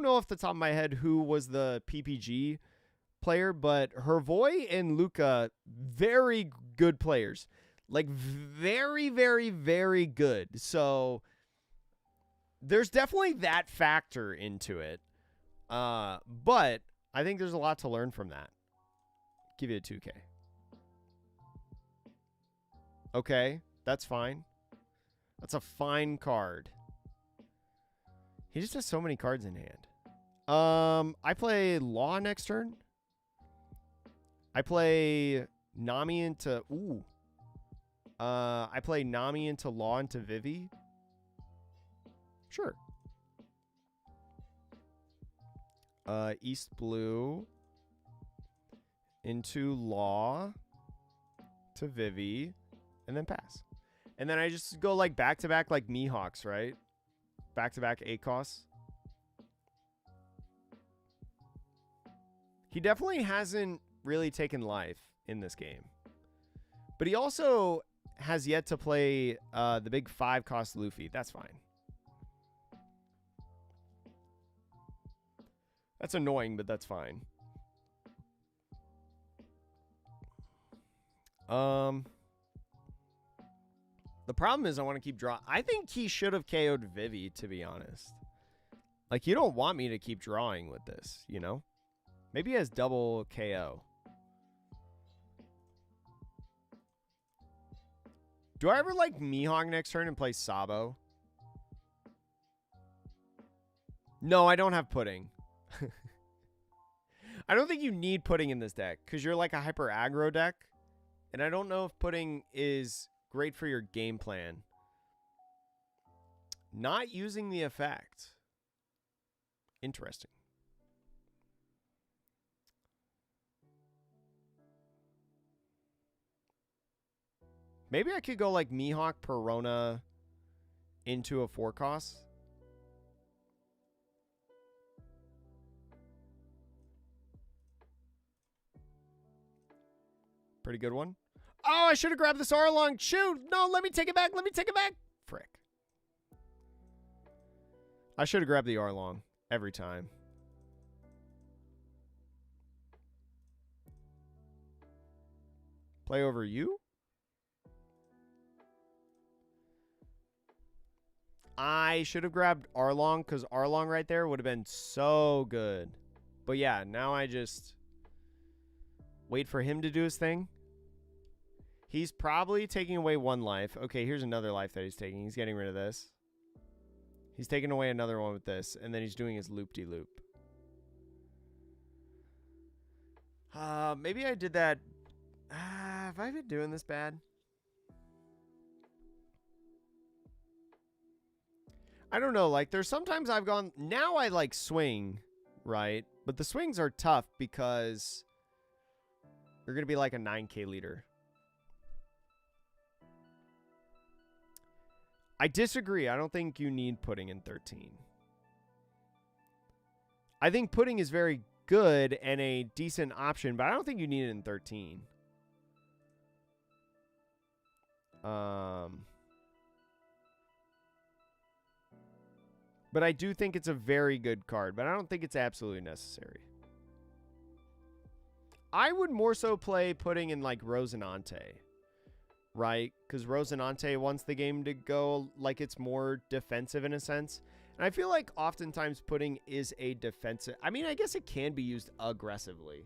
know off the top of my head who was the PPG player, but Hervoy and Luca, very good players. Like very, very, very good. So there's definitely that factor into it. But I think there's a lot to learn from that. Give you a 2K. Okay, that's fine. That's a fine card. He just has so many cards in hand. I play Law next turn. I play Nami into... Ooh. I play Nami into Law into Vivi. Sure. East Blue into Law to Vivi, and then pass. And then I just go like back-to-back like Mihawks, right? Back-to-back ACOS. He definitely hasn't really taken life in this game. But he also has yet to play the big 5-cost Luffy. That's fine. That's annoying, but that's fine. The problem is I want to keep drawing. I think he should have KO'd Vivi, to be honest. Like, you don't want me to keep drawing with this, you know? Maybe he has double KO. Do I ever like Mihawk next turn and play Sabo? No, I don't have Pudding. I don't think you need Pudding in this deck because you're like a hyper aggro deck. And I don't know if Pudding is great for your game plan. Not using the effect. Interesting. Maybe I could go like Mihawk, Perona into a 4-cost. Pretty good one. Oh, I should have grabbed this Arlong. Shoot. No, let me take it back. Let me take it back. Frick. I should have grabbed the Arlong every time. Play over you? I should have grabbed Arlong because Arlong right there would have been so good. But yeah, now I just wait for him to do his thing. He's probably taking away 1 life. Okay, here's another life that he's taking. He's getting rid of this. He's taking away another one with this. And then he's doing his loop-de-loop. Maybe I did that. Have I been doing this bad? I don't know. Like, there's sometimes I've gone... Now I, like, swing, right? But the swings are tough because you're going to be like a 9K leader. I disagree. I don't think you need Pudding in 13. I think Pudding is very good and a decent option, but I don't think you need it in 13. But I do think it's a very good card, but I don't think it's absolutely necessary. I would more so play Pudding in like Rosinante. Right? Because Rosinante wants the game to go like it's more defensive in a sense. And I feel like oftentimes Pudding is a defensive... I mean, I guess it can be used aggressively.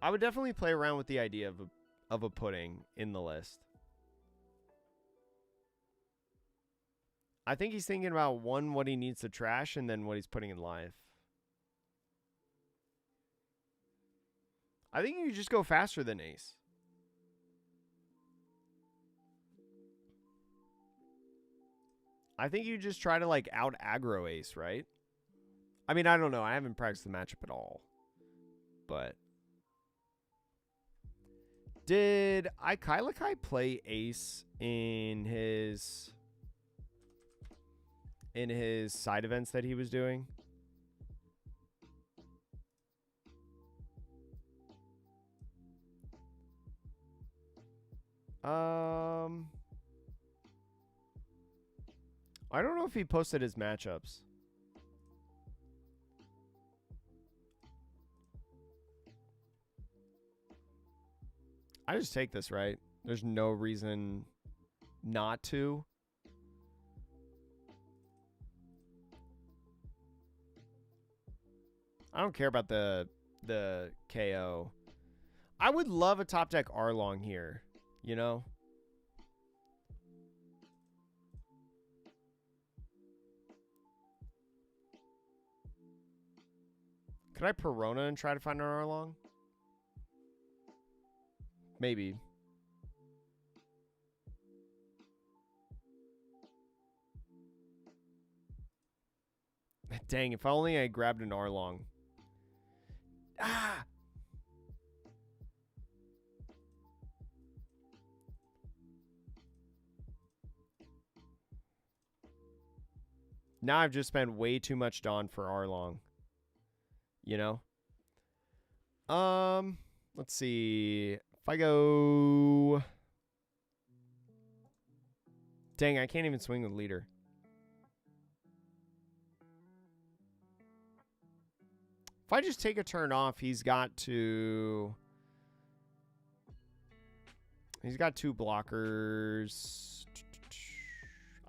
I would definitely play around with the idea of a Pudding in the list. I think he's thinking about, 1, what he needs to trash, and then what he's putting in live. I think you just go faster than Ace. I think you just try to like out aggro Ace, right? I mean, I don't know. I haven't practiced the matchup at all. But did Kylakai play Ace in his side events that he was doing? I don't know if he posted his matchups. I just take this, right? There's no reason not to. I don't care about the KO. I would love a top deck Arlong here, you know? Could I Perona and try to find an Arlong? Maybe. Dang, if only I grabbed an Arlong. Ah! Now I've just spent way too much Dawn for Arlong. You know? Let's see. If I go... Dang, I can't even swing with leader. If I just take a turn off, he's got to... He's got 2 blockers.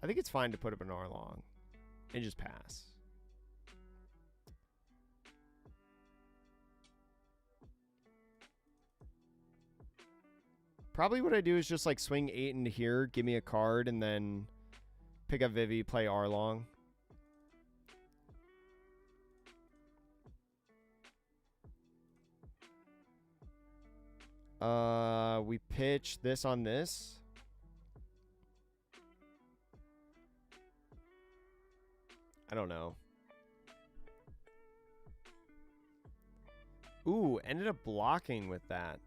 I think it's fine to put up an R long and just pass. Probably what I do is just like swing 8 into here, give me a card, and then pick up Vivi, play R long. We pitch this on this. I don't know. Ooh, ended up blocking with that.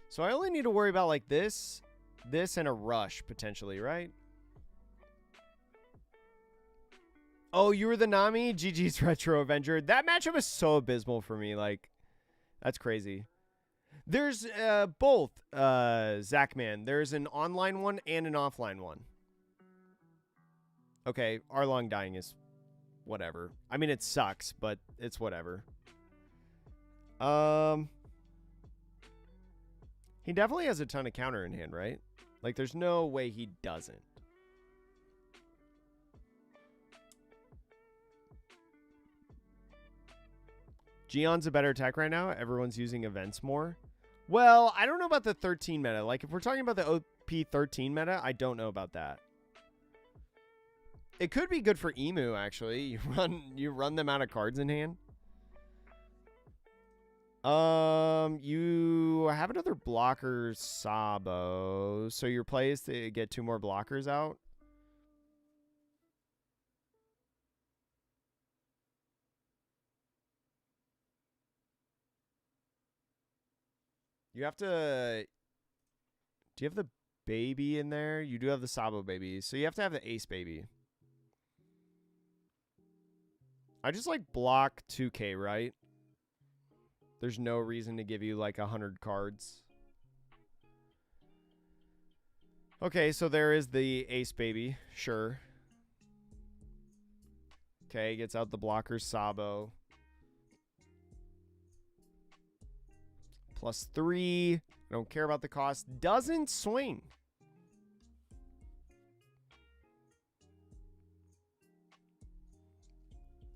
So I only need to worry about like this, and a rush potentially, right? Oh, you were the Nami? GG's Retro Avenger. That matchup is so abysmal for me. Like, that's crazy. There's both, Zachman. There's an online one and an offline one. Okay, Arlong dying is whatever. I mean, it sucks, but it's whatever. He definitely has a ton of counter in hand, right? Like, there's no way he doesn't. Gion's a better tech right now. Everyone's using events more. Well, I don't know about the 13 meta. Like, if we're talking about the OP 13 meta, I don't know about that. It could be good for Emu, actually. You run them out of cards in hand. You have another blocker, Sabo. So your play is to get 2 more blockers out. You have to... Do you have the baby in there? You do have the Sabo baby. So you have to have the Ace baby. I just like block 2K, right? There's no reason to give you like 100 cards. Okay, so there is the Ace baby. Sure. Okay, gets out the blocker, Sabo. +3. I don't care about the cost. Doesn't swing.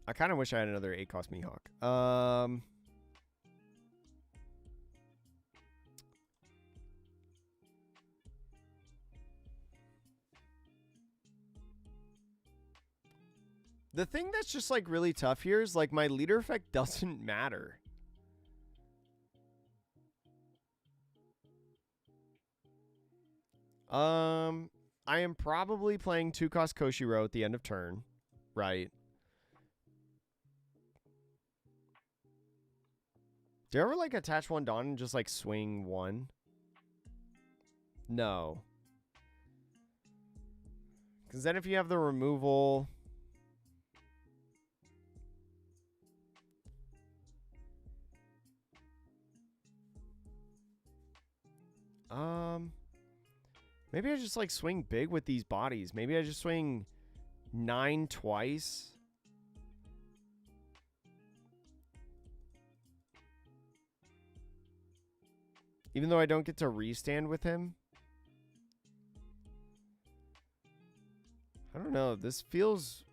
I kind of wish I had another 8-cost Mihawk. The thing that's just like really tough here is like my leader effect doesn't matter. I am probably playing 2-cost Koshiro at the end of turn, right? Do you ever like attach 1 Dawn and just like swing 1? No. Because then if you have the removal... Maybe I just like swing big with these bodies. Maybe I just swing 9 twice. Even though I don't get to restand with him. I don't know. This feels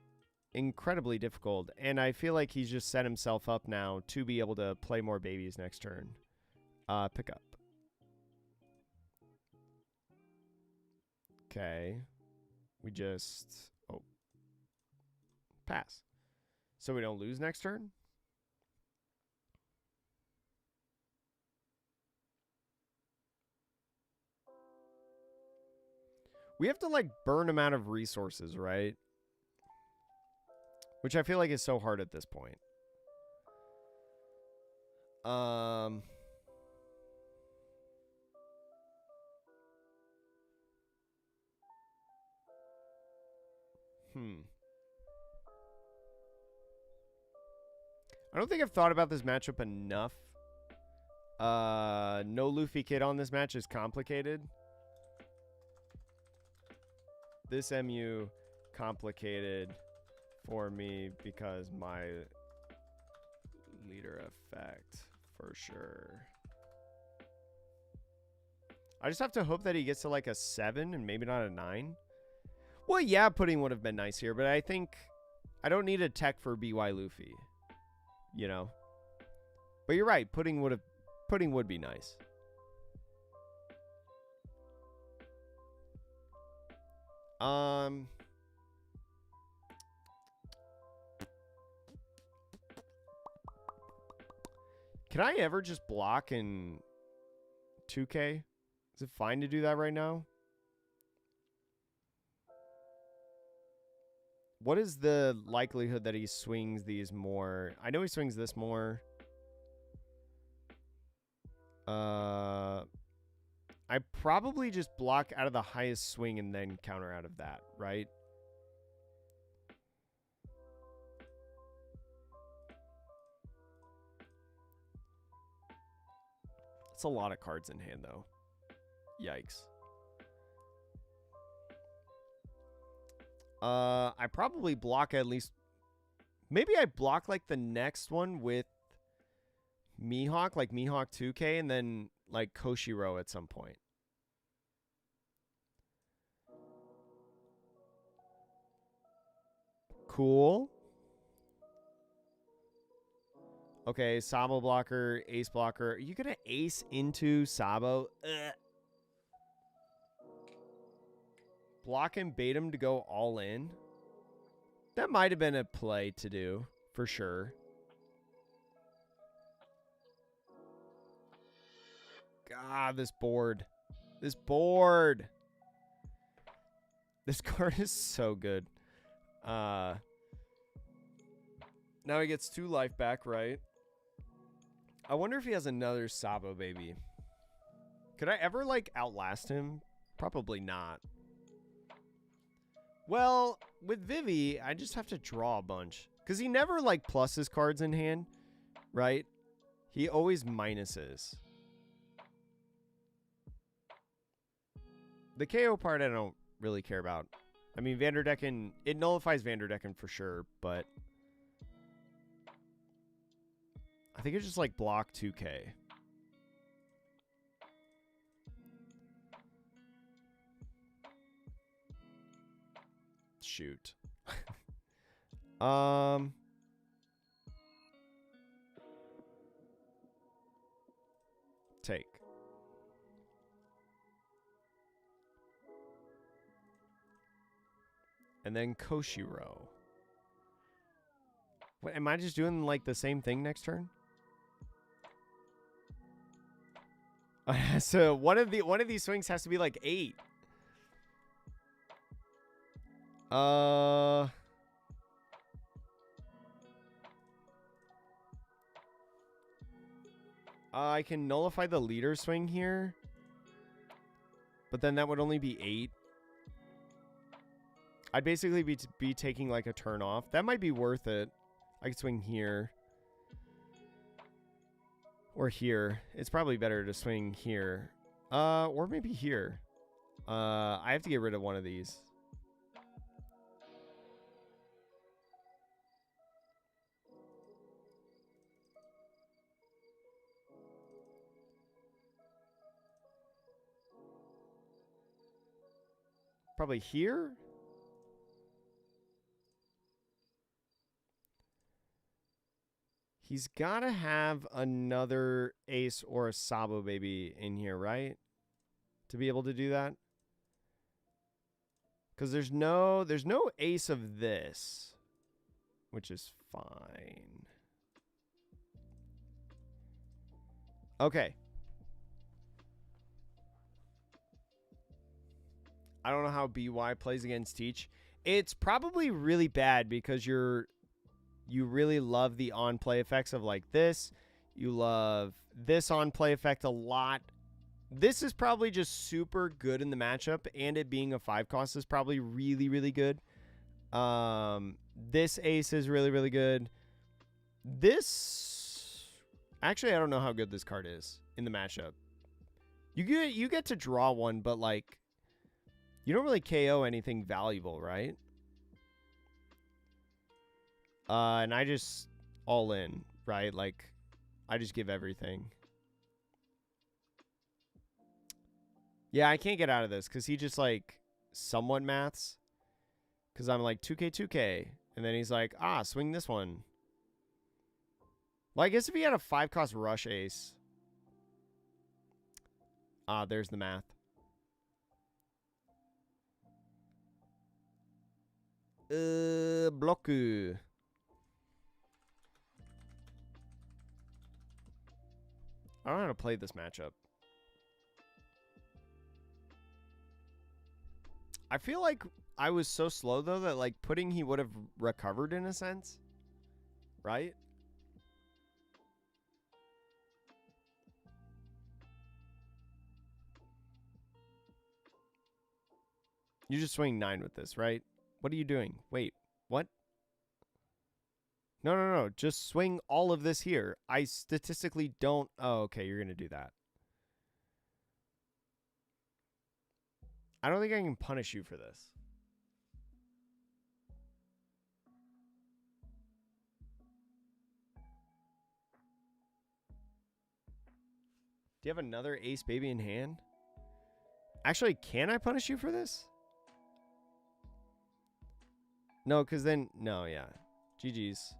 incredibly difficult. And I feel like he's just set himself up now to be able to play more babies next turn. Pick up. Okay. We just... Oh. Pass. So we don't lose next turn? We have to, like, burn him out of resources, right? Which I feel like is so hard at this point. I don't think I've thought about this matchup enough. No Luffy kid on this match is complicated. This MU complicated for me because my leader effect for sure. I just have to hope that he gets to like a 7 and maybe not a 9. Well, yeah, pudding would have been nice here, but I think I don't need a tech for BY Luffy. You know? But you're right, pudding would be nice. Can I ever just block in 2K? Is it fine to do that right now? What is the likelihood that he swings these more? I know he swings this more. I probably just block out of the highest swing and then counter out of that, right? It's a lot of cards in hand, though. Yikes. I probably block at least... Maybe I block, like, the next one with Mihawk, like Mihawk 2K, and then, like, Koshiro at some point. Cool. Okay, Sabo blocker, ace blocker. Are you going to ace into Sabo? Ugh. Block and bait him to go all in. That might have been a play to do, for sure. God, this board. This board. This card is so good. Now he gets 2 life back, right? I wonder if he has another Sabo baby. Could I ever, like, outlast him? Probably not. Well, with Vivi, I just have to draw a bunch. Because he never, like, pluses cards in hand, right? He always minuses. The KO part I don't really care about. I mean, Vanderdecken, it nullifies Vanderdecken for sure, but I think it's just like block 2K. Shoot. Take. And then Koshiro. What, am I just doing like the same thing next turn? So one of these swings has to be like 8. I can nullify the leader swing here. But then that would only be 8. I'd basically be taking like a turn off. That might be worth it. I could swing here. Or here. It's probably better to swing here. Or maybe here. I have to get rid of one of these. Probably here? He's got to have another ace or a Sabo baby in here, right? To be able to do that. Because there's no ace of this, which is fine. Okay. I don't know how BY plays against Teach. It's probably really bad because you really love the on-play effects of like this. You love this on-play effect a lot. This is probably just super good in the matchup, and it being a 5 cost is probably really, really good. This ace is really, really good. This... Actually, I don't know how good this card is in the matchup. You get to draw one, but, like, you don't really KO anything valuable, right? And I just all in, right? Like, I just give everything. Yeah, I can't get out of this because he just, like, somewhat maths. Because I'm like, 2K, 2K. And then he's like, swing this one. Well, I guess if he had a 5-cost rush ace. There's the math. Bloku. I don't know how to play this matchup. I feel like I was so slow, though, that, like, putting he would have recovered in a sense. Right? You just swing 9 with this, right? What are you doing? Wait, what? No. Just swing all of this here. I statistically don't... Oh, okay, you're going to do that. I don't think I can punish you for this. Do you have another ace baby in hand? Actually, can I punish you for this? No, because then... No, yeah. GG's.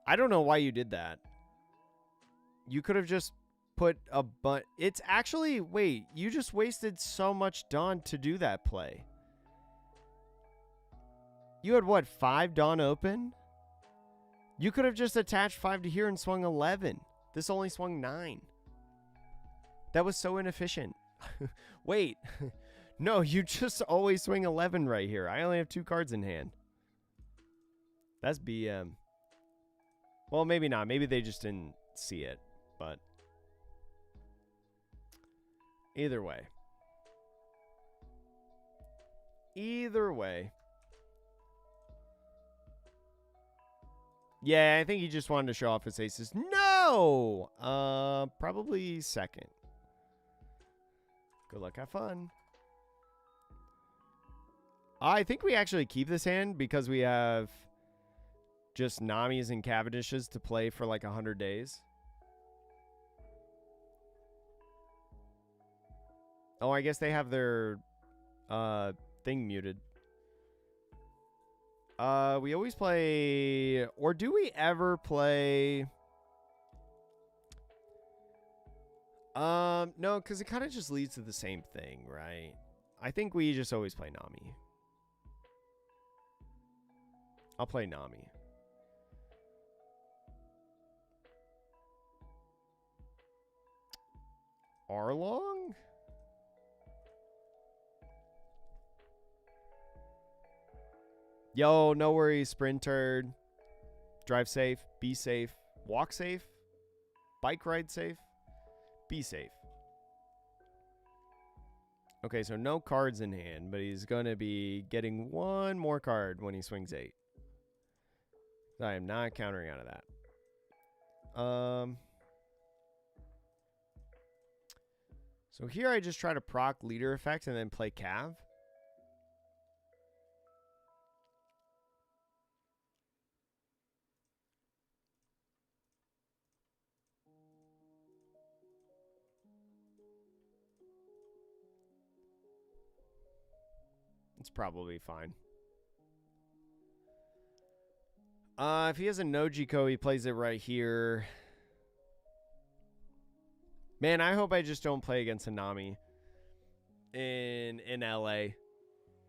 I don't know why you did that. You could have just put a but. It's actually... Wait, you just wasted so much Dawn to do that play. You had, what, 5 Dawn open? You could have just attached 5 to here and swung 11. This only swung 9. That was so inefficient. Wait. No, you just always swing 11 right here. I only have 2 cards in hand. That's BM. Well, maybe not. Maybe they just didn't see it. But either way. Either way. Yeah, I think he just wanted to show off his aces. No! Probably second. Good luck, have fun. I think we actually keep this hand because we have just Namis and Cavendishes to play for like 100 days. Oh, I guess they have their thing muted. We always play... Or do we ever play... No, because it kind of just leads to the same thing, right? I think we just always play Nami. I'll play Nami. Arlong? Yo, no worries, Sprinter. Drive safe, be safe, walk safe, bike ride safe, be safe. Okay, so no cards in hand, but he's going to be getting 1 more card when he swings 8. I am not countering out of that. So here I just try to proc leader effect and then play Cav. It's probably fine. If he has a Nojiko, he plays it right here. Man, I hope I just don't play against a Nami in LA.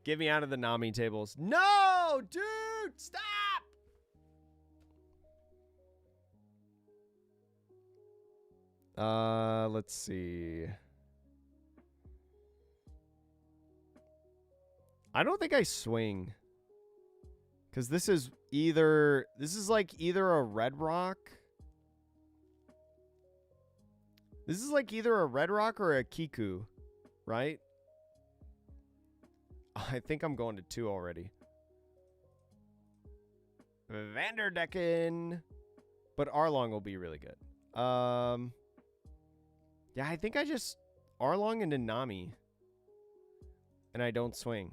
Get me out of the Nami tables. No, dude, stop! Let's see. I don't think I swing. Because this is like either a red rock. This is like either a red rock or a Kiku, right? I think I'm going to 2 already. Vanderdecken. But Arlong will be really good. Yeah, I think I just Arlong into Nami. And I don't swing.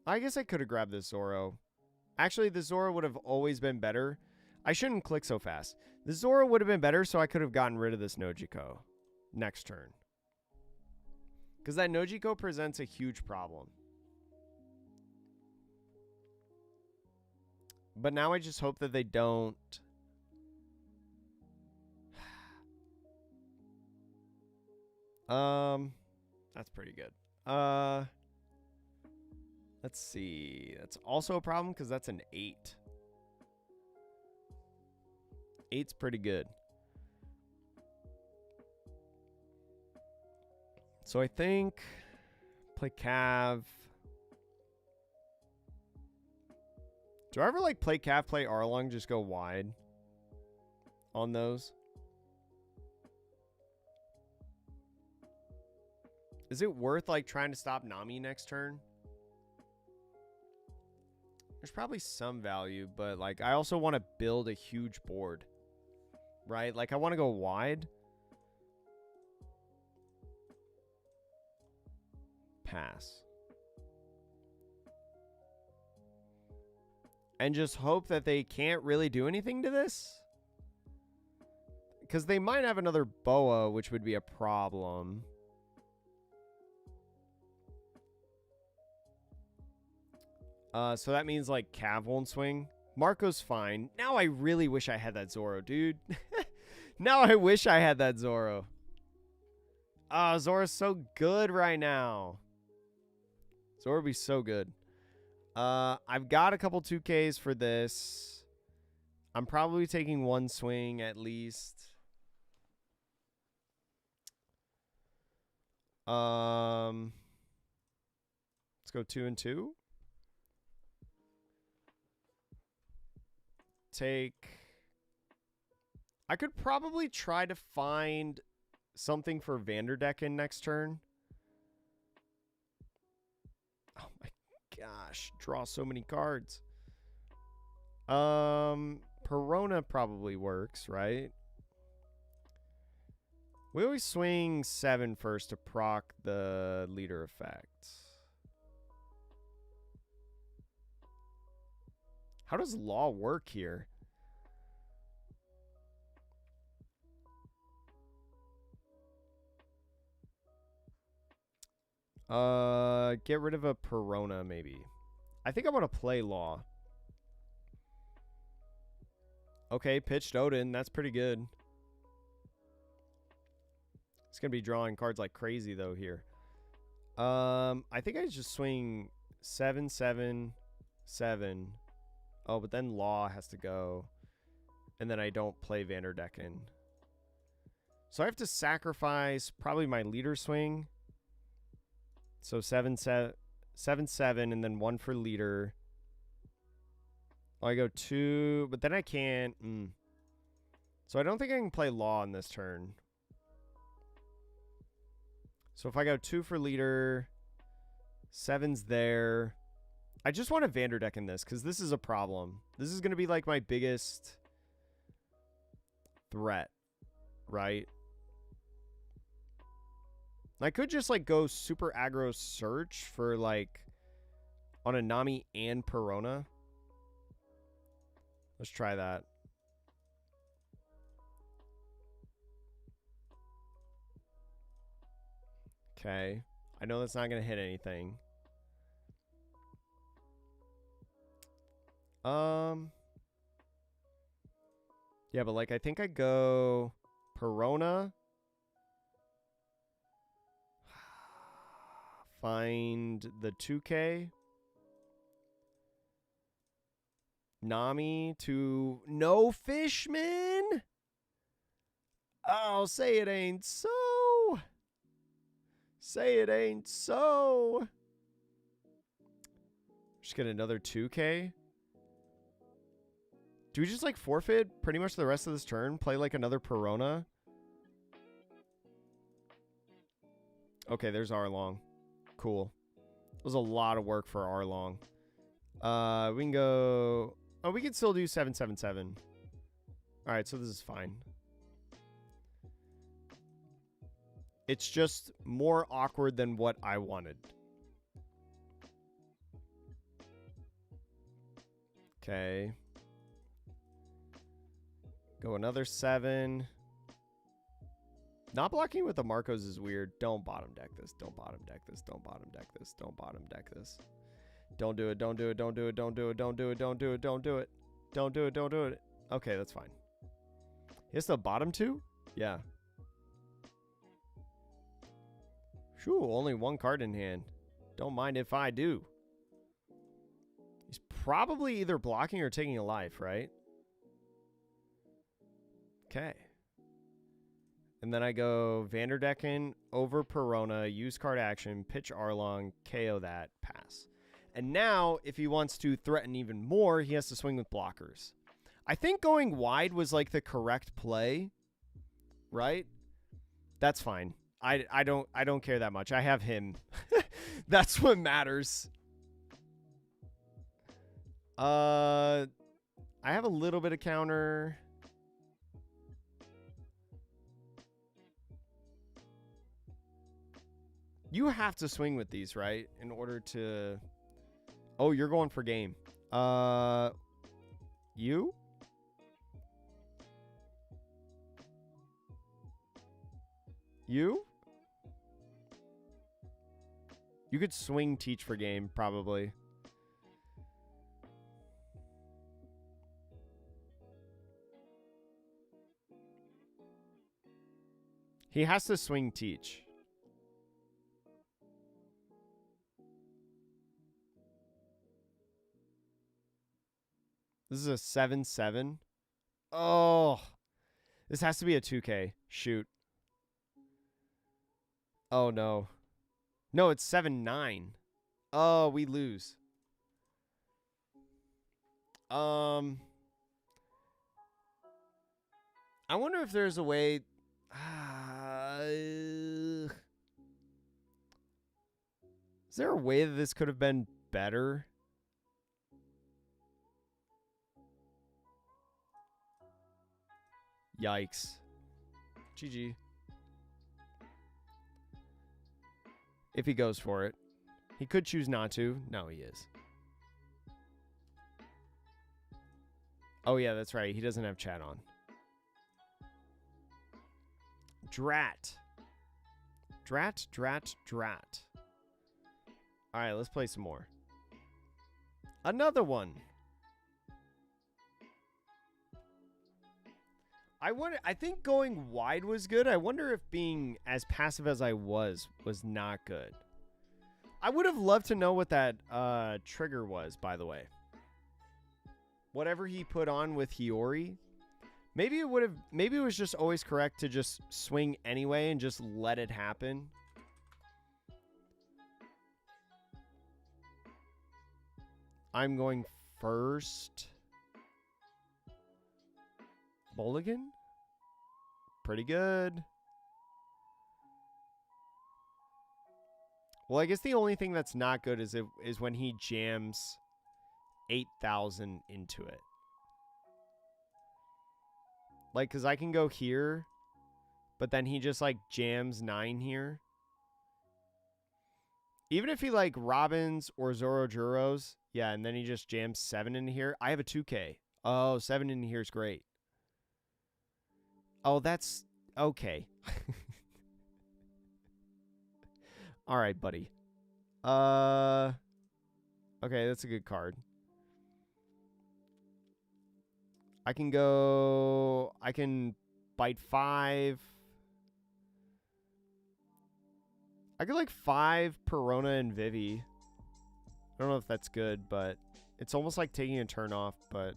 I guess I could have grabbed this Zoro. Actually, the Zoro would have always been better. I shouldn't click so fast. The Zoro would have been better, so I could have gotten rid of this Nojiko next turn. Because that Nojiko presents a huge problem. But now I just hope that they don't. That's pretty good. Let's see. That's also a problem because that's an 8. 8's pretty good. So I think play Cav. Do I ever like play Cav, play Arlong, just go wide on those? Is it worth like trying to stop Nami next turn? There's probably some value, but like I also want to build a huge board, right? Like I want to go wide. Pass. And just hope that they can't really do anything to this. Because they might have another Boa, which would be a problem. So that means like Cav won't swing. Marco's fine. Now I really wish I had that Zoro, dude. Now I wish I had that Zoro. Zoro's so good right now. Zoro would be so good. I've got a couple 2Ks for this. I'm probably taking one swing at least. Let's go 2 and 2. I could probably try to find something for Vanderdecken next turn. Oh my gosh, draw so many cards. Perona probably works, right? We always swing 7 first to proc the leader effect. How does law work here? Get rid of a Perona, maybe. I think I want to play law. Okay, pitched Odin. That's pretty good. It's going to be drawing cards like crazy, though, here. I think I just swing 7, 7, 7. Oh, but then law has to go. And then I don't play Vanderdecken. So I have to sacrifice probably my leader swing. So 7, 7, 7, 7, and then 1 for leader. Oh, I go 2, but then I can't. So I don't think I can play law on this turn. So if I go 2 for leader, 7's there. I just want to Vanderdecken this because this is a problem. This is going to be like my biggest threat, right? I could just like go super aggro search for like on a Nami and Perona. Let's try that. Okay. I know that's not going to hit anything. Yeah, but like I think I go Perona. Find the 2K. Nami to no Fishman. Oh, say it ain't so. Say it ain't so. Just get another 2K. Do we just like forfeit pretty much the rest of this turn? Play like another Perona? Okay, there's Arlong. Cool. It was a lot of work for Arlong. We can go... Oh, we can still do 777. Alright, so this is fine. It's just more awkward than what I wanted. Okay. Go another 7. Not blocking with the Marcos is weird. Don't bottom deck this. Don't bottom deck this. Don't bottom deck this. Don't bottom deck this. Don't do it. Don't do it. Don't do it. Don't do it. Don't do it. Don't do it. Don't do it. Don't do it. Don't do it. Okay, that's fine. He has the bottom 2? Yeah. Shoo, only 1 card in hand. Don't mind if I do. He's probably either blocking or taking a life, right? Okay. And then I go Vanderdecken over Perona, use card action, pitch Arlong, KO that, pass. And now, if he wants to threaten even more, he has to swing with blockers. I think going wide was like the correct play, right? That's fine. I don't care that much. I have him. That's what matters. I have a little bit of counter. You have to swing with these, right? In order to... Oh, you're going for game. You? You? You could swing teach for game, probably. He has to swing teach. This is a 7-7. Oh. This has to be a 2K. Shoot. Oh, no. No, it's 7-9. Oh, we lose. I wonder if there's a way... is there a way that this could have been better? Yikes. GG. If he goes for it. He could choose not to. No, he is. Oh, yeah, that's right. He doesn't have chat on. Drat. Drat, drat, drat. All right, let's play some more. Another one. I think going wide was good. I wonder if being as passive as I was not good. I would have loved to know what that trigger was, by the way. Whatever he put on with Hiyori. Maybe it was just always correct to just swing anyway and just let it happen. I'm going first. Mulligan? Pretty good. Well, I guess the only thing that's not good is when he jams 8,000 into it. Like, because I can go here, but then he just, like, jams 9 here. Even if he, like, Robins or Zorojuros, yeah, and then he just jams 7 into here. I have a 2K. Oh, 7 into here is great. Oh, that's okay. All right, buddy. Okay, that's a good card. I can bite 5. I could like 5 Perona and Vivi. I don't know if that's good, but it's almost like taking a turn off, but...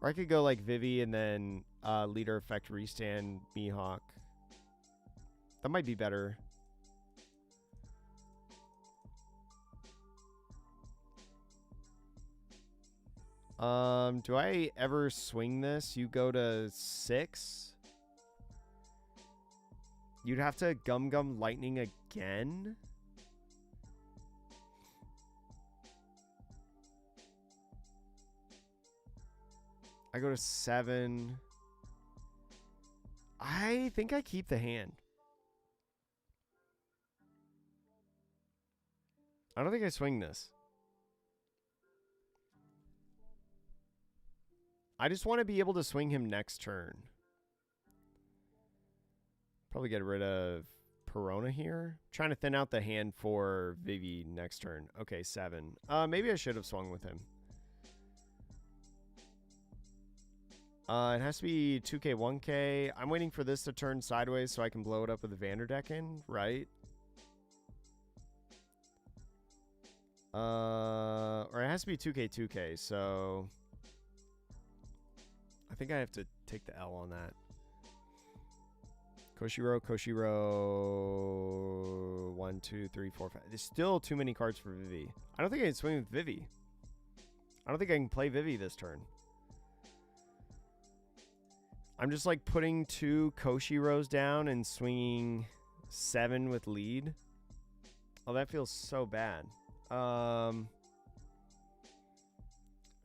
Or I could go like Vivi and then leader effect restand Mihawk. That might be better. Do I ever swing this? You go to 6? You'd have to Gum Lightning again? I go to 7. I think I keep the hand. I don't think I swing this. I just want to be able to swing him next turn. Probably get rid of Perona here. Trying to thin out the hand for Vivi next turn. Okay, 7. Maybe I should have swung with him. It has to be 2K, 1K. I'm waiting for this to turn sideways so I can blow it up with the Vanderdecken, right? Or it has to be 2K, 2K, so I think I have to take the L on that. Koshiro, Koshiro. 1, 2, 3, 4, 5. There's still too many cards for Vivi. I don't think I can swing with Vivi. I don't think I can play Vivi this turn. I'm just like putting 2 Koshiros down and swinging 7 with lead. Oh, that feels so bad. I'm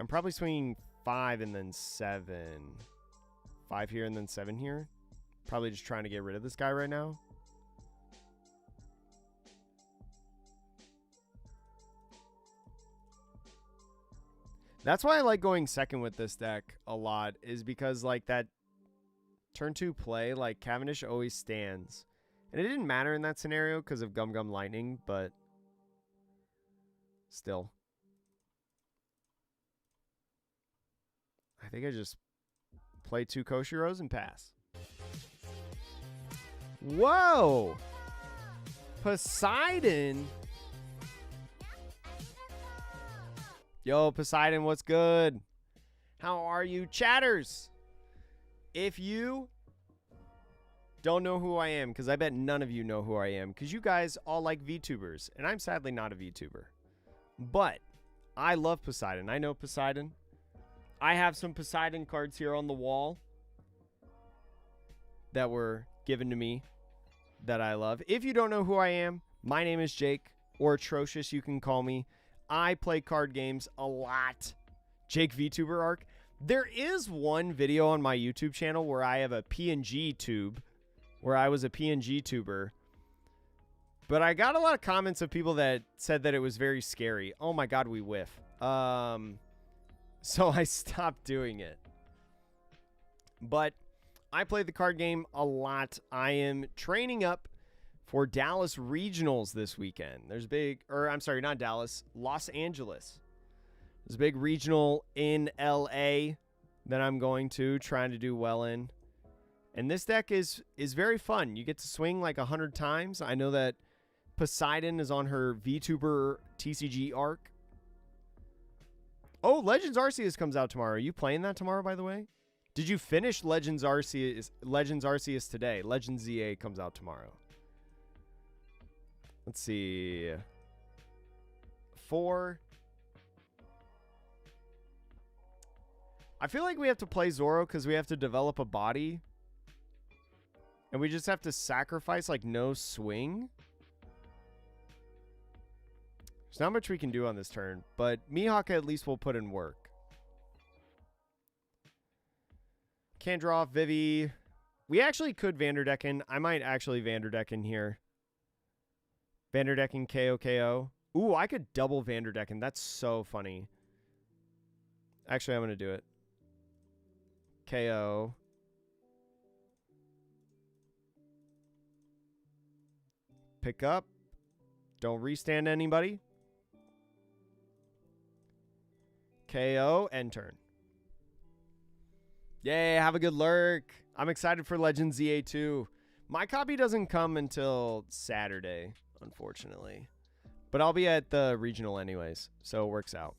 probably swinging 5 and then 7. 5 here and then 7 here. Probably just trying to get rid of this guy right now. That's why I like going second with this deck a lot, is because like that turn 2 play, like Cavendish always stands. And it didn't matter in that scenario because of Gum Lightning, but still. I think I just play 2 Koshiros and pass. Whoa! Poseidon? Yo, Poseidon, what's good? How are you, chatters? If you don't know who I am, because I bet none of you know who I am, because you guys all like VTubers, and I'm sadly not a VTuber. But I love Poseidon. I know Poseidon. I have some Poseidon cards here on the wall that were given to me that I love. If you don't know who I am, my name is Jake, or Atrocious, you can call me. I play card games a lot. Jake VTuber arc. There is one video on my YouTube channel where I have a PNG tube, where I was a PNG tuber. But I got a lot of comments of people that said that it was very scary. Oh my god, we whiff. So I stopped doing it. But I play the card game a lot. I am training up for Dallas Regionals this weekend. There's big, or I'm sorry, not Dallas, Los Angeles. There's a big regional in LA that I'm going to, trying to do well in. And this deck is very fun. You get to swing like 100 times. I know that Poseidon is on her VTuber TCG arc. Oh, Legends Arceus comes out tomorrow. Are you playing that tomorrow, by the way? Did you finish Legends Arceus today? Legends ZA comes out tomorrow. Let's see. 4. I feel like we have to play Zoro because we have to develop a body. And we just have to sacrifice like no swing. There's not much we can do on this turn, but Mihawk at least will put in work. Can't draw off Vivi. We actually could Vanderdecken. I might actually Vanderdecken here. Vanderdecken KO KO. Ooh, I could double Vanderdecken. That's so funny. Actually, I'm going to do it. KO. Pick up. Don't restand anybody. KO, end turn. Yay, have a good lurk. I'm excited for Legends ZA2. My copy doesn't come until Saturday, unfortunately. But I'll be at the regional anyways, so it works out.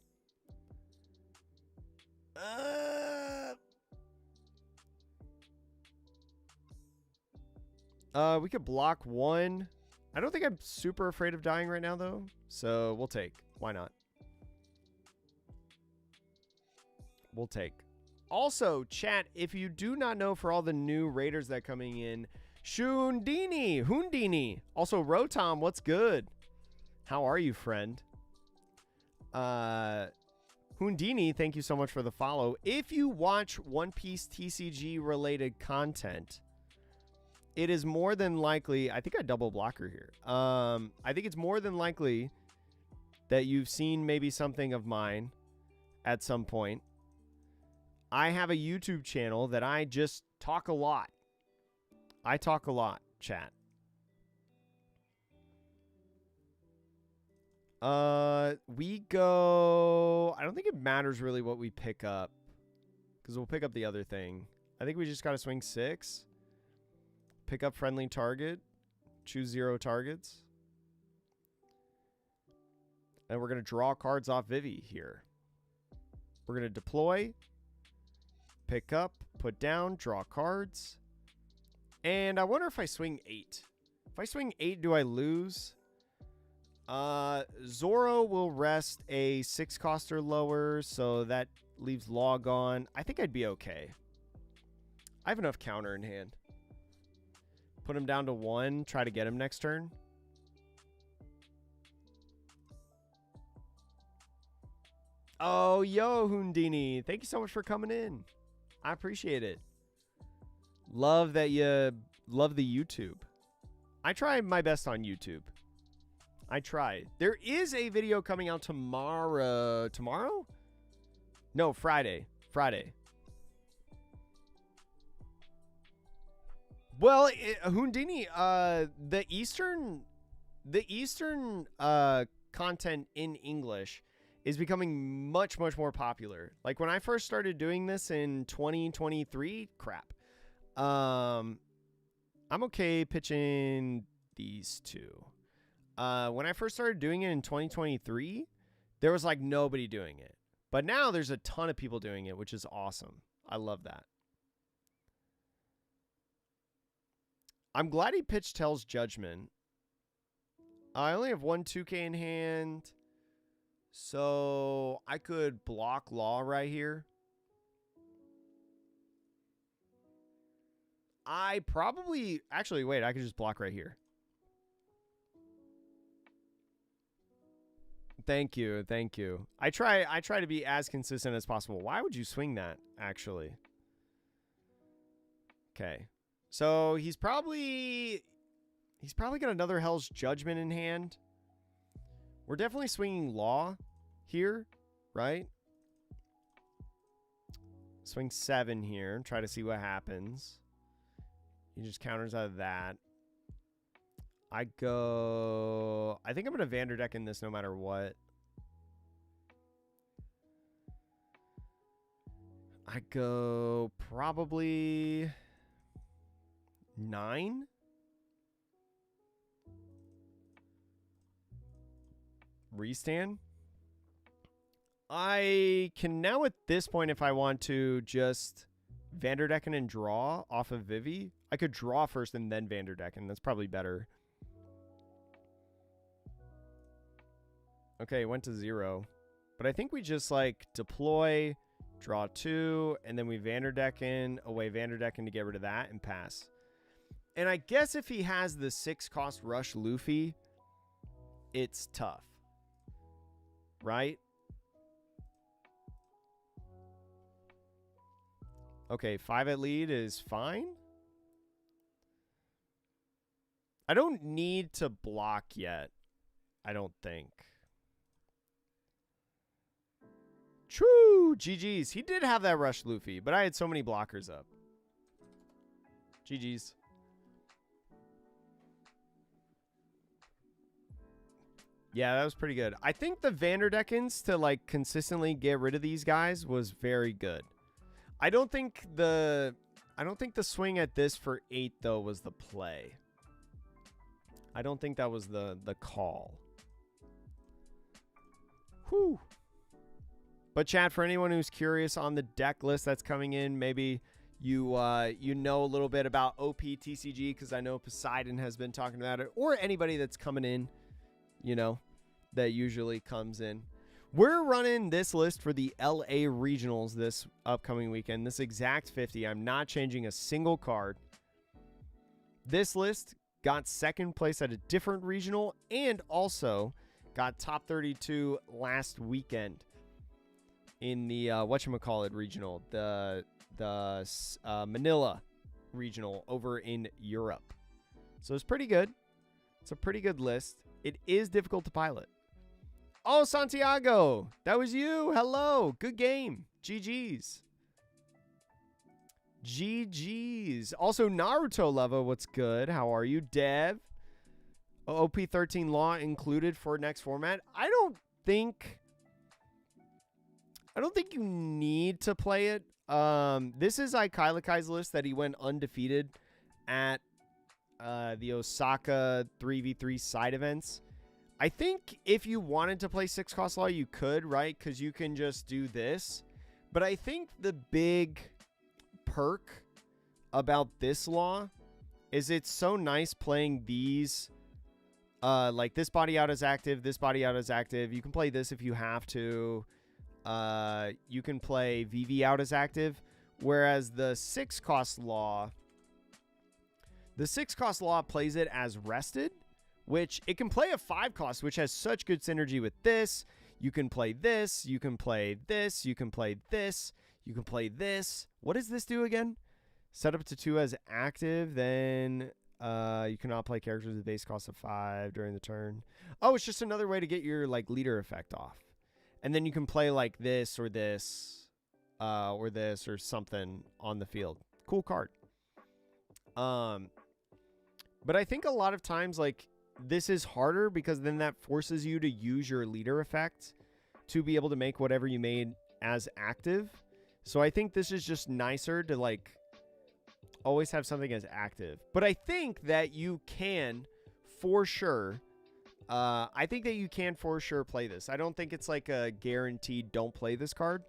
We could block 1. I don't think I'm super afraid of dying right now, though. So we'll take. Why not? We'll take. Also, chat, if you do not know, for all the new raiders that are coming in, Hoondini. Also, Rotom, what's good? How are you, friend? Hoondini, thank you so much for the follow. If you watch One Piece TCG related content, it is more than likely, I think I double blocker here. I think it's more than likely that you've seen maybe something of mine at some point. I have a YouTube channel that I just talk a lot. I talk a lot, chat. We go... I don't think it matters really what we pick up, because we'll pick up the other thing. I think we just got to swing 6. Pick up friendly target. Choose 0 targets. And we're going to draw cards off Vivi here. We're going to deploy. Pick up. Put down. Draw cards. And I wonder if I swing 8. If I swing 8, do I lose? Zoro will rest a 6 cost or lower, so that leaves Log on. I think I'd be okay. I have enough counter in hand. Put him down to 1. Try to get him next turn. Oh, yo, Hoondini. Thank you so much for coming in. I appreciate it. Love that you love the YouTube. I try my best on YouTube. I try. There is a video coming out tomorrow. Tomorrow? No, Friday. Friday. Well, Hoondini, the Eastern content in English is becoming much, much more popular. Like when I first started doing this in 2023, crap. I'm okay pitching these two. When I first started doing it in 2023, there was like nobody doing it. But now there's a ton of people doing it, which is awesome. I love that. I'm glad he pitched Tell's Judgment. I only have 1 2K in hand. So I could block Law right here. I probably... Actually, wait. I could just block right here. Thank you. Thank you. I try to be as consistent as possible. Why would you swing that, actually? Okay. So he's probably got another Hell's Judgment in hand. We're definitely swinging Law here, right? Swing 7 here. Try to see what happens. He just counters out of that. I think I'm going to Vanderdeck in this no matter what. I go probably 9. Restand. I can now at this point, if I want to, just Vanderdecken and draw off of Vivi. I could draw first and then Vanderdecken. That's probably better. Okay, it went to 0. But I think we just like deploy, draw 2, and then we Vanderdecken, away Vanderdecken to get rid of that and pass. And I guess if he has the 6 cost rush Luffy, it's tough. Right? Okay, 5 at lead is fine. I don't need to block yet. I don't think. True. GG's. He did have that rush Luffy, but I had so many blockers up. GG's. Yeah, that was pretty good. I think the Vanderdeckens to like consistently get rid of these guys was very good. I don't think the swing at this for 8 though was the play. I don't think that was the call. Whew. But chat, for anyone who's curious on the deck list that's coming in, maybe you know a little bit about OPTCG because I know Poseidon has been talking about it, or anybody that's coming in, you know, that usually comes in. We're running this list for the LA Regionals this upcoming weekend. This exact 50. I'm not changing a single card. This list got second place at a different regional and also got top 32 last weekend in the whatchamacallit regional, the Manila regional over in Europe. So it's pretty good. It's a pretty good list. It is difficult to pilot. Oh, Santiago, that was you. Hello. Good game. GG's. GG's. Also, Naruto Leva, what's good? How are you? Dev. OP13 Law included for next format. I don't think you need to play it. This is Ikailikai's list that he went undefeated at the Osaka 3v3 side events. I think if you wanted to play 6-cost law, you could, right? Because you can just do this. But I think the big perk about this law is it's so nice playing these. Like this body out is active, this body out is active. You can play this if you have to. You can play VV out as active. Whereas the 6-cost law, plays it as rested, which it can play a 5-cost, which has such good synergy with this. You can play this, you can play this, you can play this, you can play this. What does this do again? Set up to 2 as active, then you cannot play characters with base cost of 5 during the turn. Oh, it's just another way to get your like leader effect off. And then you can play like this or this or something on the field. Cool card. But I think a lot of times like this is harder because then that forces you to use your leader effect to be able to make whatever you made as active. So I think this is just nicer to like always have something as active. But I think that you can for sure play this. I don't think it's like a guaranteed don't play this card.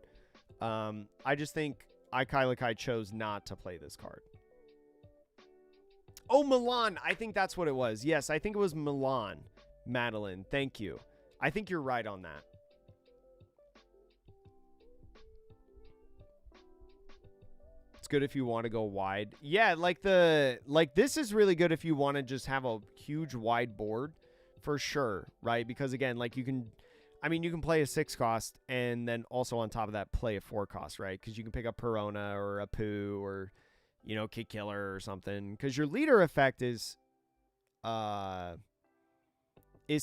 I just think Ikailakai chose not to play this card. Oh, Milan. I think that's what it was. Yes, I think it was Milan. Madeline, thank you. I think you're right on that. It's good if you want to go wide. Yeah, like this is really good if you want to just have a huge wide board for sure, right? Because again, like you can play a 6-cost and then also on top of that play a 4-cost, right? Because you can pick up Perona or a Poo or Kick Killer or something. Because your leader effect is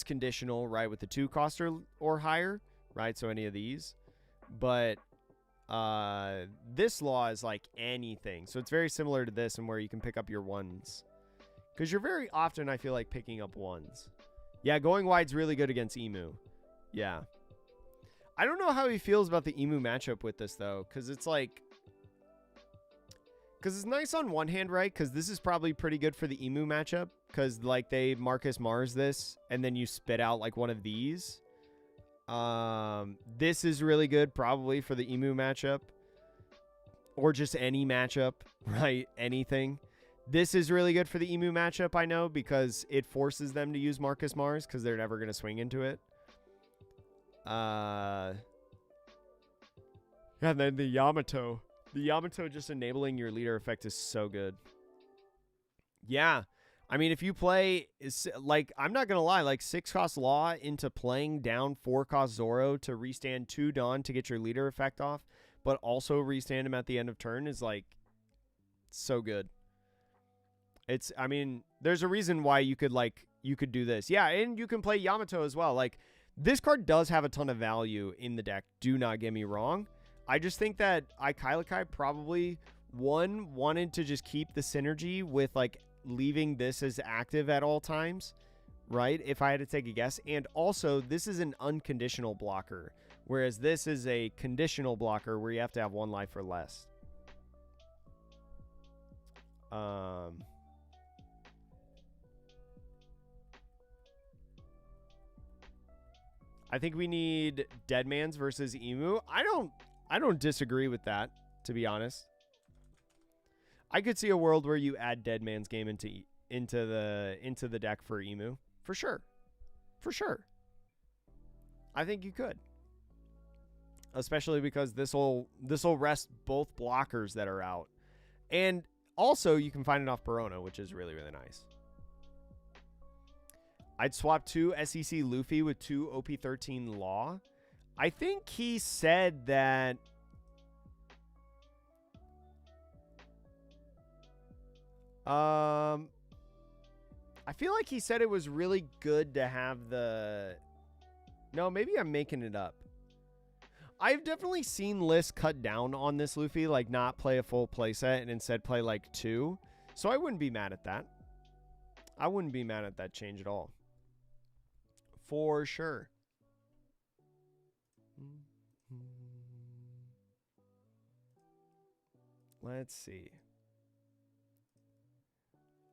conditional, right? With the 2-cost or higher, right? So any of these, but this law is like anything. So it's very similar to this and where you can pick up your 1s. Because you're very often, I feel like, picking up 1s. Yeah, going wide's really good against Emu. Yeah. I don't know how he feels about the Emu matchup with this, though. Because it's like... Because it's nice on one hand, right? Because this is probably pretty good for the Emu matchup. Because, like, they Marcus Mars this, and then you spit out, like, one of these. This is really good, probably, for the Emu matchup. Or just any matchup, right? Anything. This is really good for the Emu matchup, I know, because it forces them to use Marcus Mars, because they're never going to swing into it. And then the Yamato. The Yamato just enabling your leader effect is so good. Yeah. I mean, if you play, like, I'm not going to lie, like 6-cost Law into playing down 4-cost Zoro to restand 2 Dawn to get your leader effect off, but also restand him at the end of turn is, like, so good. I mean, there's a reason why you could do this. Yeah, and you can play Yamato as well. Like, this card does have a ton of value in the deck. Do not get me wrong. I just think that Ikailakai probably, wanted to just keep the synergy with, like, leaving this as active at all times, right? If I had to take a guess. And also, this is an unconditional blocker, whereas this is a conditional blocker where you have to have 1 life or less. I think we need Deadman's versus Emu. I don't disagree with that, to be honest. I could see a world where you add Deadman's game into the deck for Emu. For sure. For sure. I think you could. Especially because this will rest both blockers that are out. And Also, you can find it off Perona, which is really, really nice. I'd swap 2 SEC Luffy with 2 OP13 Law. I think he said that... I feel like he said it was really good to have the... No, maybe I'm making it up. I've definitely seen lists cut down on this Luffy, like not play a full playset and instead play like 2. So I wouldn't be mad at that. I wouldn't be mad at that change at all. For sure. Let's see.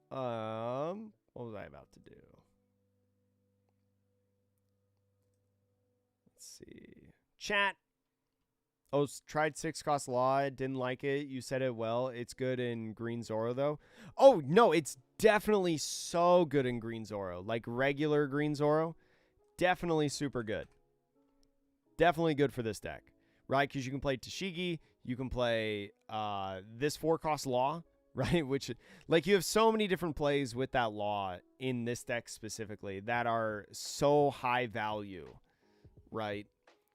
What was I about to do? Let's see. Chat. Oh, tried 6-cost Law. Didn't like it. You said it well. It's good in Green Zoro, though. Oh, no. It's definitely so good in Green Zoro. Like regular Green Zoro. Definitely super good. Definitely good for this deck. Right? Because you can play Tashigi. You can play this 4-cost Law. Right? Which, like, you have so many different plays with that Law in this deck specifically that are so high value. Right?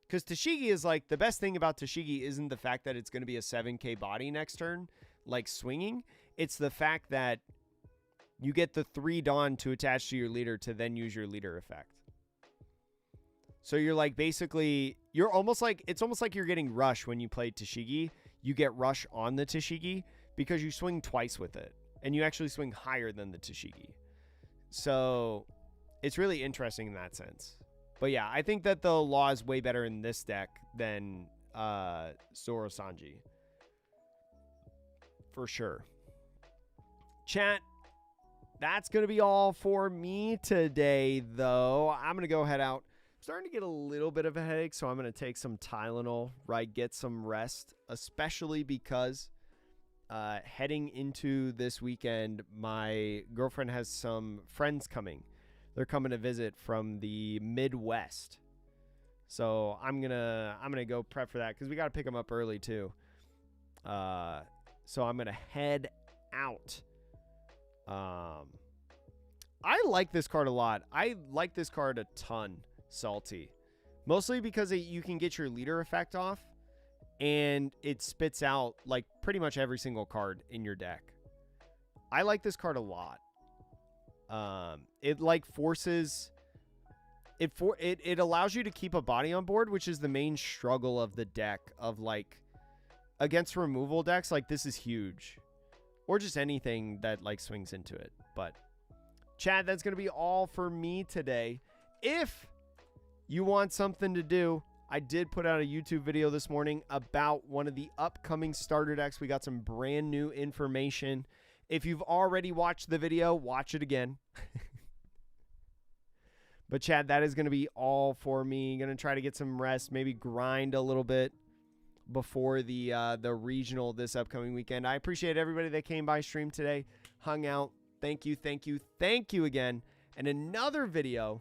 Because Tashigi is like, the best thing about Tashigi isn't the fact that it's going to be a 7k body next turn, like swinging. It's the fact that you get the 3 Dawn to attach to your leader to then use your leader effect. So you're like, basically, you're almost like, it's almost like you're getting Rush when you play Tashigi. You get Rush on the Tashigi because you swing twice with it. And you actually swing higher than the Tashigi. So it's really interesting in that sense. But yeah, I think that the Law is way better in this deck than ZoroSanji. For sure. Chat, that's going to be all for me today, though. I'm going to go head out. I'm starting to get a little bit of a headache, so I'm going to take some Tylenol, right? Get some rest, especially because heading into this weekend, my girlfriend has some friends coming. They're coming to visit from the Midwest. So I'm gonna go prep for that because we got to pick them up early too. So I'm gonna head out. I like this card a lot. I like this card a ton, Salty. Mostly because you can get your leader effect off and it spits out like pretty much every single card in your deck. I like this card a lot. It like forces it allows you to keep a body on board, which is the main struggle of the deck of like against removal decks. Like this is huge, or just anything that like swings into it. But Chad, that's going to be all for me today. If you want something to do, I did put out a YouTube video this morning about one of the upcoming starter decks. We got some brand new information. If you've already watched the video, watch it again. But Chad, that is going to be all for me. Going to try to get some rest, maybe grind a little bit before the regional this upcoming weekend. I appreciate everybody that came by stream today, hung out. Thank you, thank you, thank you again. And another video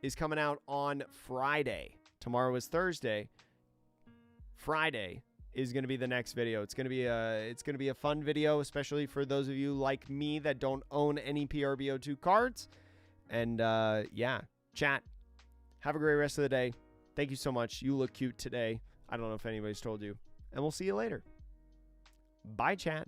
is coming out on Friday. Tomorrow is Thursday. Friday is going to be the next video. It's going to be a fun video, especially for those of you like me that don't own any PRBO2 cards. And yeah, chat. Have a great rest of the day. Thank you so much. You look cute today. I don't know if anybody's told you. And we'll see you later. Bye, chat.